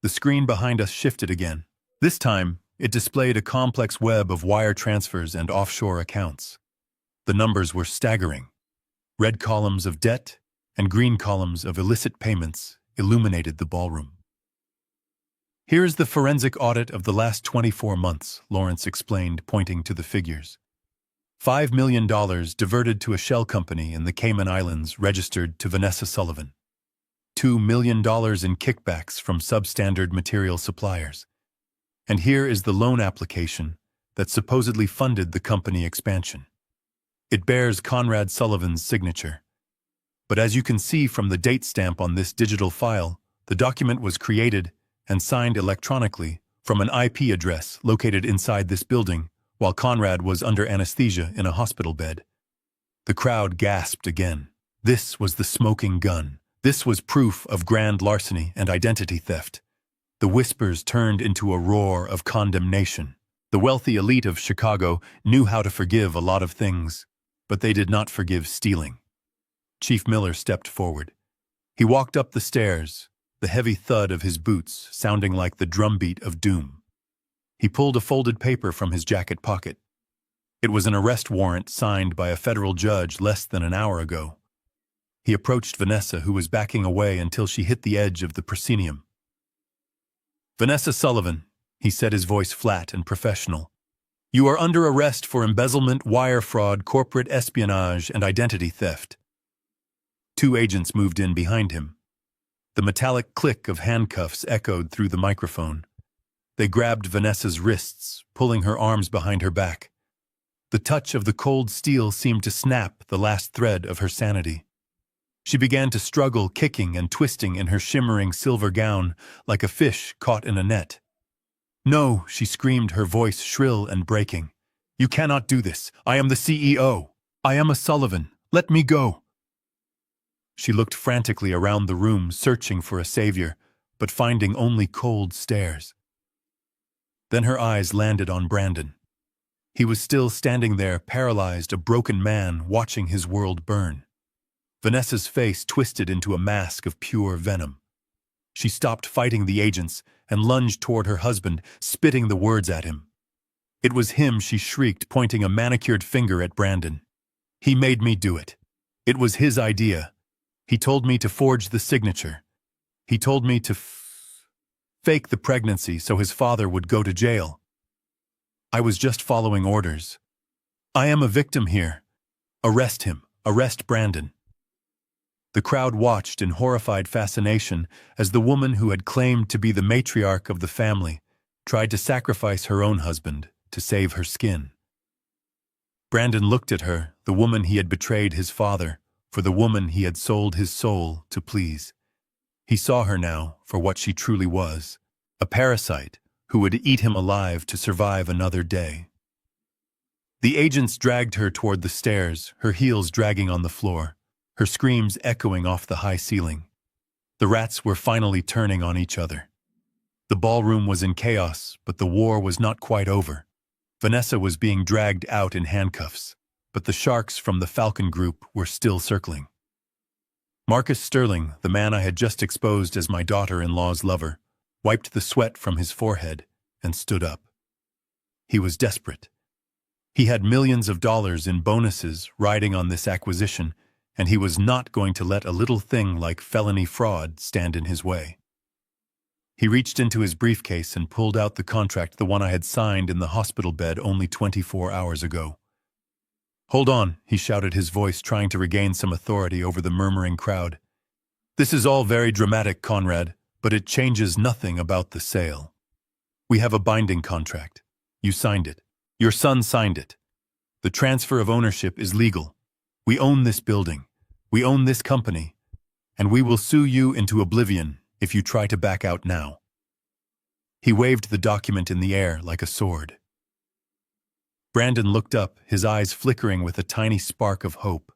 The screen behind us shifted again. This time, it displayed a complex web of wire transfers and offshore accounts. The numbers were staggering. Red columns of debt and green columns of illicit payments illuminated the ballroom. Here is the forensic audit of the last 24 months, Lawrence explained, pointing to the figures. $5 million diverted to a shell company in the Cayman Islands registered to Vanessa Sullivan. $2 million in kickbacks from substandard material suppliers. And here is the loan application that supposedly funded the company expansion. It bears Conrad Sullivan's signature. But as you can see from the date stamp on this digital file, the document was created and signed electronically from an IP address located inside this building while Conrad was under anesthesia in a hospital bed. The crowd gasped again. This was the smoking gun. This was proof of grand larceny and identity theft. The whispers turned into a roar of condemnation. The wealthy elite of Chicago knew how to forgive a lot of things, but they did not forgive stealing. Chief Miller stepped forward. He walked up the stairs, the heavy thud of his boots sounding like the drumbeat of doom. He pulled a folded paper from his jacket pocket. It was an arrest warrant signed by a federal judge less than an hour ago. He approached Vanessa, who was backing away until she hit the edge of the proscenium. Vanessa Sullivan, he said, his voice flat and professional. You are under arrest for embezzlement, wire fraud, corporate espionage, and identity theft. Two agents moved in behind him. The metallic click of handcuffs echoed through the microphone. They grabbed Vanessa's wrists, pulling her arms behind her back. The touch of the cold steel seemed to snap the last thread of her sanity. She began to struggle, kicking and twisting in her shimmering silver gown like a fish caught in a net. No, she screamed, her voice shrill and breaking. You cannot do this. I am the CEO. I am a Sullivan. Let me go. She looked frantically around the room, searching for a savior, but finding only cold stares. Then her eyes landed on Brandon. He was still standing there, paralyzed, a broken man watching his world burn. Vanessa's face twisted into a mask of pure venom. She stopped fighting the agents and lunged toward her husband, spitting the words at him. It was him, she shrieked, pointing a manicured finger at Brandon. He made me do it. It was his idea. He told me to forge the signature. He told me to fake the pregnancy so his father would go to jail. I was just following orders. I am a victim here. Arrest him. Arrest Brandon. The crowd watched in horrified fascination as the woman who had claimed to be the matriarch of the family tried to sacrifice her own husband to save her skin. Brandon looked at her, the woman he had betrayed his father, for the woman he had sold his soul to please. He saw her now for what she truly was, a parasite who would eat him alive to survive another day. The agents dragged her toward the stairs, her heels dragging on the floor, her screams echoing off the high ceiling. The rats were finally turning on each other. The ballroom was in chaos, but the war was not quite over. Vanessa was being dragged out in handcuffs, but the sharks from the Falcon Group were still circling. Marcus Sterling, the man I had just exposed as my daughter-in-law's lover, wiped the sweat from his forehead and stood up. He was desperate. He had millions of dollars in bonuses riding on this acquisition, and he was not going to let a little thing like felony fraud stand in his way. He reached into his briefcase and pulled out the contract, the one I had signed in the hospital bed only 24 hours ago. "Hold on," he shouted, his voice trying to regain some authority over the murmuring crowd. "This is all very dramatic, Conrad, but it changes nothing about the sale. We have a binding contract. You signed it. Your son signed it. The transfer of ownership is legal. We own this building. We own this company. And we will sue you into oblivion if you try to back out now." He waved the document in the air like a sword. Brandon looked up, his eyes flickering with a tiny spark of hope.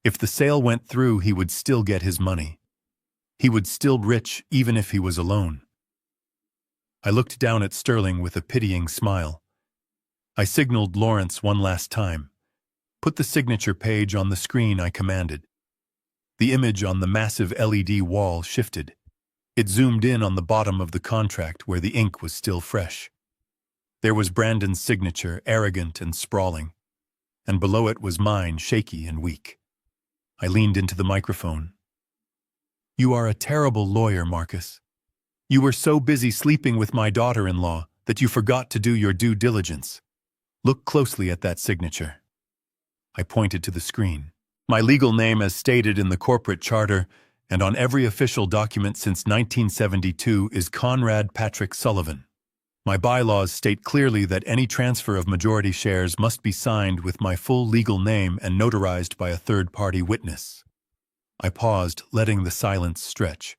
If the sale went through, he would still get his money. He would still be rich even if he was alone. I looked down at Sterling with a pitying smile. I signaled Lawrence one last time. "Put the signature page on the screen," I commanded. The image on the massive LED wall shifted. It zoomed in on the bottom of the contract where the ink was still fresh. There was Brandon's signature, arrogant and sprawling, and below it was mine, shaky and weak. I leaned into the microphone. "You are a terrible lawyer, Marcus. You were so busy sleeping with my daughter-in-law that you forgot to do your due diligence. Look closely at that signature." I pointed to the screen. "My legal name as stated in the corporate charter and on every official document since 1972 is Conrad Patrick Sullivan. My bylaws state clearly that any transfer of majority shares must be signed with my full legal name and notarized by a third-party witness." I paused, letting the silence stretch.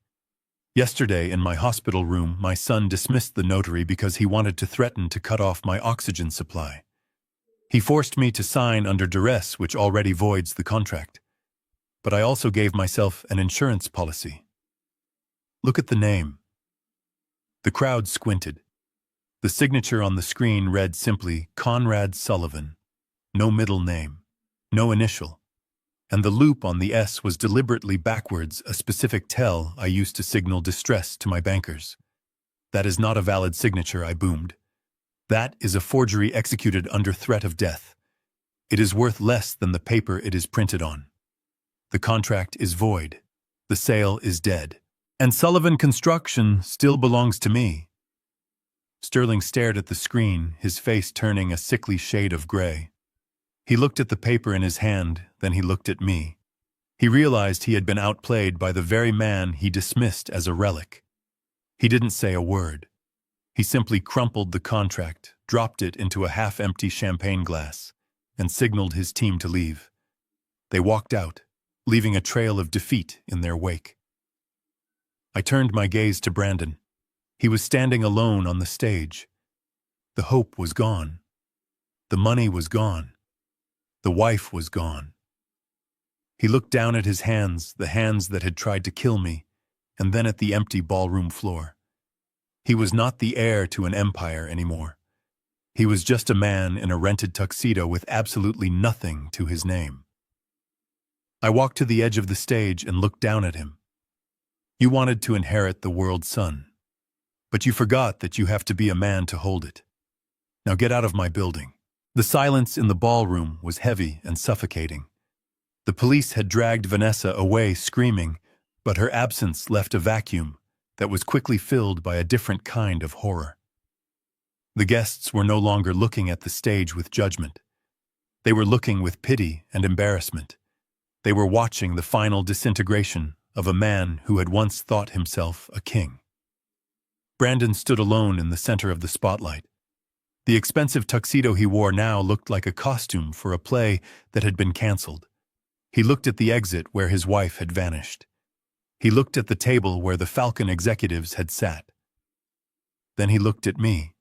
Yesterday, in my hospital room, my son dismissed the notary because he wanted to threaten to cut off my oxygen supply. He forced me to sign under duress, which already voids the contract. But I also gave myself an insurance policy. Look at the name. The crowd squinted. The signature on the screen read simply Conrad Sullivan. No middle name, no initial. And the loop on the S was deliberately backwards, a specific tell I used to signal distress to my bankers. "That is not a valid signature," I boomed. "That is a forgery executed under threat of death. It is worth less than the paper it is printed on. The contract is void. The sale is dead. And Sullivan Construction still belongs to me." Sterling stared at the screen, his face turning a sickly shade of gray. He looked at the paper in his hand, then he looked at me. He realized he had been outplayed by the very man he dismissed as a relic. He didn't say a word. He simply crumpled the contract, dropped it into a half-empty champagne glass, and signaled his team to leave. They walked out, leaving a trail of defeat in their wake. I turned my gaze to Brandon. He was standing alone on the stage. The hope was gone. The money was gone. The wife was gone. He looked down at his hands, the hands that had tried to kill me, and then at the empty ballroom floor. He was not the heir to an empire anymore. He was just a man in a rented tuxedo with absolutely nothing to his name. I walked to the edge of the stage and looked down at him. "You wanted to inherit the world's sun, but you forgot that you have to be a man to hold it. Now get out of my building." The silence in the ballroom was heavy and suffocating. The police had dragged Vanessa away screaming, but her absence left a vacuum that was quickly filled by a different kind of horror. The guests were no longer looking at the stage with judgment. They were looking with pity and embarrassment. They were watching the final disintegration of a man who had once thought himself a king. Brandon stood alone in the center of the spotlight. The expensive tuxedo he wore now looked like a costume for a play that had been canceled. He looked at the exit where his wife had vanished. He looked at the table where the Falcon executives had sat. Then he looked at me.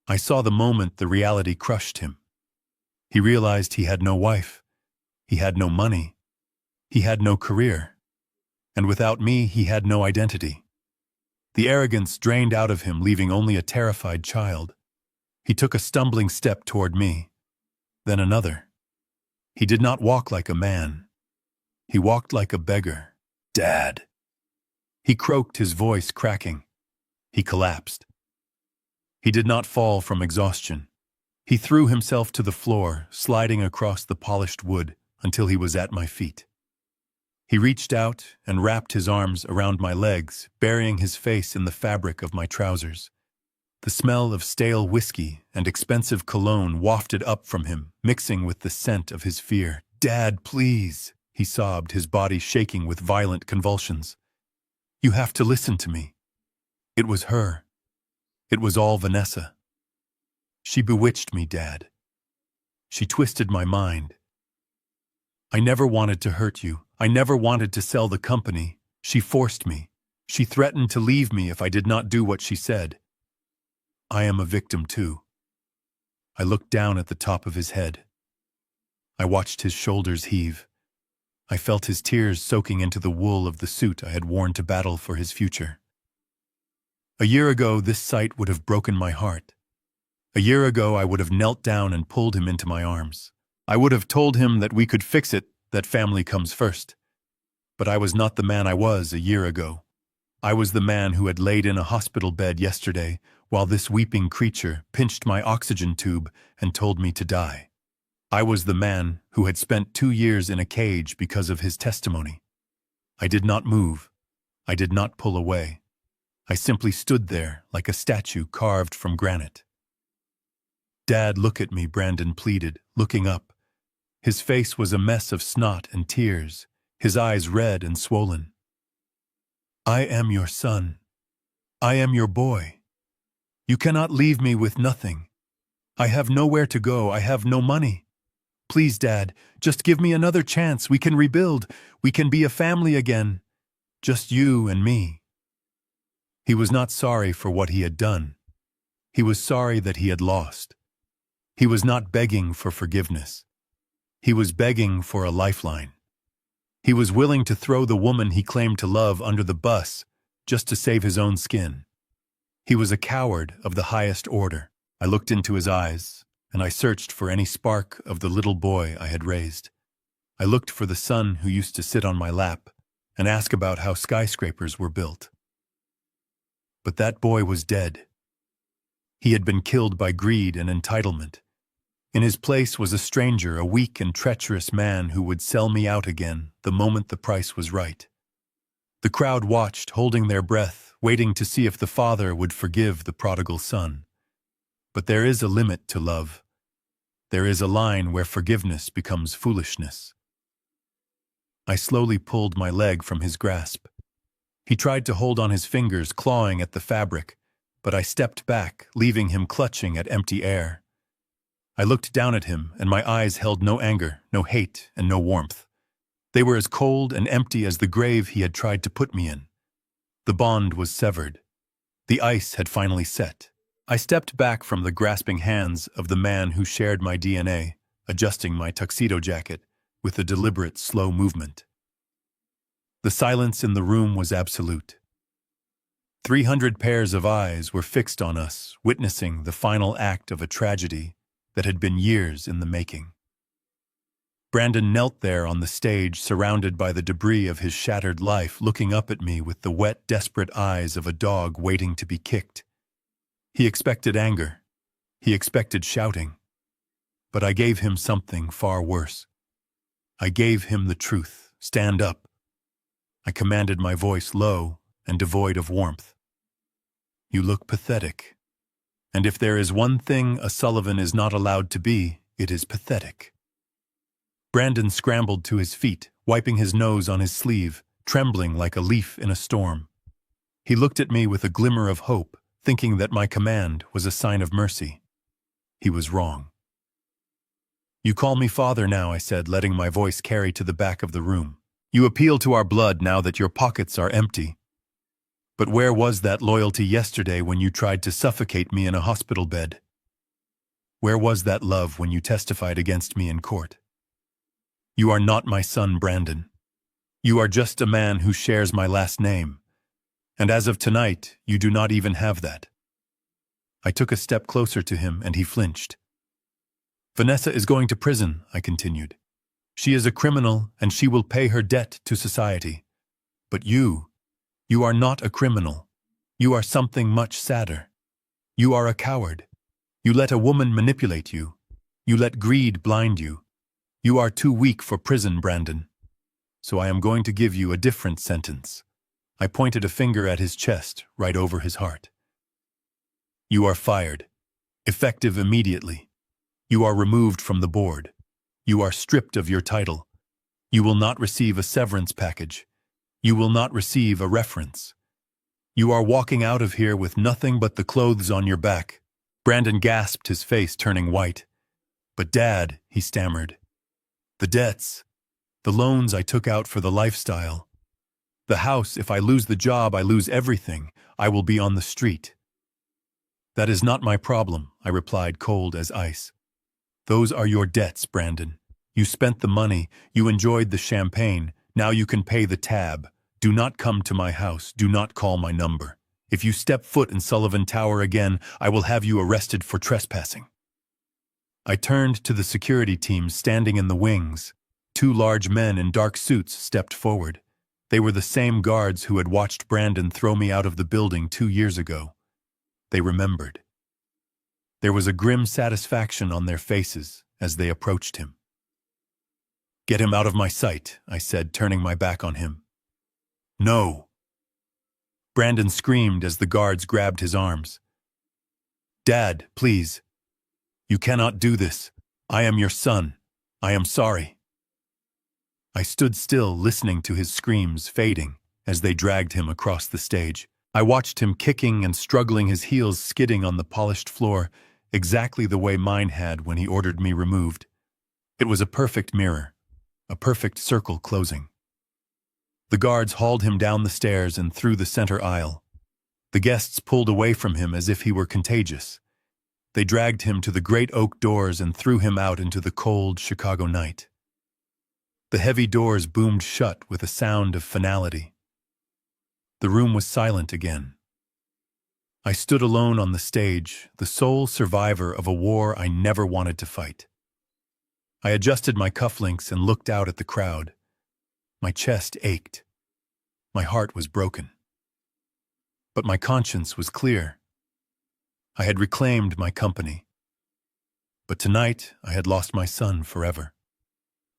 I saw the moment the reality crushed him. He realized he had no wife. He had no money. He had no career. And without me, he had no identity. The arrogance drained out of him, leaving only a terrified child. He took a stumbling step toward me, then another. He did not walk like a man. He walked like a beggar. Dad. He croaked, his voice cracking. He collapsed. He did not fall from exhaustion. He threw himself to the floor, sliding across the polished wood until he was at my feet. He reached out and wrapped his arms around my legs, burying his face in the fabric of my trousers. The smell of stale whiskey and expensive cologne wafted up from him, mixing with the scent of his fear. "Dad, please," he sobbed, his body shaking with violent convulsions. "You have to listen to me. It was her. It was all Vanessa. She bewitched me, Dad. She twisted my mind. I never wanted to hurt you. I never wanted to sell the company. She forced me. She threatened to leave me if I did not do what she said. I am a victim too." I looked down at the top of his head. I watched his shoulders heave. I felt his tears soaking into the wool of the suit I had worn to battle for his future. A year ago, this sight would have broken my heart. A year ago, I would have knelt down and pulled him into my arms. I would have told him that we could fix it, that family comes first. But I was not the man I was a year ago. I was the man who had laid in a hospital bed yesterday while this weeping creature pinched my oxygen tube and told me to die. I was the man who had spent 2 years in a cage because of his testimony. I did not move. I did not pull away. I simply stood there like a statue carved from granite. "Dad, look at me," Brandon pleaded, looking up. His face was a mess of snot and tears, his eyes red and swollen. "I am your son. I am your boy. You cannot leave me with nothing. I have nowhere to go. I have no money. Please, Dad, just give me another chance. We can rebuild. We can be a family again. Just you and me." He was not sorry for what he had done. He was sorry that he had lost. He was not begging for forgiveness. He was begging for a lifeline. He was willing to throw the woman he claimed to love under the bus just to save his own skin. He was a coward of the highest order. I looked into his eyes, and I searched for any spark of the little boy I had raised. I looked for the son who used to sit on my lap and ask about how skyscrapers were built. But that boy was dead. He had been killed by greed and entitlement. In his place was a stranger, a weak and treacherous man who would sell me out again the moment the price was right. The crowd watched, holding their breath, waiting to see if the father would forgive the prodigal son. But there is a limit to love. There is a line where forgiveness becomes foolishness. I slowly pulled my leg from his grasp. He tried to hold on his fingers, clawing at the fabric, but I stepped back, leaving him clutching at empty air. I looked down at him, and my eyes held no anger, no hate, and no warmth. They were as cold and empty as the grave he had tried to put me in. The bond was severed. The ice had finally set. I stepped back from the grasping hands of the man who shared my DNA, adjusting my tuxedo jacket with a deliberate, slow movement. The silence in the room was absolute. 300 pairs of eyes were fixed on us, witnessing the final act of a tragedy that had been years in the making. Brandon knelt there on the stage, surrounded by the debris of his shattered life, looking up at me with the wet, desperate eyes of a dog waiting to be kicked. He expected anger. He expected shouting. But I gave him something far worse. I gave him the truth. "Stand up." I commanded, my voice low and devoid of warmth. "You look pathetic. And if there is one thing a Sullivan is not allowed to be, it is pathetic." Brandon scrambled to his feet, wiping his nose on his sleeve, trembling like a leaf in a storm. He looked at me with a glimmer of hope, thinking that my command was a sign of mercy. He was wrong. "You call me father now," I said, letting my voice carry to the back of the room. "You appeal to our blood now that your pockets are empty. But where was that loyalty yesterday when you tried to suffocate me in a hospital bed?" Where was that love when you testified against me in court? You are not my son, Brandon. You are just a man who shares my last name. And as of tonight, you do not even have that. I took a step closer to him and he flinched. Vanessa is going to prison, I continued. She is a criminal and she will pay her debt to society. But you are not a criminal. You are something much sadder. You are a coward. You let a woman manipulate you. You let greed blind you. You are too weak for prison, Brandon. So I am going to give you a different sentence. I pointed a finger at his chest, right over his heart. You are fired. Effective immediately. You are removed from the board. You are stripped of your title. You will not receive a severance package. You will not receive a reference. You are walking out of here with nothing but the clothes on your back. Brandon gasped, his face turning white. But Dad, he stammered. The debts. The loans I took out for the lifestyle. The house, if I lose the job, I lose everything. I will be on the street. That is not my problem, I replied, cold as ice. Those are your debts, Brandon. You spent the money, you enjoyed the champagne, now you can pay the tab. Do not come to my house, do not call my number. If you step foot in Sullivan Tower again, I will have you arrested for trespassing. I turned to the security team standing in the wings. 2 large men in dark suits stepped forward. They were the same guards who had watched Brandon throw me out of the building 2 years ago. They remembered. There was a grim satisfaction on their faces as they approached him. Get him out of my sight, I said, turning my back on him. No. Brandon screamed as the guards grabbed his arms. Dad, please. You cannot do this. I am your son. I am sorry. I stood still, listening to his screams fading as they dragged him across the stage. I watched him kicking and struggling, his heels skidding on the polished floor, exactly the way mine had when he ordered me removed. It was a perfect mirror, a perfect circle closing. The guards hauled him down the stairs and through the center aisle. The guests pulled away from him as if he were contagious. They dragged him to the great oak doors and threw him out into the cold Chicago night. The heavy doors boomed shut with a sound of finality. The room was silent again. I stood alone on the stage, the sole survivor of a war I never wanted to fight. I adjusted my cufflinks and looked out at the crowd. My chest ached. My heart was broken. But my conscience was clear. I had reclaimed my company. But tonight I had lost my son forever.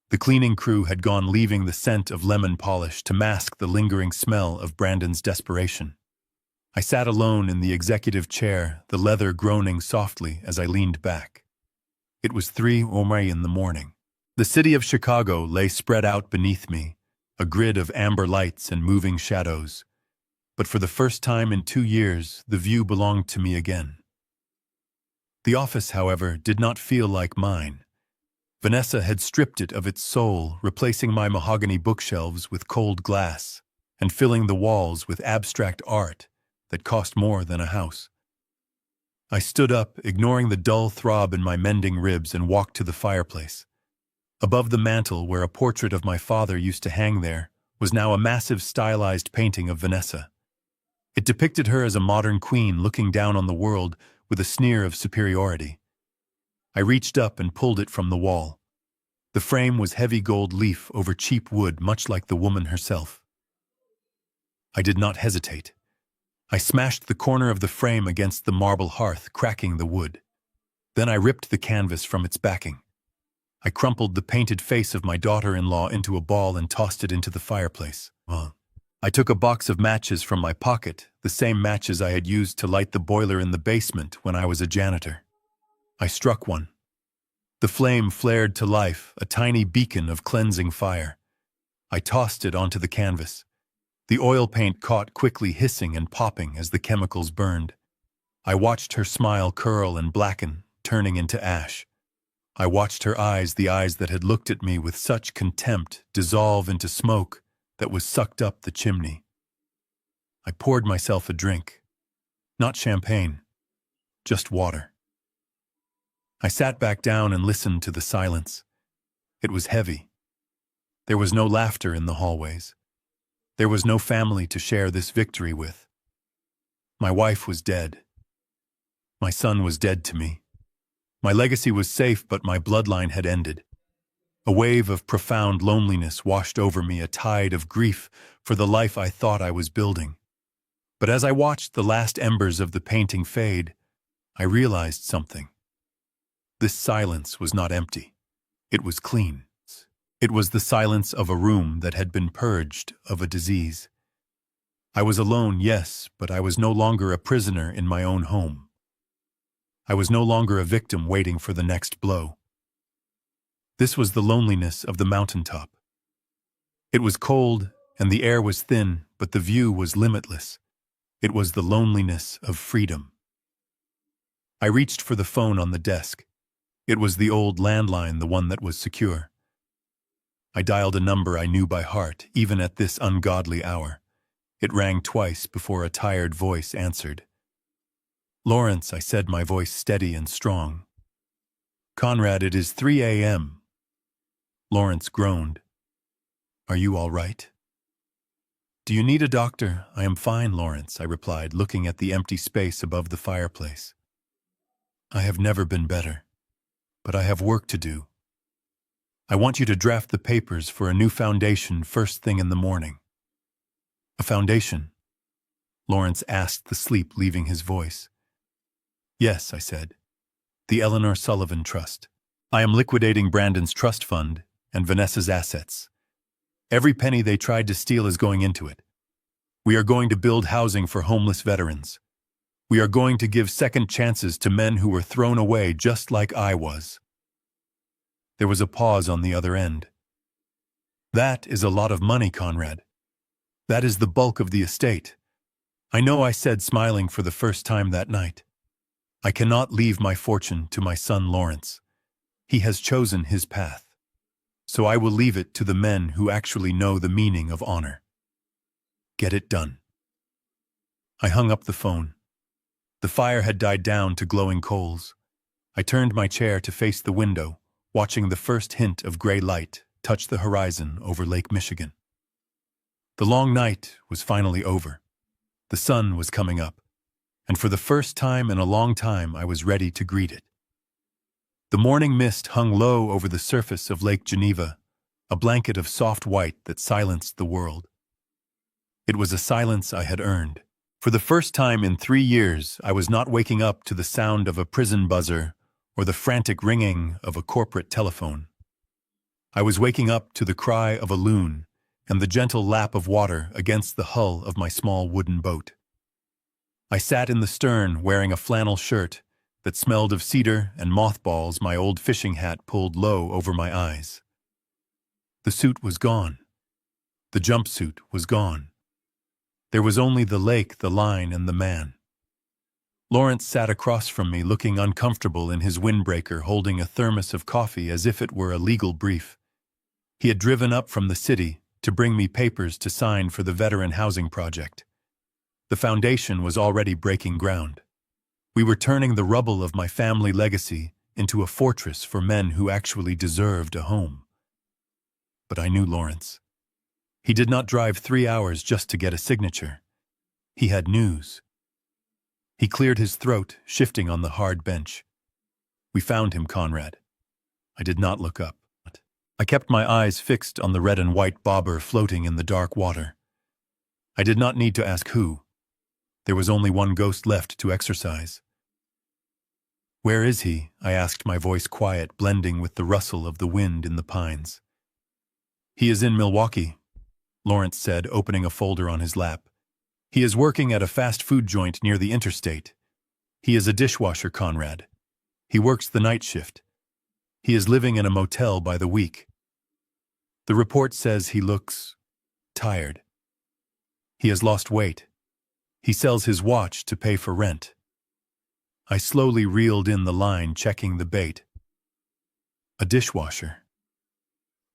The cleaning crew had gone, leaving the scent of lemon polish to mask the lingering smell of Brandon's desperation. I sat alone in the executive chair, the leather groaning softly as I leaned back. It was 3:00 in the morning. The city of Chicago lay spread out beneath me, a grid of amber lights and moving shadows. But for the first time in 2 years, the view belonged to me again. The office, however, did not feel like mine. Vanessa had stripped it of its soul, replacing my mahogany bookshelves with cold glass and filling the walls with abstract art that cost more than a house. I stood up, ignoring the dull throb in my mending ribs, and walked to the fireplace. Above the mantel, where a portrait of my father used to hang there, was now a massive stylized painting of Vanessa. It depicted her as a modern queen looking down on the world with a sneer of superiority. I reached up and pulled it from the wall. The frame was heavy gold leaf over cheap wood, much like the woman herself. I did not hesitate. I smashed the corner of the frame against the marble hearth, cracking the wood. Then I ripped the canvas from its backing. I crumpled the painted face of my daughter-in-law into a ball and tossed it into the fireplace. I took a box of matches from my pocket, the same matches I had used to light the boiler in the basement when I was a janitor. I struck one. The flame flared to life, a tiny beacon of cleansing fire. I tossed it onto the canvas. The oil paint caught, quickly hissing and popping as the chemicals burned. I watched her smile curl and blacken, turning into ash. I watched her eyes, the eyes that had looked at me with such contempt, dissolve into smoke that was sucked up the chimney. I poured myself a drink. Not champagne, just water. I sat back down and listened to the silence. It was heavy. There was no laughter in the hallways. There was no family to share this victory with. My wife was dead. My son was dead to me. My legacy was safe, but my bloodline had ended. A wave of profound loneliness washed over me, a tide of grief for the life I thought I was building. But as I watched the last embers of the painting fade, I realized something. This silence was not empty. It was clean. It was the silence of a room that had been purged of a disease. I was alone, yes, but I was no longer a prisoner in my own home. I was no longer a victim waiting for the next blow. This was the loneliness of the mountaintop. It was cold and the air was thin, but the view was limitless. It was the loneliness of freedom. I reached for the phone on the desk. It was the old landline, the one that was secure. I dialed a number I knew by heart, even at this ungodly hour. It rang twice before a tired voice answered. "Lawrence," I said, my voice steady and strong. "Conrad, it is 3 a.m. Lawrence groaned. "Are you all right?" "Do you need a doctor?" "I am fine, Lawrence," I replied, looking at the empty space above the fireplace. "I have never been better, but I have work to do. I want you to draft the papers for a new foundation first thing in the morning." "A foundation?" Lawrence asked, the sleep leaving his voice. "Yes," I said. "The Eleanor Sullivan Trust. I am liquidating Brandon's trust fund and Vanessa's assets. Every penny they tried to steal is going into it. We are going to build housing for homeless veterans. We are going to give second chances to men who were thrown away just like I was." There was a pause on the other end. "That is a lot of money, Conrad. That is the bulk of the estate." "I know," I said, smiling for the first time that night. "I cannot leave my fortune to my son Lawrence. He has chosen his path. So I will leave it to the men who actually know the meaning of honor. Get it done." I hung up the phone. The fire had died down to glowing coals. I turned my chair to face the window, watching the first hint of gray light touch the horizon over Lake Michigan. The long night was finally over. The sun was coming up, and for the first time in a long time I was ready to greet it. The morning mist hung low over the surface of Lake Geneva, a blanket of soft white that silenced the world. It was a silence I had earned. For the first time in 3 years, I was not waking up to the sound of a prison buzzer or the frantic ringing of a corporate telephone. I was waking up to the cry of a loon and the gentle lap of water against the hull of my small wooden boat. I sat in the stern wearing a flannel shirt that smelled of cedar and mothballs, my old fishing hat pulled low over my eyes. The suit was gone. The jumpsuit was gone. There was only the lake, the line, and the man. Lawrence sat across from me, looking uncomfortable in his windbreaker, holding a thermos of coffee as if it were a legal brief. He had driven up from the city to bring me papers to sign for the veteran housing project. The foundation was already breaking ground. We were turning the rubble of my family legacy into a fortress for men who actually deserved a home. But I knew Lawrence. He did not drive 3 hours just to get a signature. He had news. He cleared his throat, shifting on the hard bench. "We found him, Conrad." I did not look up. I kept my eyes fixed on the red and white bobber floating in the dark water. I did not need to ask who. There was only one ghost left to exorcise. "Where is he?" I asked, my voice quiet, blending with the rustle of the wind in the pines. "He is in Milwaukee," Lawrence said, opening a folder on his lap. "He is working at a fast food joint near the interstate. He is a dishwasher, Conrad. He works the night shift. He is living in a motel by the week. The report says he looks tired. He has lost weight. He sells his watch to pay for rent." I slowly reeled in the line, checking the bait. A dishwasher.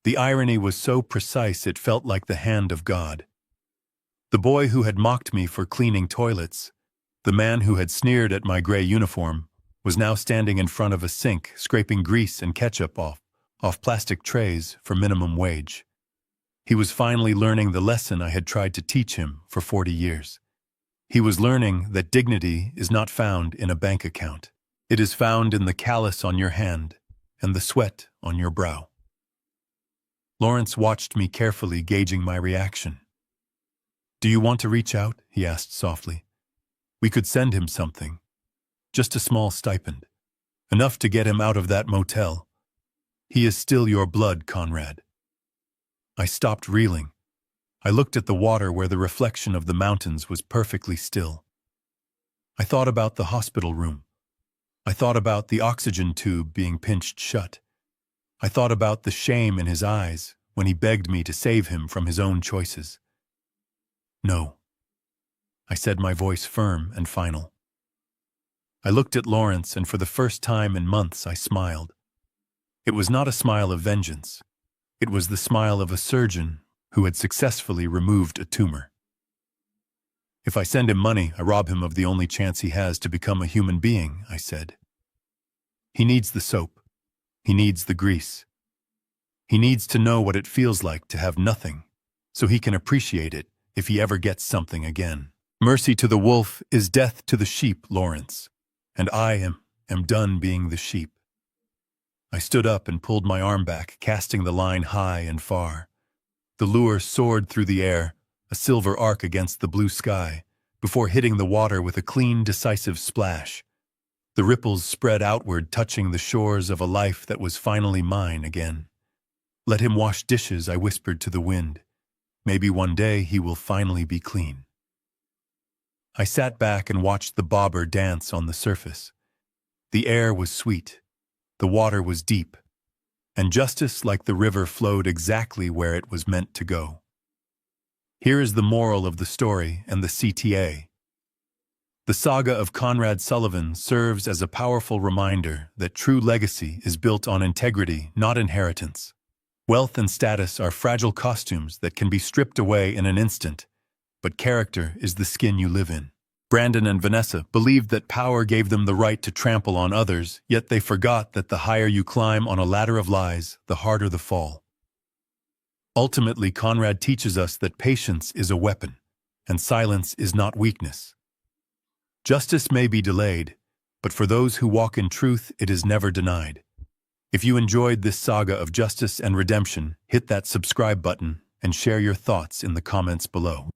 The irony was so precise it felt like the hand of God. The boy who had mocked me for cleaning toilets, the man who had sneered at my gray uniform, was now standing in front of a sink, scraping grease and ketchup off plastic trays for minimum wage. He was finally learning the lesson I had tried to teach him for 40 years. He was learning that dignity is not found in a bank account. It is found in the callus on your hand and the sweat on your brow. Lawrence watched me carefully, gauging my reaction. "Do you want to reach out?" he asked softly. "We could send him something. Just a small stipend. Enough to get him out of that motel. He is still your blood, Conrad." I stopped reeling. I looked at the water where the reflection of the mountains was perfectly still. I thought about the hospital room. I thought about the oxygen tube being pinched shut. I thought about the shame in his eyes when he begged me to save him from his own choices. "No," I said, my voice firm and final. I looked at Lawrence, and for the first time in months I smiled. It was not a smile of vengeance. It was the smile of a surgeon who had successfully removed a tumor. "If I send him money, I rob him of the only chance he has to become a human being," I said. "He needs the soap. He needs the grease. He needs to know what it feels like to have nothing, so he can appreciate it if he ever gets something again. Mercy to the wolf is death to the sheep, Lawrence, and I am done being the sheep." I stood up and pulled my arm back, casting the line high and far. The lure soared through the air, a silver arc against the blue sky, before hitting the water with a clean, decisive splash. The ripples spread outward, touching the shores of a life that was finally mine again. "Let him wash dishes," I whispered to the wind. "Maybe one day he will finally be clean." I sat back and watched the bobber dance on the surface. The air was sweet. The water was deep. And justice, like the river, flowed exactly where it was meant to go. Here is the moral of the story and the CTA. The saga of Conrad Sullivan serves as a powerful reminder that true legacy is built on integrity, not inheritance. Wealth and status are fragile costumes that can be stripped away in an instant, but character is the skin you live in. Brandon and Vanessa believed that power gave them the right to trample on others, yet they forgot that the higher you climb on a ladder of lies, the harder the fall. Ultimately, Conrad teaches us that patience is a weapon, and silence is not weakness. Justice may be delayed, but for those who walk in truth, it is never denied. If you enjoyed this saga of justice and redemption, hit that subscribe button and share your thoughts in the comments below.